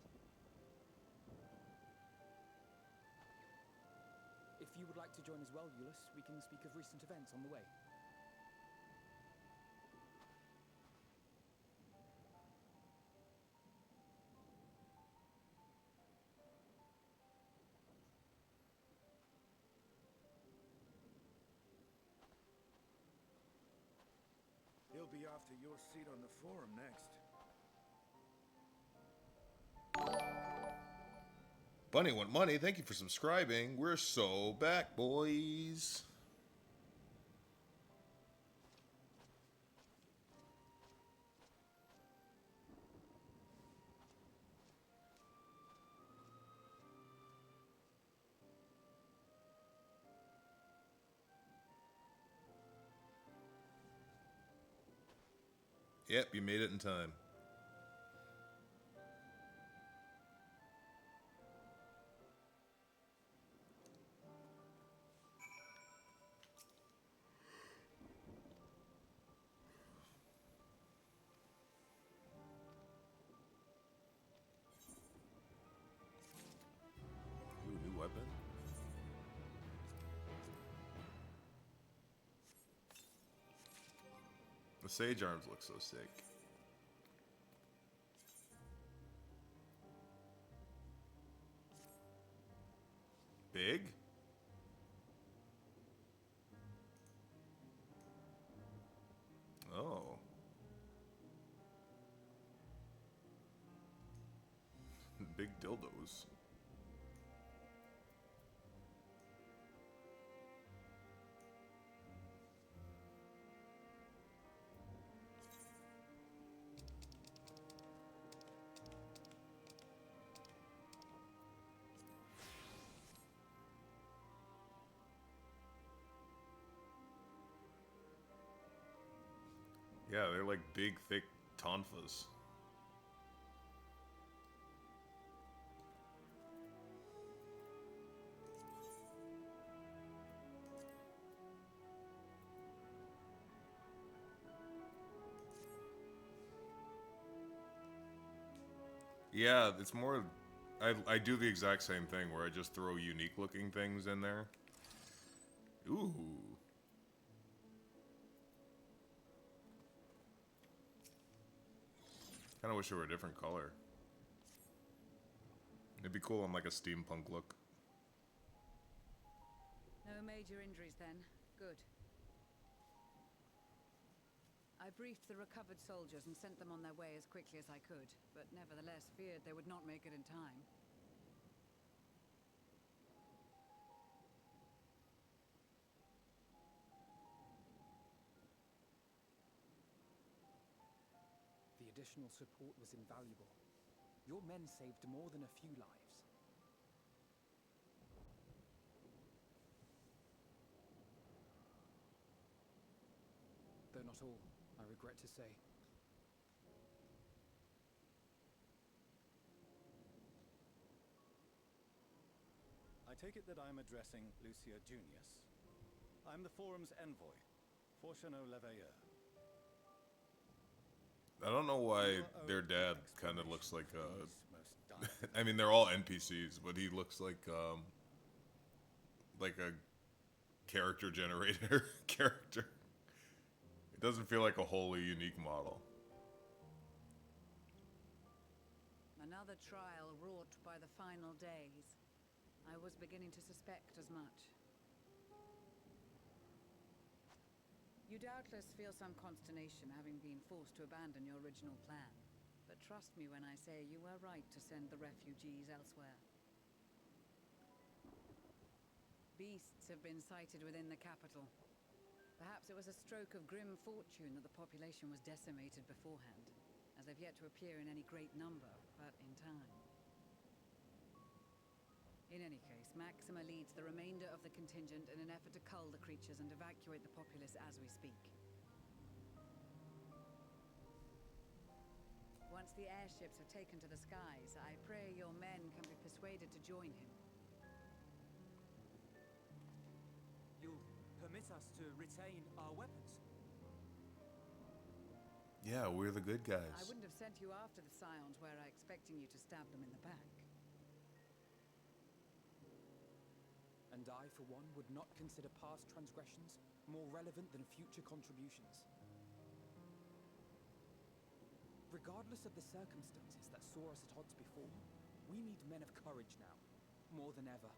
If you would like to join as well, Euless, we can speak of recent events on the way. He'll be after your seat on the forum next. Bunny want money. Thank you for subscribing. We're so back, boys. Yep, you made it in time. Ooh, new weapon. The sage arms look so sick. Big? Oh. Big dildos. Yeah, they're like big, thick tonfas. Yeah, it's more... I do the exact same thing where I just throw unique looking things in there. Ooh. Kinda wish it were a different color. It'd be cool on like a steampunk look. No major injuries then. Good. I briefed the recovered soldiers and sent them on their way as quickly as I could, but nevertheless feared they would not make it in time. The additional support was invaluable. Your men saved more than a few lives. Though not all, I regret to say. I take it that I'm addressing Lucia Junius. I'm the forum's envoy, Fortuno Leveilleur. I don't know why their dad kind of looks like I mean, they're all NPCs, but he looks like a character generator character. It doesn't feel like a wholly unique model. Another trial wrought by the final days. I was beginning to suspect as much. You doubtless feel some consternation having been forced to abandon your original plan. But trust me when I say you were right to send the refugees elsewhere. Beasts have been sighted within the capital. Perhaps it was a stroke of grim fortune that the population was decimated beforehand, as they've yet to appear in any great number, but in time. In any case, Maxima leads the remainder of the contingent in an effort to cull the creatures and evacuate the populace as we speak. Once the airships have taken to the skies, I pray your men can be persuaded to join him. You'll permit us to retain our weapons? Yeah, we're the good guys. I wouldn't have sent you after the Scions were I expecting you to stab them in the back. And I, for one, would not consider past transgressions more relevant than future contributions. Regardless of the circumstances that saw us at odds before, we need men of courage now, more than ever.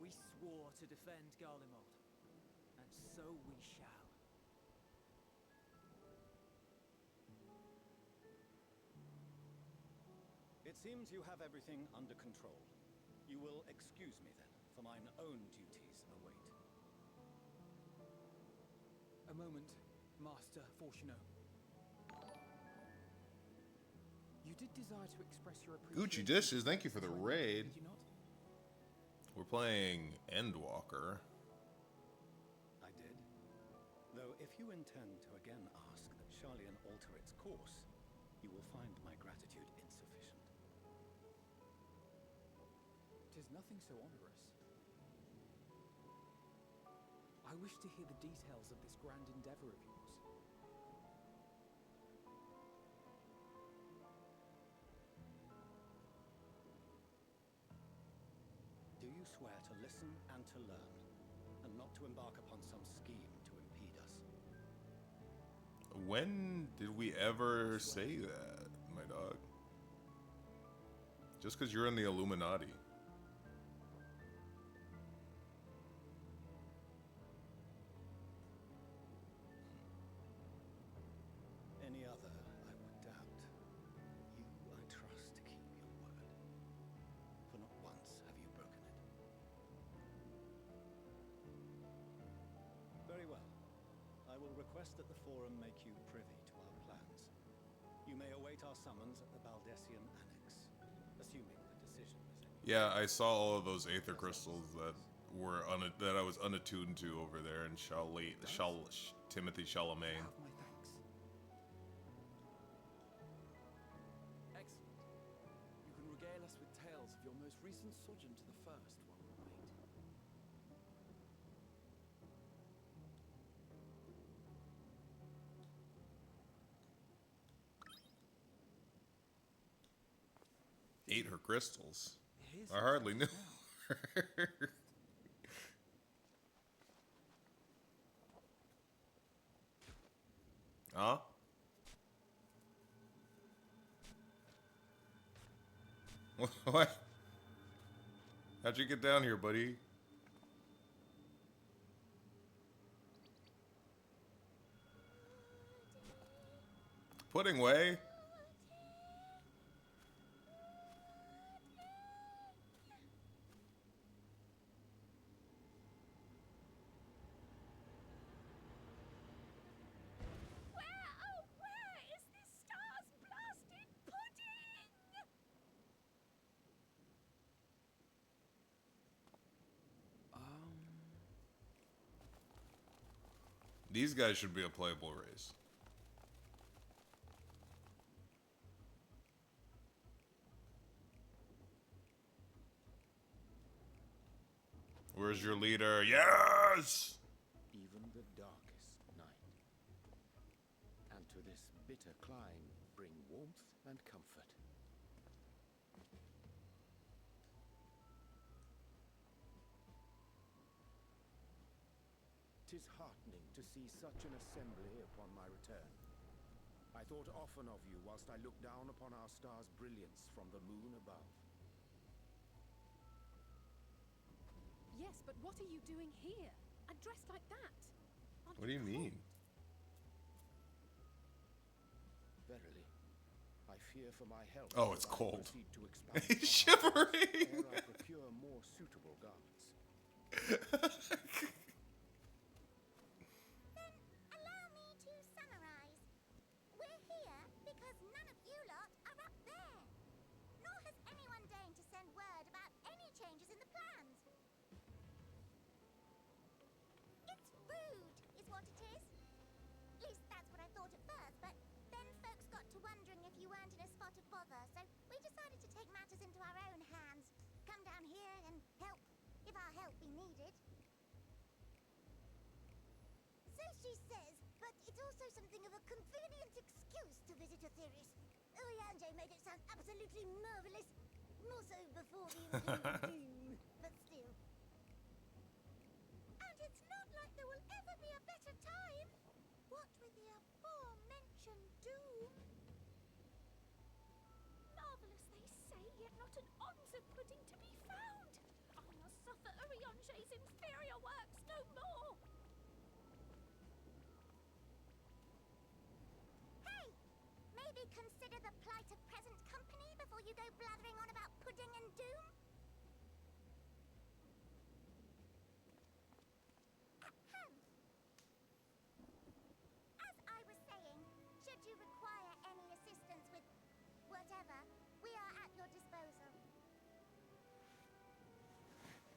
We swore to defend Garlemald, and so we shall. It seems you have everything under control. You will excuse me then, for mine own duties await. A moment, Master Fortuno. You did desire to express your appreciation. Gucci dishes, thank you for the raid. Did you not? We're playing Endwalker. I did. Though if you intend to again ask that Sharlayan alter its course, you will find my gratitude insufficient. 'Tis nothing so onerous. I wish to hear the details of this grand endeavor of yours. Do you swear to listen and to learn, and not to embark upon some scheme to impede us? When did we ever say that, my dog? Just because you're in the Illuminati. Any other, I would doubt. You, I trust to keep your word. For not once have you broken it. Very well. I will request that the Forum make you privy to our plans. You may await our summons at the Baldessian Annex, assuming the decision is in. Yeah, I saw all of those aether crystals that were that I was unattuned to over there in Timothy Chalamet. Have my thanks. Excellent. You can regale us with tales of your most recent sojourn to the First while we wait. Ate her crystals. Here's I hardly knew her. Huh? What? How'd you get down here, buddy? Pudding way. Where is this star's blasted pudding? These guys should be a playable race. Where's your leader? Yes! Even the darkest night. And to this bitter clime bring warmth and comfort. "'Tis heartening to see such an assembly upon my return. I thought often of you whilst I looked down upon our star's brilliance from the moon above. Yes, but what are you doing here? And dressed like that? What do you mean? Verily, I fear for my health. Oh, it's as I cold. proceed to expand He's my shivering. ere I procure more suitable garments. Allow me to summarize. We're here because none of you lot are up there. Nor has anyone deigned to send word about any changes in the plans. It's rude, is what it is. she says, but it's also something of a convenient excuse to visit Aetheris. Urianger made it sound absolutely marvelous. More so before the impending doom, but still. And it's not like there will ever be a better time. What with the aforementioned doom? Marvelous, they say, yet not an ounce of pudding to be found. I must suffer Urianger's inferior works no more. Hey! Maybe consider the plight of present company before you go blathering on about pudding and doom? Ahem. As I was saying, should you require any assistance with whatever, we are at your disposal.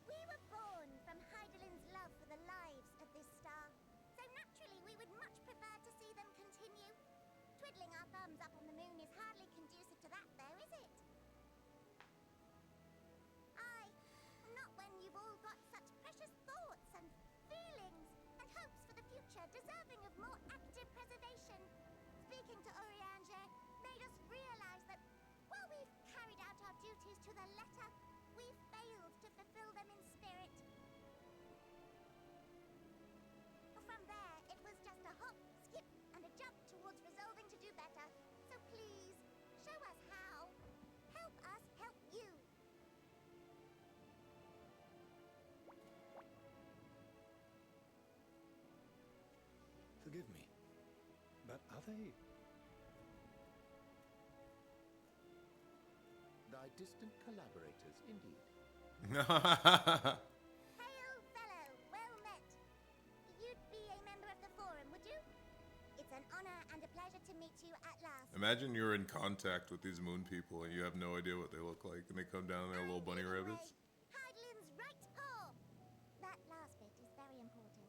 We were born from Heidelin's love for the lives of this star, so naturally we would much prefer to see them continue. Twiddling our thumbs up on the moon is hardly conducive to that, though, is it? Aye, not when you've all got such precious thoughts and feelings and hopes for the future deserving of more active preservation. Speaking to Urianger made us realize that while we've carried out our duties to the letter, we've failed to fulfill them in spirit. From there, it was just a hop, skip, and a jump towards resolving to do better. So please, show us how. Help us help you. Forgive me, but are they... Thy distant collaborators, indeed. Hail, fellow, well met. You'd be a member of the Forum, would you? It's an honor and a pleasure to meet you at last. Imagine you're in contact with these moon people and you have no idea what they look like, and they come down in their little bunny rabbits. Heidelin's right paw. That last bit is very important.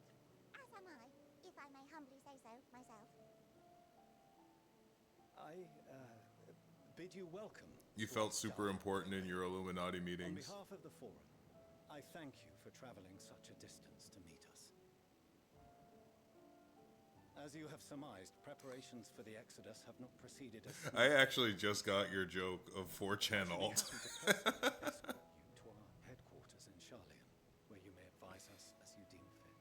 As am I, if I may humbly say so myself. I bid you welcome. You felt super important in your Illuminati On meetings. behalf of the Forum, I thank you for traveling such a distance to meet us. As you have surmised, preparations for the Exodus have not proceeded as I actually just got your joke of 4chan alt. escort you to our headquarters in Charlian, where you may advise us as you deem fit.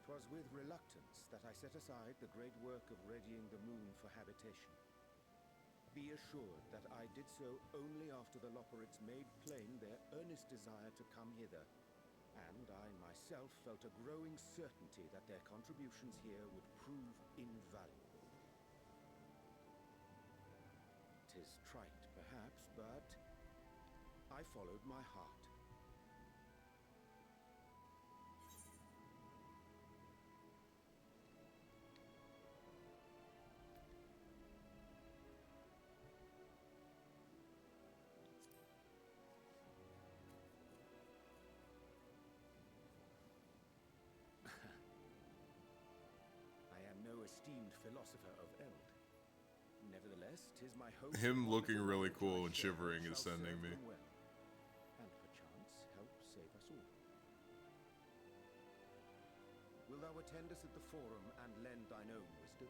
'Twas with reluctance that I set aside the great work of readying the moon for habitation. Be assured that I did so only after the Loperids made plain their earnest desire to come hither, and I myself felt a growing certainty that their contributions here would prove invaluable. 'Tis trite, perhaps, but I followed my heart. Esteemed philosopher of Eld. Nevertheless, 'tis my hope Him looking really cool and shivering is sending me. well, and perchance help save us all. Will thou attend us at the Forum and lend thine own wisdom?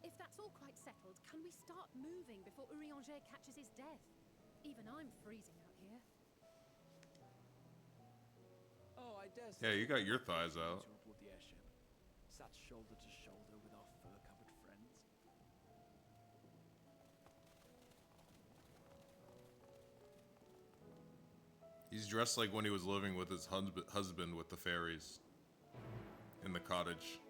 If that's all quite settled, can we start moving before Urianger catches his death? Even I'm freezing out here. Oh, I dare say. Yeah, you got your thighs out. Aboard the airship, sat shoulder to shoulder with our fur-covered friends. He's dressed like when he was living with his husband with the fairies in the cottage.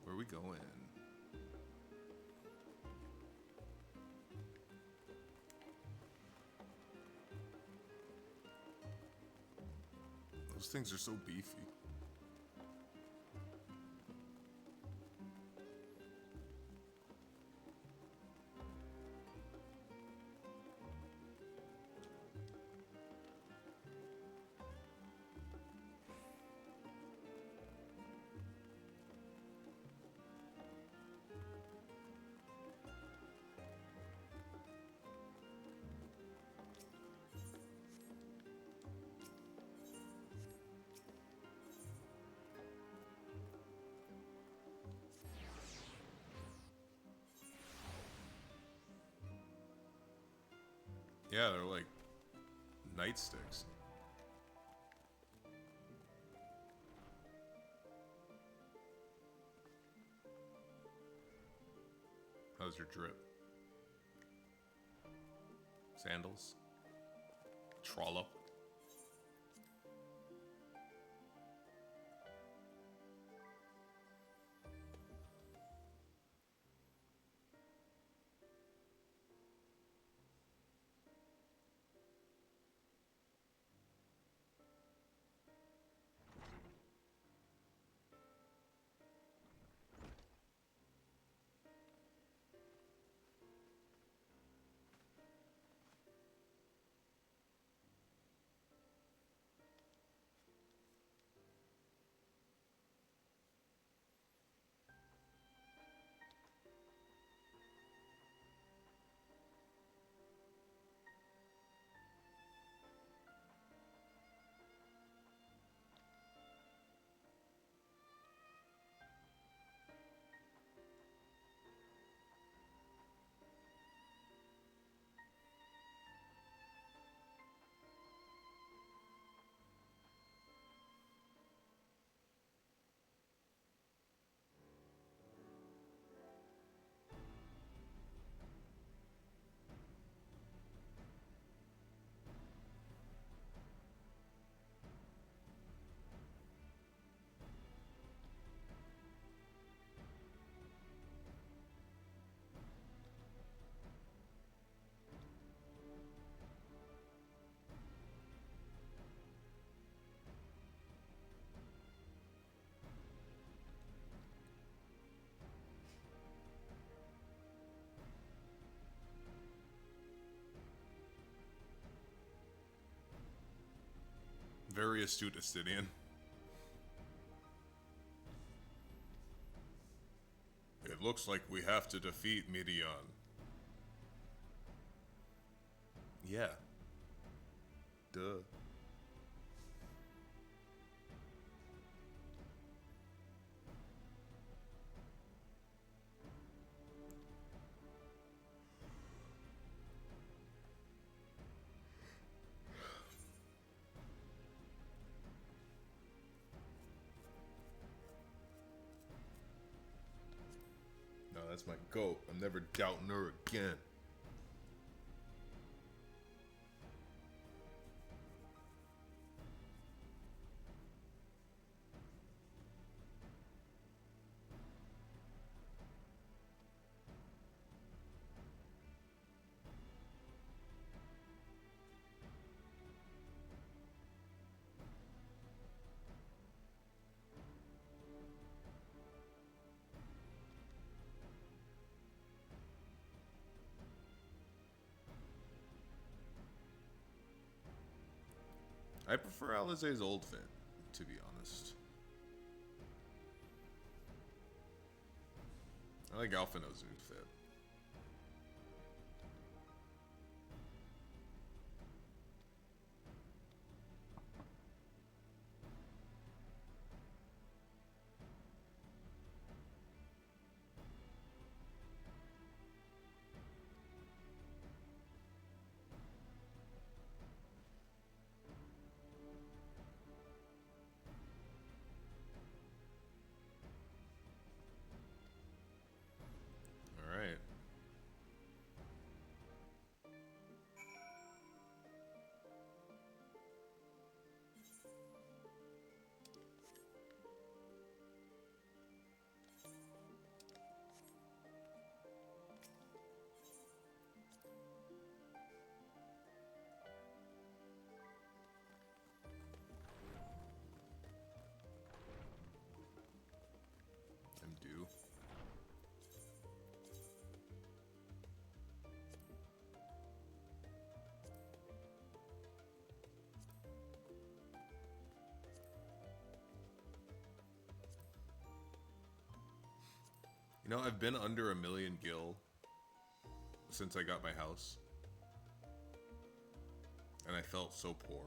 Where are we going? Those things are so beefy. Yeah, they're like nightsticks. How's your drip? Sandals? Trollop? Very astute Astidian. It looks like we have to defeat Midian. Yeah. Duh. No, that's my goat. I'm never doubting her again. I prefer Alizé's old fit, to be honest. I like Alphinauz's fit. Alright. You know, I've been under 1 million gil since I got my house. And I felt so poor.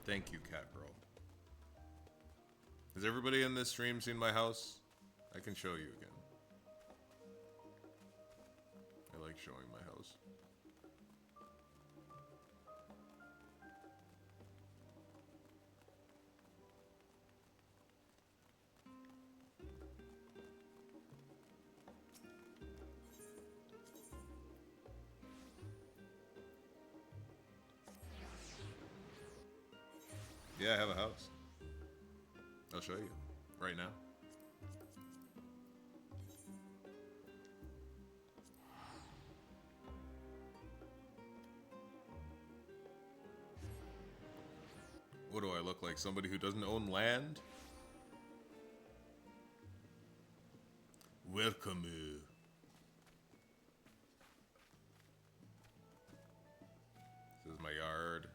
Thank you, Cat Girl. Has everybody in this stream seen my house? I can show you again. I like showing my house. Yeah, I have a house. I'll show you right now. What do I look like? Somebody who doesn't own land? Welcome. This is my yard.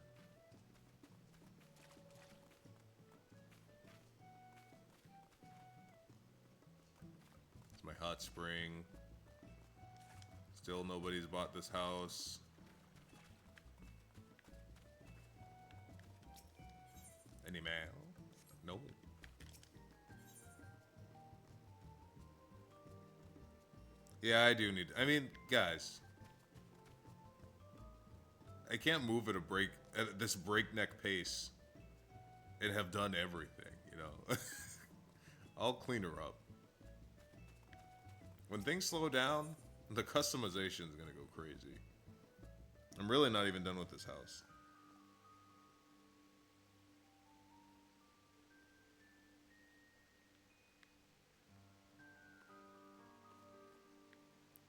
It's my hot spring. Still nobody's bought this house. Any mail? No. Yeah, I do need. I mean, guys, I can't move at this breakneck pace and have done everything. You know, I'll clean her up. When things slow down, the customization is gonna go crazy. I'm really not even done with this house.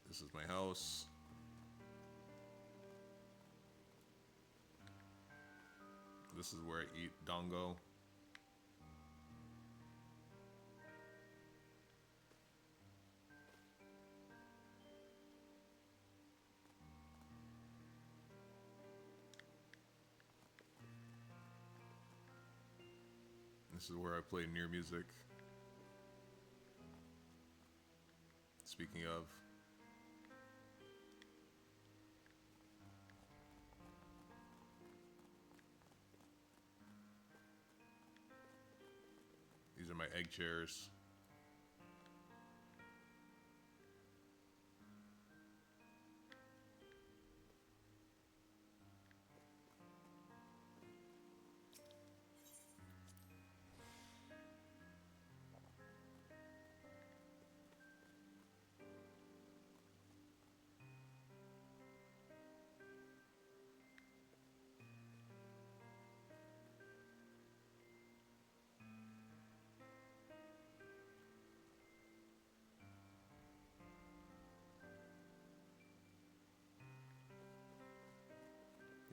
This is my house. This is where I eat dongo. This is where I play near music. Speaking of. These are my egg chairs.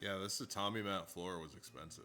Yeah, this tatami mat floor was expensive.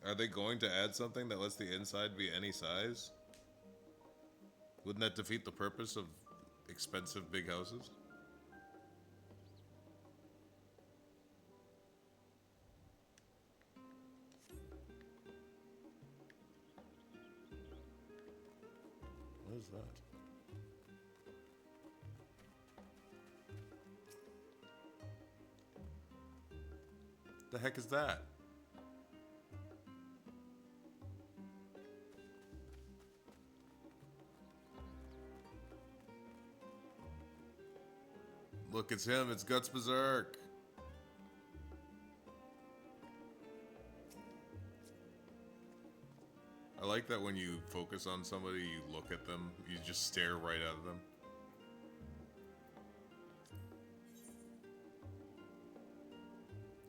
Are they going to add something that lets the inside be any size? Wouldn't that defeat the purpose of expensive big houses? What is that? The heck is that? Look, it's him. It's Guts Berserk. I like that when you focus on somebody, you look at them, you just stare right at them.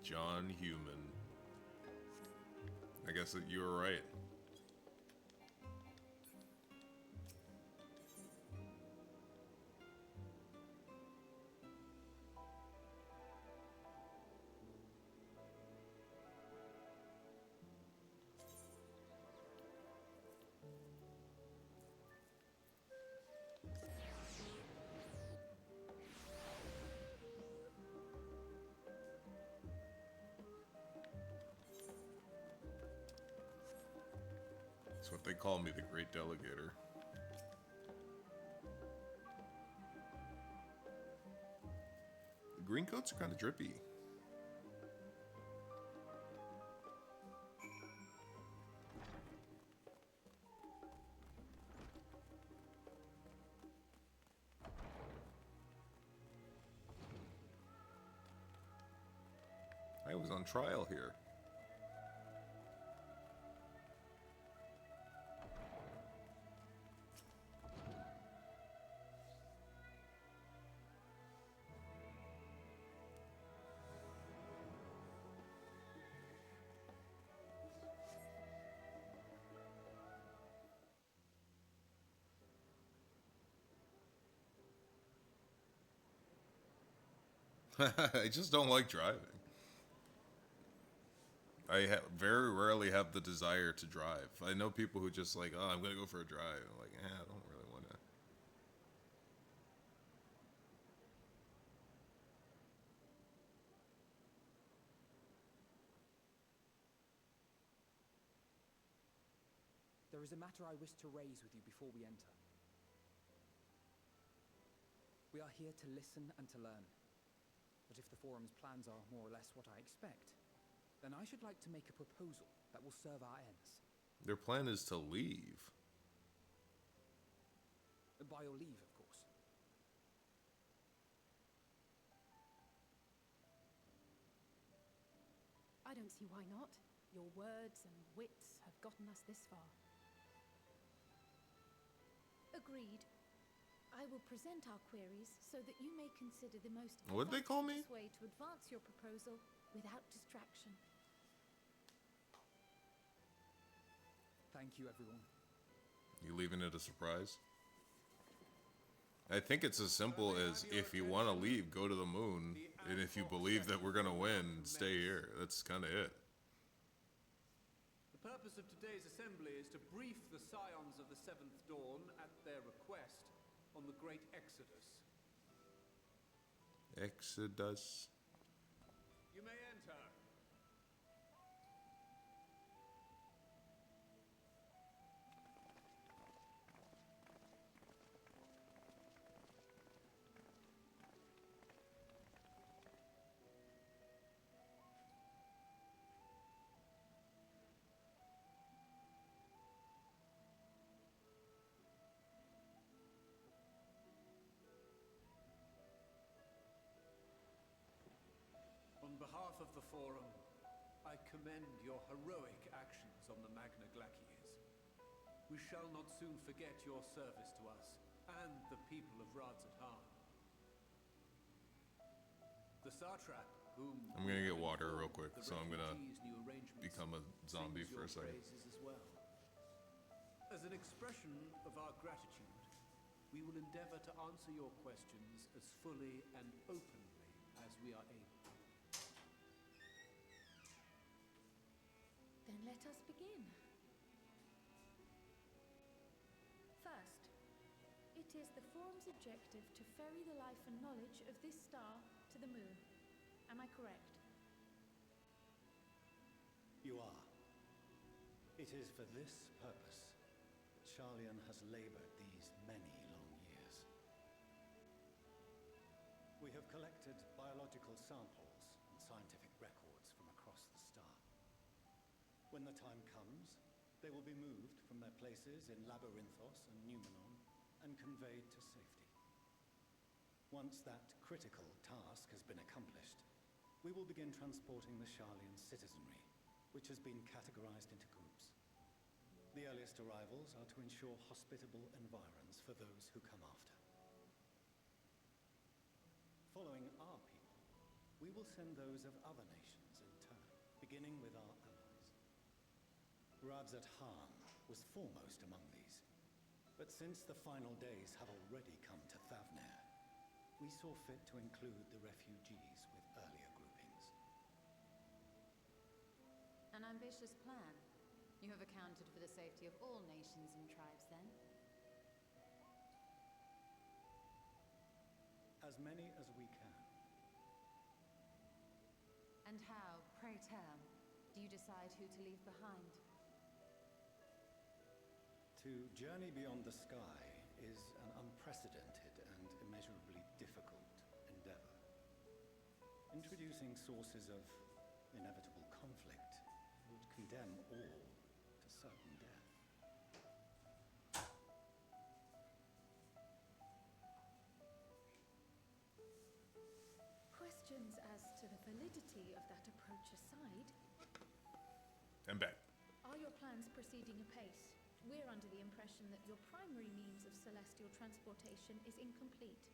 John Human. I guess that you were right. That's what they call me, the Great Delegator. The green coats are kind of drippy. I was on trial here. I just don't like driving. I very rarely have the desire to drive. I know people who just like, oh, I'm gonna go for a drive. I'm like, I don't really want to. There is a matter I wish to raise with you before we enter. We are here to listen and to learn. But if the Forum's plans are more or less what I expect, then I should like to make a proposal that will serve our ends. Their plan is to leave. By your leave, of course. I don't see why not. Your words and wits have gotten us this far. Agreed. I will present our queries so that you may consider the most What'd they call me? advantageous way to advance your proposal without distraction. Thank you, everyone. You leaving it a surprise? I think it's as simple as if you want to leave, go to the moon, and if you believe that we're gonna win, stay here. That's kind of it. The purpose of today's assembly is to brief the Scions of the Seventh Dawn at their request on the Great Exodus. Exodus. You may enter. On behalf of the Forum, I commend your heroic actions on the Magna Glacies. We shall not soon forget your service to us and the people of Radz-at-Han. The Satrap, whom I'm gonna get water real quick, so I'm gonna become a zombie for a second. As well. As an expression of our gratitude, we will endeavor to answer your questions as fully and openly as we are able. Then let us begin. First, it is the Forum's objective to ferry the life and knowledge of this star to the moon. Am I correct? You are. It is for this purpose that Charlian has labored these many long years. We have collected biological samples and scientific records from across the star. When the time comes, they will be moved from their places in Labyrinthos and Numenon and conveyed to safety. Once that critical task has been accomplished, we will begin transporting the Charlian citizenry, which has been categorized into groups. The earliest arrivals are to ensure hospitable environs for those who come after. Following our people, we will send those of other nations in turn, beginning with our allies. Radzat Han was foremost among these, but since the final days have already come to Thavnair, we saw fit to include the refugees with earlier groupings. An ambitious plan. You have accounted for the safety of all nations and tribes, then? As many as we can. And how, pray tell, do you decide who to leave behind? To journey beyond the sky is an unprecedented and immeasurably difficult endeavor. Introducing sources of inevitable conflict would condemn all to certain death. Questions as to the validity of that approach aside, I'm back. are your plans proceeding apace? We're under the impression that your primary means of celestial transportation is incomplete.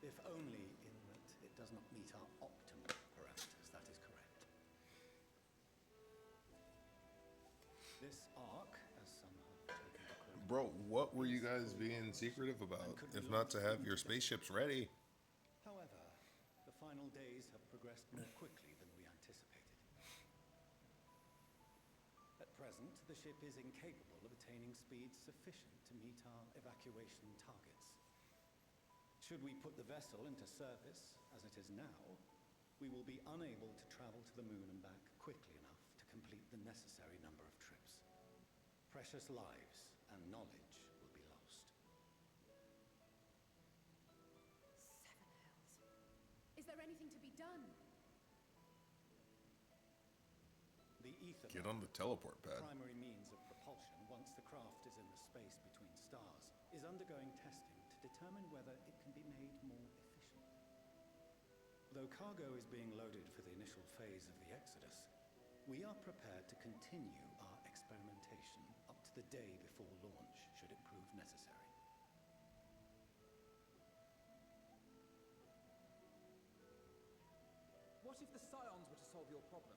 If only in that it does not meet our optimal parameters, that is correct. This arc, as some have taken the quote, Bro, what were you guys being secretive about? If not to have your spaceships ready. however, the final days have progressed more quickly than we anticipated. At present, the ship is incapable of attaining speeds sufficient to meet our evacuation targets. Should we put the vessel into service, as it is now, we will be unable to travel to the moon and back quickly enough to complete the necessary number of trips. Precious lives and knowledge will be lost. Seven hells. Is there anything to be done? The ether Get on the teleport pad. primary means of propulsion once the craft is in the space between stars, is undergoing testing to determine whether it can be made more efficient. Though cargo is being loaded for the initial phase of the Exodus, we are prepared to continue our experimentation up to the day before launch, should it prove necessary. What if the Scions were to solve your problem?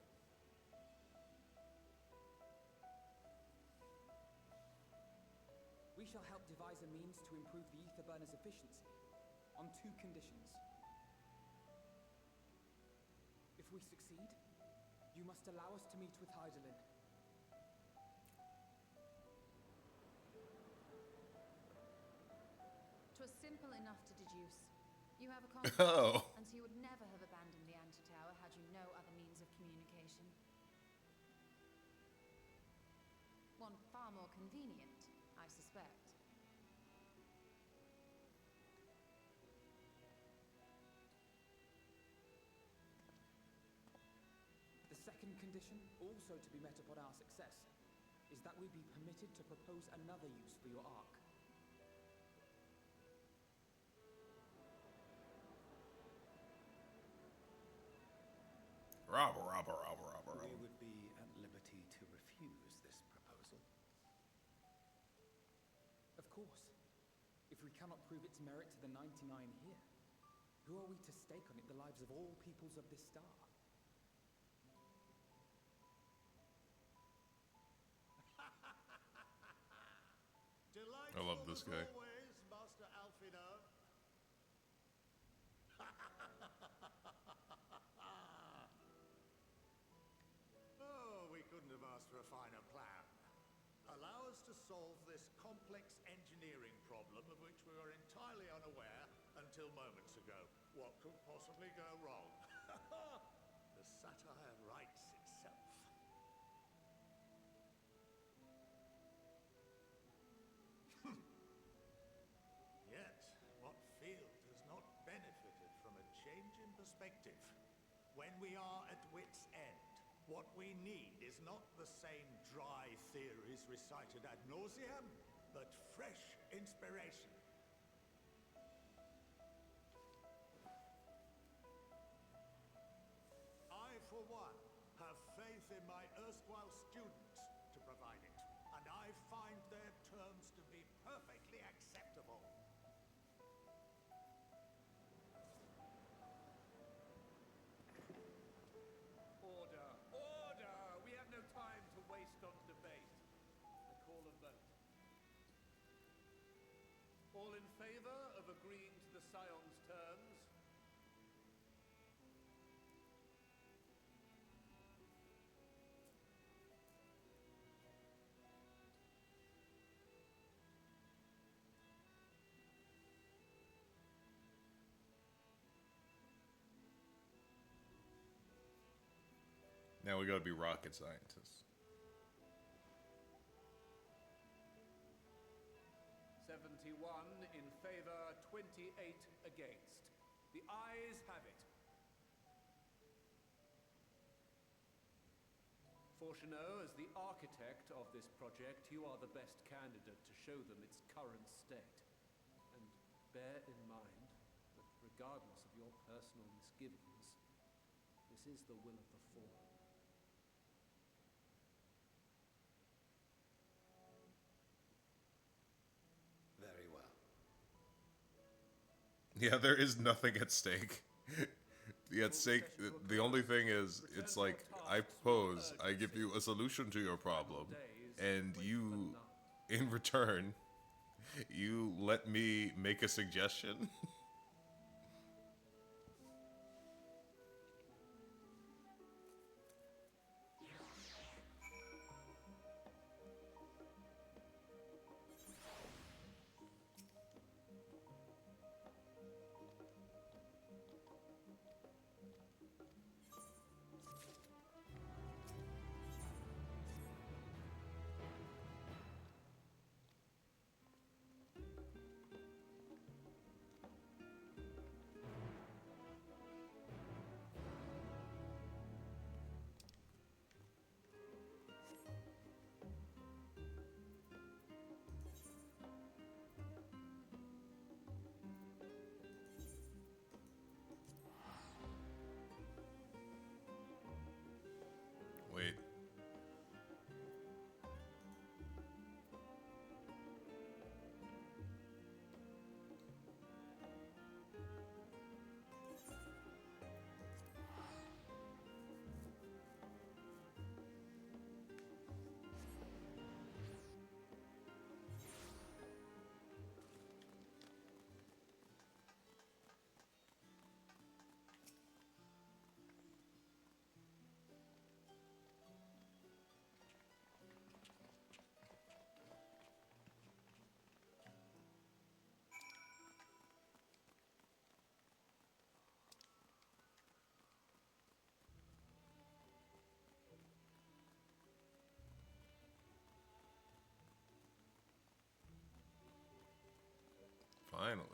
We shall help devise a means to improve the ether burner's efficiency, on two conditions. If we succeed, you must allow us to meet with Hydaelyn. Twas simple enough to deduce. You have a compass, Oh. and so you would never have abandoned the antitower had you no other means of communication. One far more convenient, I suspect. The second condition, also to be met upon our success, is that we be permitted to propose another use for your ark. Robber. We would be at liberty to refuse this proposal. Of course. If we cannot prove its merit to the 99 here, who are we to stake on it the lives of all peoples of this star? I love this guy. Always, Master Alfino. Oh, we couldn't have asked for a finer plan. Allow us to solve this complex engineering problem of which we were entirely unaware until moments ago. What could possibly go wrong? The satire writes itself. Yet, what field has not benefited from a change in perspective? When we are at wit's end, what we need is not the same dry theories recited ad nauseam, but fresh inspiration. I, for one, have faith in my erstwhile students to provide it, and I find their terms to be perfectly acceptable. Order! Order! We have no time to waste on debate. I call a vote. All in favor of agreeing to the Scion's terms? Now we gotta be rocket scientists. 71 in favor, 28 against. The ayes have it. Fortuneau, as the architect of this project, you are the best candidate to show them its current state. And bear in mind that regardless of your personal misgivings, this is the will of the Forum. Very well. Yeah, there is nothing at stake. At stake, the only thing is, it's like, I propose, I give you a solution to your problem, and you, in return, you let me make a suggestion? Wait. Finally.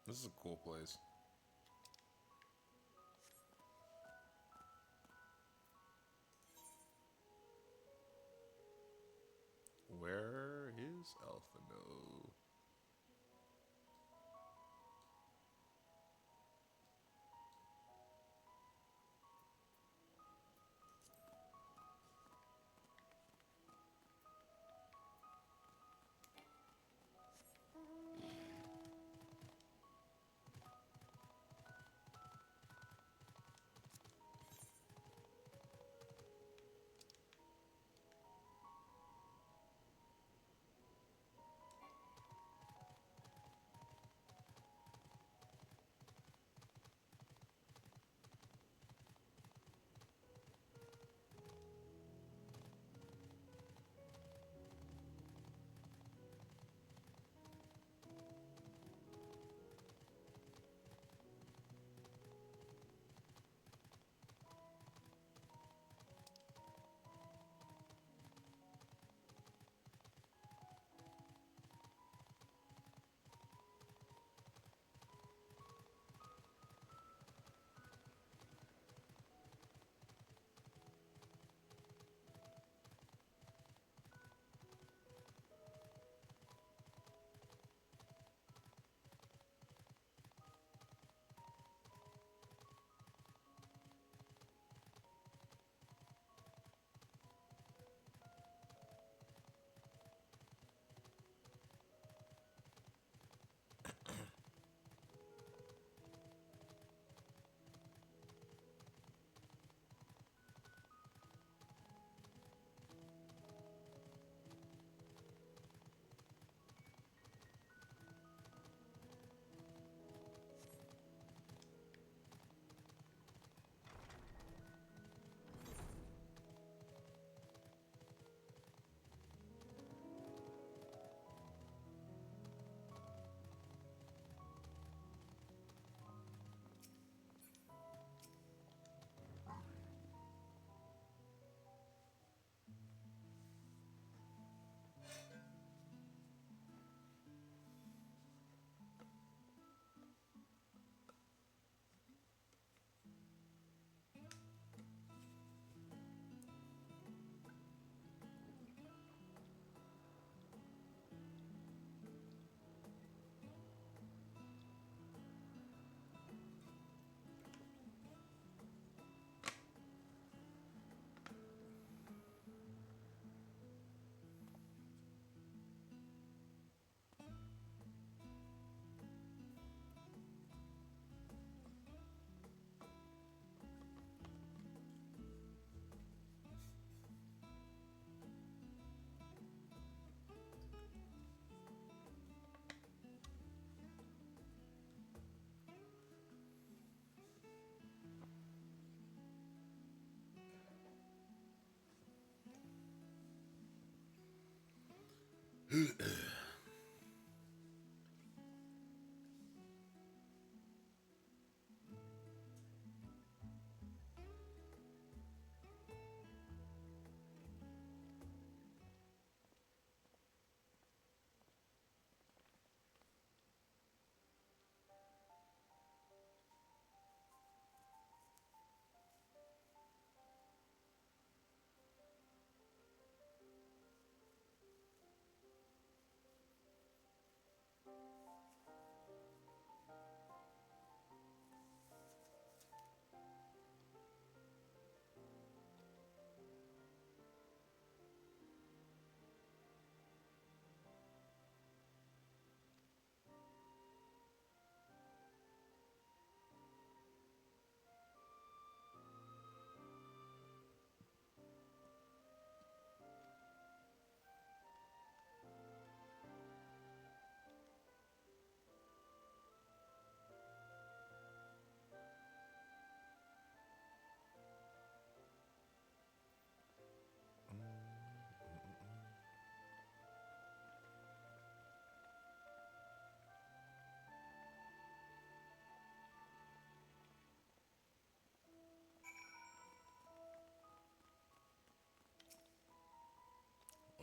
This is a cool place. Where is Alphino?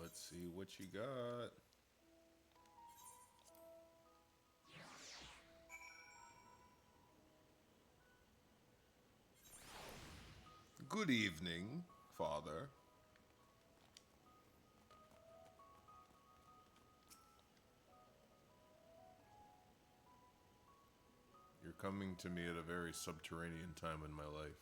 Let's see what you got. Good evening, Father. You're coming to me at a very subterranean time in my life.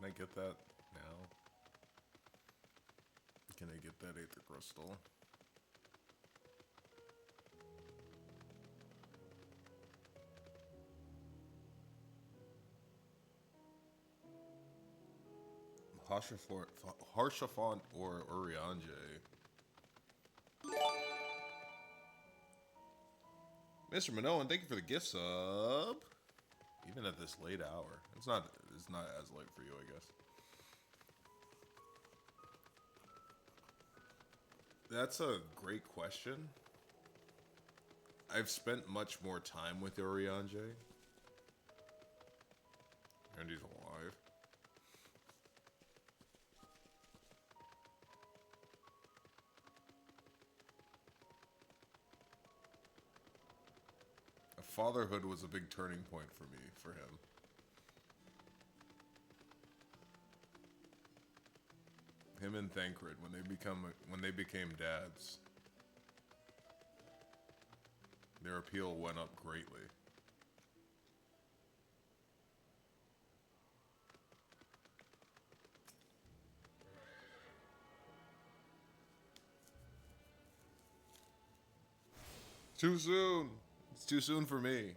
Can I get that now? Can I get that Aether Crystal? Harshafont or Urianger? Mr. Minoan, thank you for the gift sub. Even at this late hour. It's not as late for you, I guess. That's a great question. I've spent much more time with Urianger. And he's alive. Fatherhood was a big turning point for me, for him. Him and Thancred, when they became dads, their appeal went up greatly. Too soon. It's too soon for me.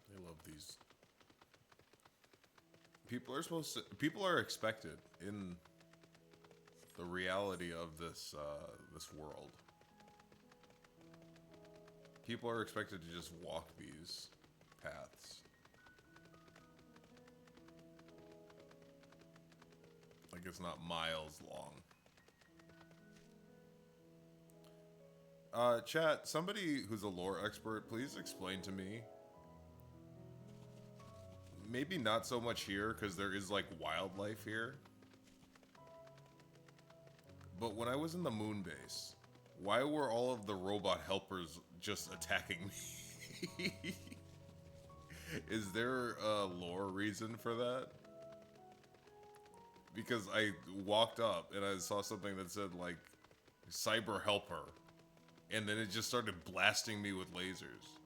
I love these. People are expected in the reality of this world. People are expected to just walk these paths. Like it's not miles long. Chat, somebody who's a lore expert, please explain to me. Maybe not so much here, because there is, like, wildlife here. But when I was in the moon base, why were all of the robot helpers just attacking me? Is there a lore reason for that? Because I walked up and I saw something that said, like, cyber helper. And then it just started blasting me with lasers.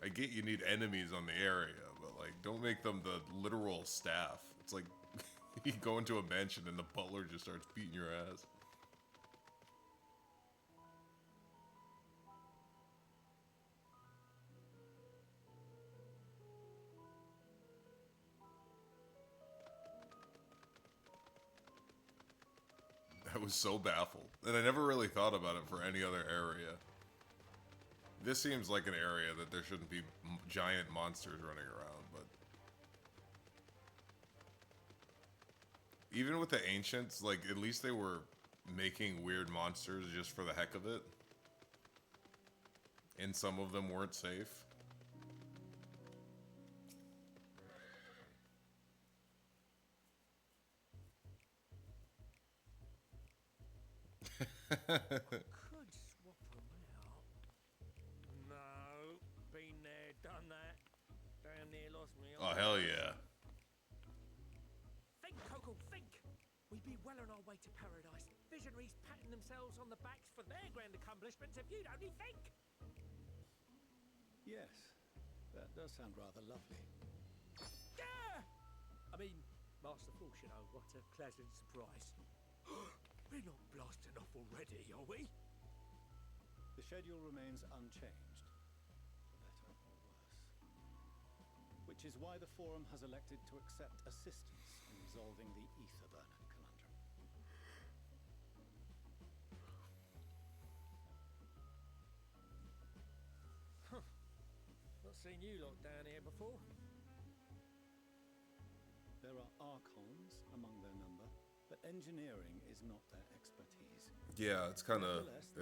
I get you need enemies on the area, but, like, don't make them the literal staff. It's like, you go into a mansion and the butler just starts beating your ass. I was so baffled. And I never really thought about it for any other area. This seems like an area that there shouldn't be giant monsters running around, but... Even with the ancients, like, at least they were making weird monsters just for the heck of it. And some of them weren't safe. Could swap them out. No, been there, done that. Damn near lost me. Oh, hell yeah. Think, Coco, think! We'd be well on our way to paradise. Visionaries patting themselves on the backs for their grand accomplishments if you'd only think! Yes, that does sound rather lovely. Yeah! I mean, Master Force, you know, what a pleasant surprise. We're not blasting off already, are we? The schedule remains unchanged, for better or worse. Which is why the Forum has elected to accept assistance in resolving the ether burner conundrum. Huh. Not seen you lot down here before. There are Archons among their number, but engineering is not their expertise. Yeah, it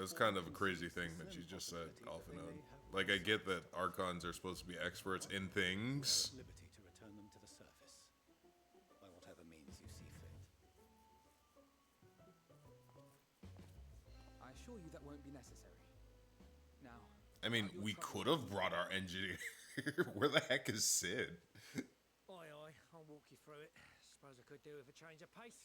was kind of a crazy thing that you just said, off and on. Like, I get that Archons are supposed to be experts in things. Liberty to return them to the surface, by whatever means you see fit. I assure you that won't be necessary. Now, I mean, we could have brought our engineer. Where the heck is Sid? Aye, I'll walk you through it. Suppose I could do with a change of pace.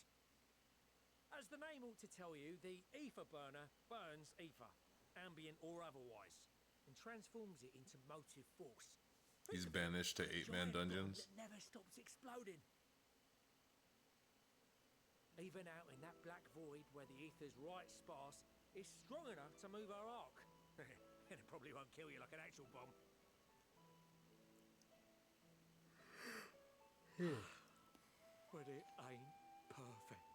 As the name ought to tell you, the ether burner burns ether, ambient or otherwise, and transforms it into motive force. He's banished to 8-man dungeons. That never stops exploding. Even out in that black void where the ether's right sparse, it's strong enough to move our arc. And it probably won't kill you like an actual bomb. But it ain't perfect.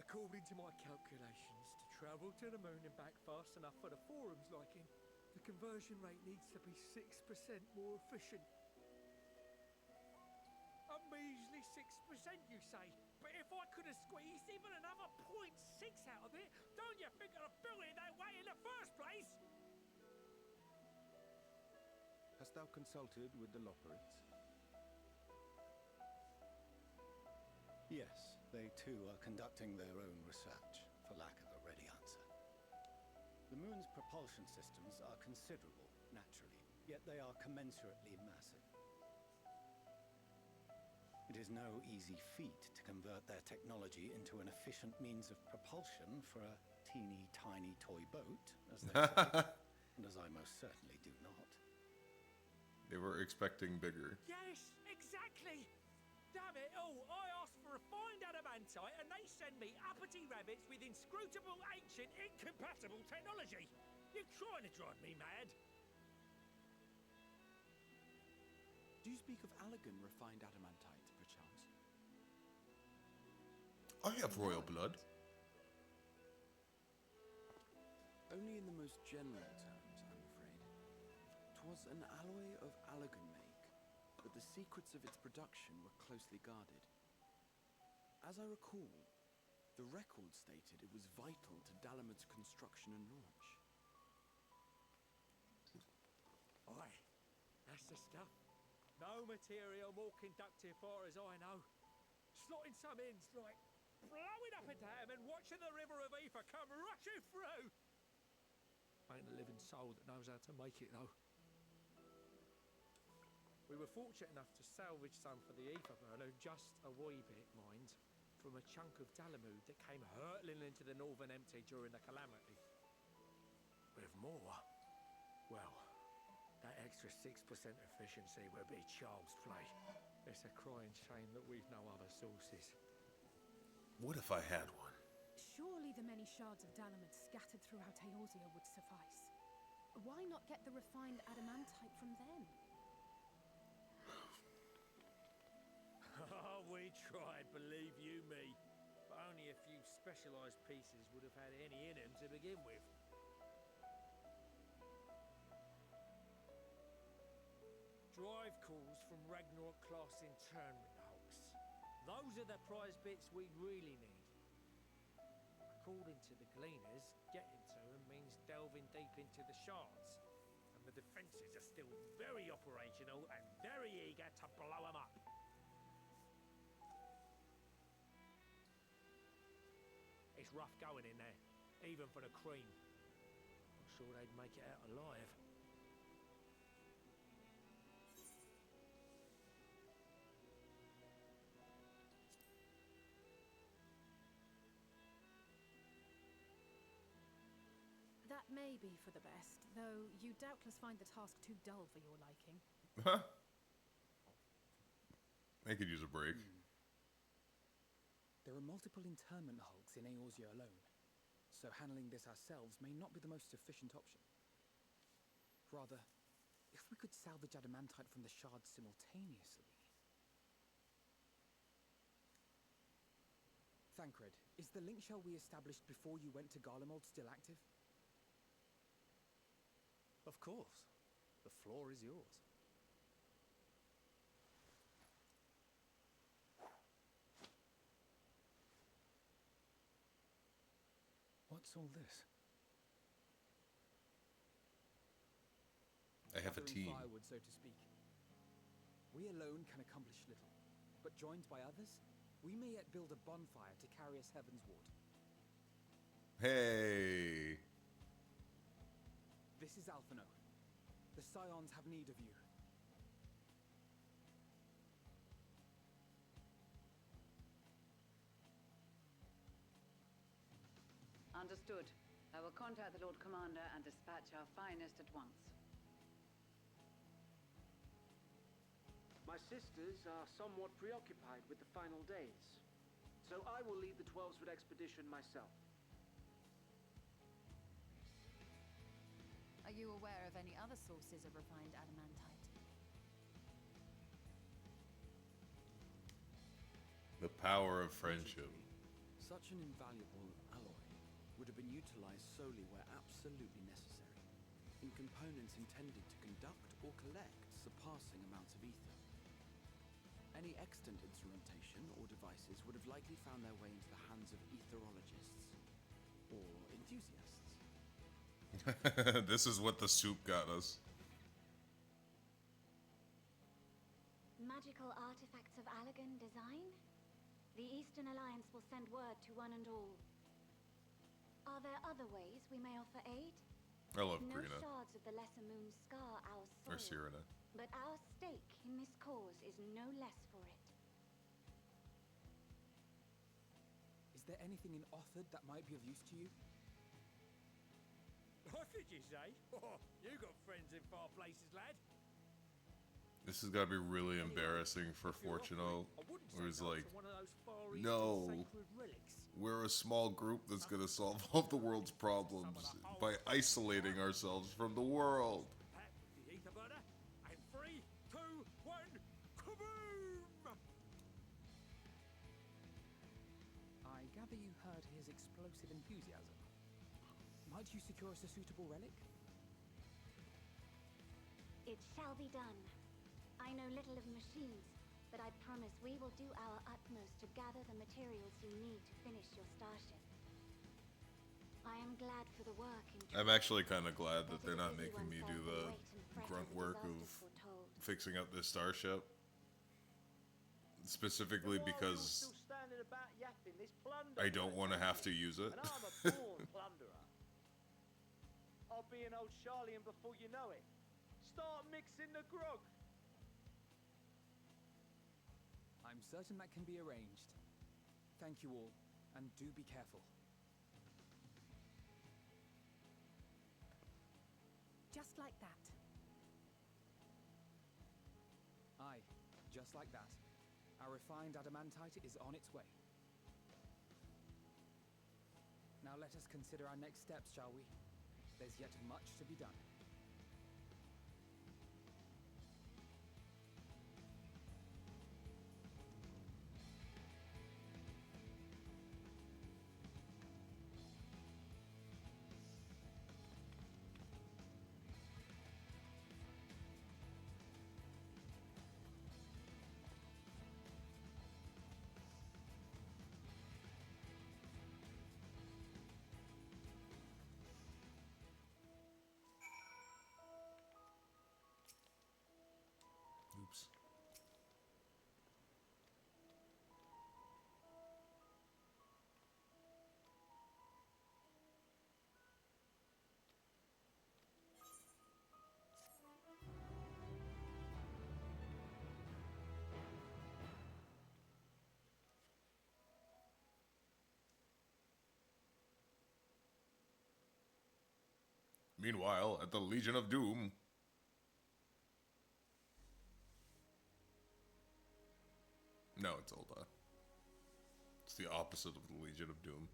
According to my calculations, to travel to the moon and back fast enough for the Forum's liking, the conversion rate needs to be 6% more efficient. A measly 6%, you say? But if I could have squeezed even another 0.6 out of it, don't you think I'd have built it that way in the first place? Hast thou consulted with the Loperites? Yes, they too are conducting their own research, for lack of a ready answer. The moon's propulsion systems are considerable, naturally, yet they are commensurately massive. It is no easy feat to convert their technology into an efficient means of propulsion for a teeny tiny toy boat, as they say, and as I most certainly do not. They were expecting bigger. Yes, exactly! Damn it all, I asked for refined adamantite and they send me uppity rabbits with inscrutable, ancient, incompatible technology! You're trying to drive me mad! Do you speak of Allegan refined adamantite, perchance? I have royal blood. Only in the most general terms, I'm afraid. 'Twas an alloy of Allegan make, but the secrets of its production were closely guarded. As I recall, the record stated it was vital to Dalamud's construction and launch. Aye, that's the stuff. No material more conductive far as I know. Slotting some ends like blowing up into heaven, watching the river of ether come rushing through. Ain't a living soul that knows how to make it, though. We were fortunate enough to salvage some for the ether burner, just a wee bit, mind, from a chunk of Dalamud that came hurtling into the northern empty during the calamity. With more, well, that extra 6% efficiency would be child's play. It's a crying shame that we've no other sources. What if I had one? Surely the many shards of Dalamud scattered throughout Eorzea would suffice. Why not get the refined adamantite from them? Oh, we tried, believe you me. But only a few specialised pieces would have had any in them to begin with. Drive calls from Ragnarok class internment hulks. Those are the prize bits we'd really need. According to the gleaners, getting to them means delving deep into the shards. And the defences are still very operational and very eager to blow them up. It's rough going in there, even for the cream. Not sure they'd make it out alive. That may be for the best, though you doubtless find the task too dull for your liking. Huh? I could use a break. There are multiple internment hulks in Eorzea alone, so handling this ourselves may not be the most efficient option. Rather, if we could salvage adamantite from the shards simultaneously... Thancred, is the link shell we established before you went to Garlemald still active? Of course. The floor is yours. What's all this? I have a Gathering team. firewood, so to speak. We alone can accomplish little, but joined by others, we may yet build a bonfire to carry us heavensward. Hey. This is Alphino. The Scions have need of you. Understood. I will contact the Lord Commander and dispatch our finest at once. My sisters are somewhat preoccupied with the final days, so I will lead the 12-foot expedition myself. Are you aware of any other sources of refined adamantite? The power of friendship. Such an invaluable alloy would have been utilized solely where absolutely necessary, in components intended to conduct or collect surpassing amounts of ether. Any extant instrumentation or devices would have likely found their way into the hands of etherologists or enthusiasts. This is what the soup got us. Magical artifacts of Allagan design? The Eastern Alliance will send word to one and all. Are there other ways we may offer aid? I love No Karina. shards of the Lesser Moon scar our soil, Or Cyrena. but our stake in this cause is no less for it. Is there anything in Othard that might be of use to you? What did you say? Oh, you got friends in far places, lad. This has got to be really embarrassing for Fortuno, who's like, no, we're a small group that's going to solve all the world's problems by isolating ourselves from the world. The ether burner, and 3, 2, 1, kaboom! I gather you heard his explosive enthusiasm. Might you secure us a suitable relic? It shall be done. I know little of machines, but I promise we will do our utmost to gather the materials you need to finish your starship. I am glad for the work in I'm actually kind of glad that they're not making me do the grunt work of fixing up this starship. Specifically because Still standing about yapping This plunder. I don't want to have to use it. And I'm a born plunderer. I'll be an old Charlian before you know it. Start mixing the grog. I'm certain that can be arranged. Thank you all, and do be careful. Just like that. Aye, just like that. Our refined adamantite is on its way. Now let us consider our next steps, shall we? There's yet much to be done. Oops. Meanwhile, at the Legion of Doom. No, it's Ulda. It's the opposite of the Legion of Doom.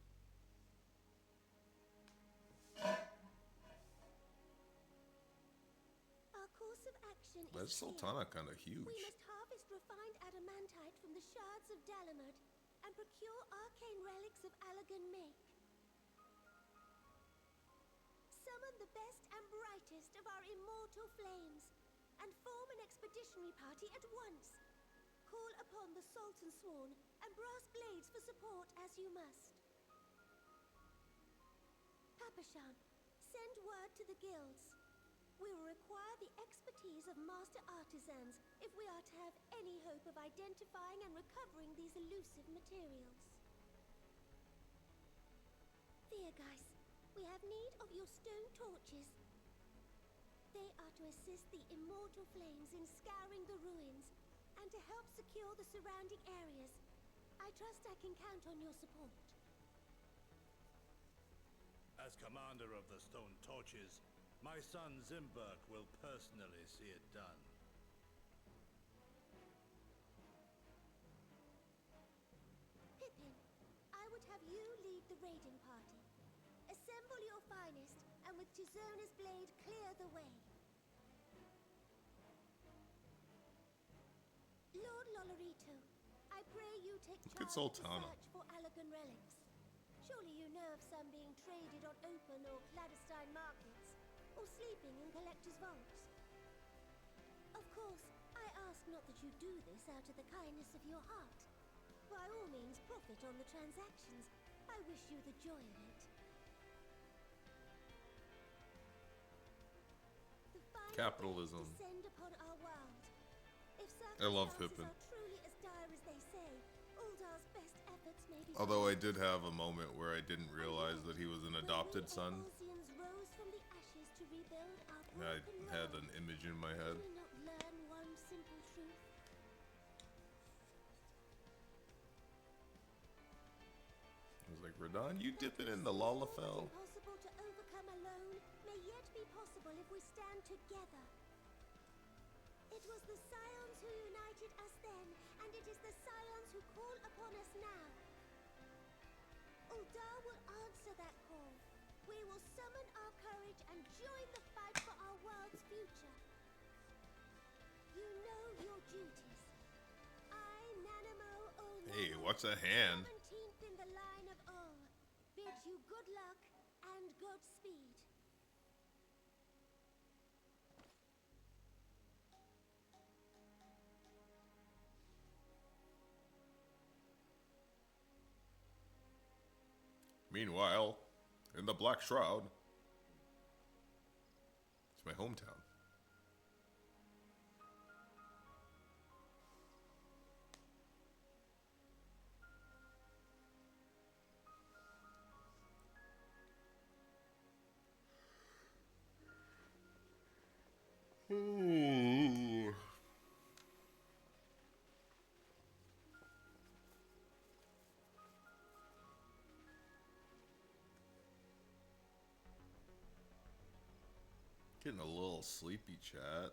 Our course of action But is Sultana clear. kind of huge. We must harvest refined adamantite from the shards of Dalamud and procure arcane relics of Allagan make. Summon the best and brightest of our immortal flames and form an expeditionary party at once. Call upon the Sultan Sworn and brass blades for support as you must. Papashan, send word to the guilds. We will require the expertise of master artisans if we are to have any hope of identifying and recovering these elusive materials. Theogeist, we have need of your stone torches. They are to assist the immortal flames in scouring the ruins and to help secure the surrounding areas. I trust I can count on your support. As commander of the Stone Torches, my son Zimberk will personally see it done. Pippin, I would have you lead the raiding party. Assemble your finest, and with Tizona's blade clear the way. Lord Lolorito, I pray you take Look at charge of the Sultana. search for Allagan relics. Surely you know of some being traded on open or clandestine markets, or sleeping in collectors' vaults. Of course, I ask not that you do this out of the kindness of your heart. By all means, profit on the transactions. I wish you the joy of it. The final Capitalism. days descend upon our world. If I love circumstances Pippin. are truly as dire as they say, Uldar's best efforts may be Although I did have a moment where I didn't realize that he was an adopted son. Orsians rose from the ashes to rebuild our I broken had world. an image in my head. Do we not learn one simple truth? I was like, Radon, you dipping in the Lalafell? Impossible to overcome alone may yet be possible if we stand together. It was the Scions who united us then, and it is the Scions who call upon us now. Uldar will answer that call. We will summon our courage and join the fight for our world's future. You know your duties. I, Nanamo Ul Hey, watch that hand. 17th in the line of Ul, bid you good luck and Godspeed. Meanwhile, in the Black Shroud, it's my hometown. Ooh. Getting a little sleepy, chat.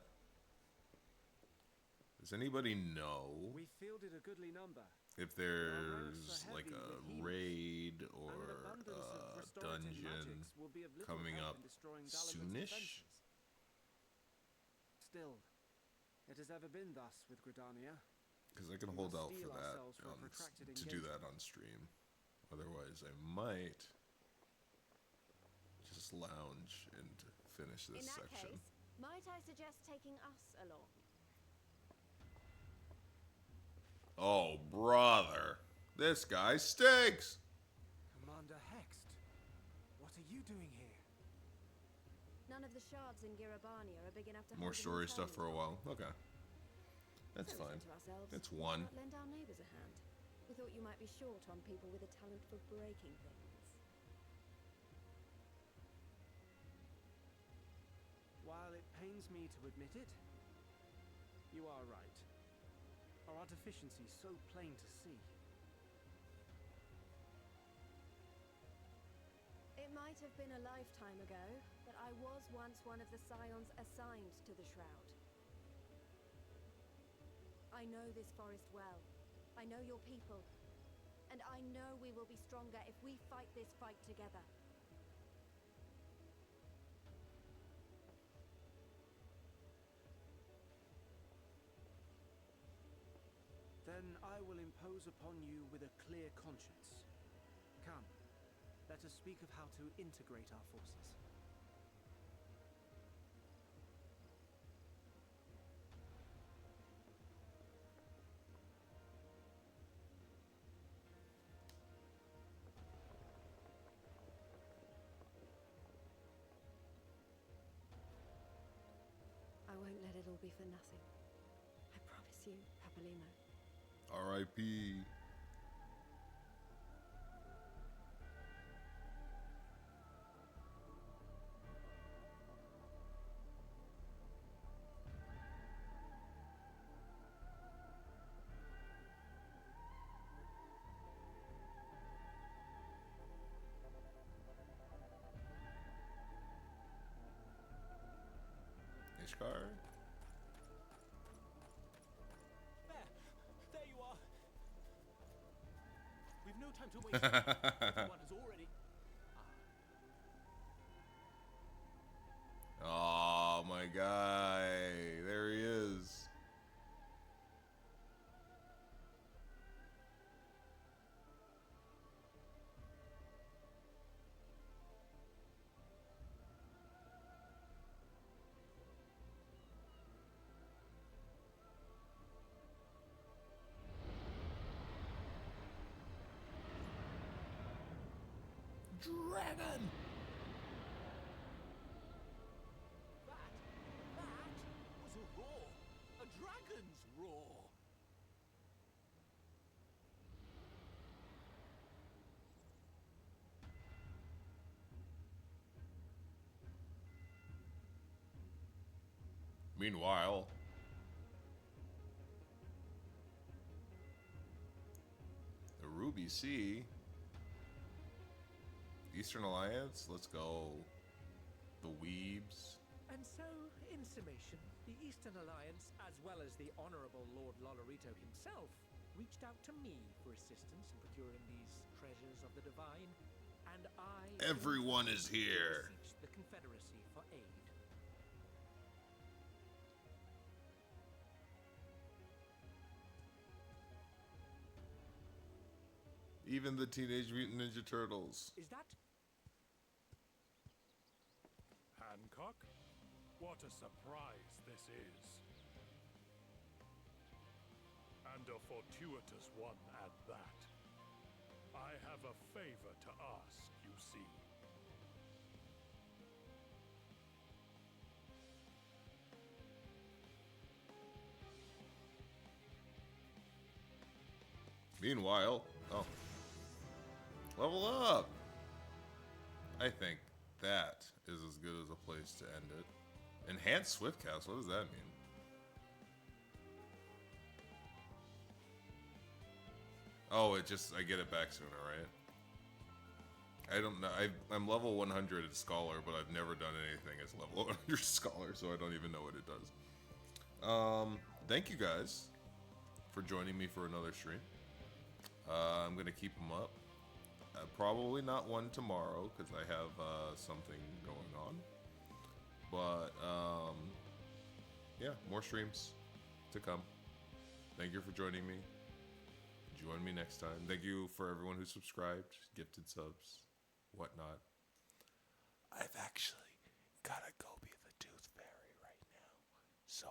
Does anybody know We fielded a goodly number. if there's like a raid or a dungeon coming up soonish? Still, it has ever been thus with Gridania. Because I can hold out for that to do that on stream. Otherwise, I might just lounge and finish this section. In that case, might I suggest taking us along? Oh, brother. This guy stinks! Commander Hext, what are you doing here? None of the shards in Girabania are big enough to More hold story an stuff for a entire while. Okay. That's So we fine. said to ourselves, It's why one. not lend our neighbours a hand. We thought you might be short on people with a talent for breaking things. While it pains me to admit it, you are right. Our deficiency so plain to see. It might have been a lifetime ago, but I was once one of the scions assigned to the Shroud. I know this forest well. I know your people. And I know we will be stronger if we fight this fight together. Then I will impose upon you with a clear conscience. Come, let us speak of how to integrate our forces. I won't let it all be for nothing. I promise you, Papalimo. R.I.P. Ishkar? There you are. We've no time to waste. Everyone has already. Oh, my guy. There he is. Dragon! That was a roar. A dragon's roar. Meanwhile, the Ruby Sea, Eastern Alliance, let's go. The Weebs. And so, in summation, the Eastern Alliance, as well as the Honorable Lord Lolorito himself, reached out to me for assistance in procuring these treasures of the divine, and I... Everyone is here. ...beseech the Confederacy for aid. Even the Teenage Mutant Ninja Turtles. Is that... Hancock? What a surprise this is. And a fortuitous one at that. I have a favor to ask, you see. Meanwhile, oh. Level up! I think that is as good as a place to end it. Enhanced Swiftcast, what does that mean? Oh, it just, I get it back sooner, right? I don't know. I'm level 100 at Scholar, but I've never done anything as level 100 Scholar, so I don't even know what it does. Thank you guys for joining me for another stream. I'm going to keep them up. Probably not one tomorrow, because I have something going on. But, yeah, more streams to come. Thank you for joining me. Join me next time. Thank you for everyone who subscribed, gifted subs, whatnot. I've actually got to go be the Tooth Fairy right now, so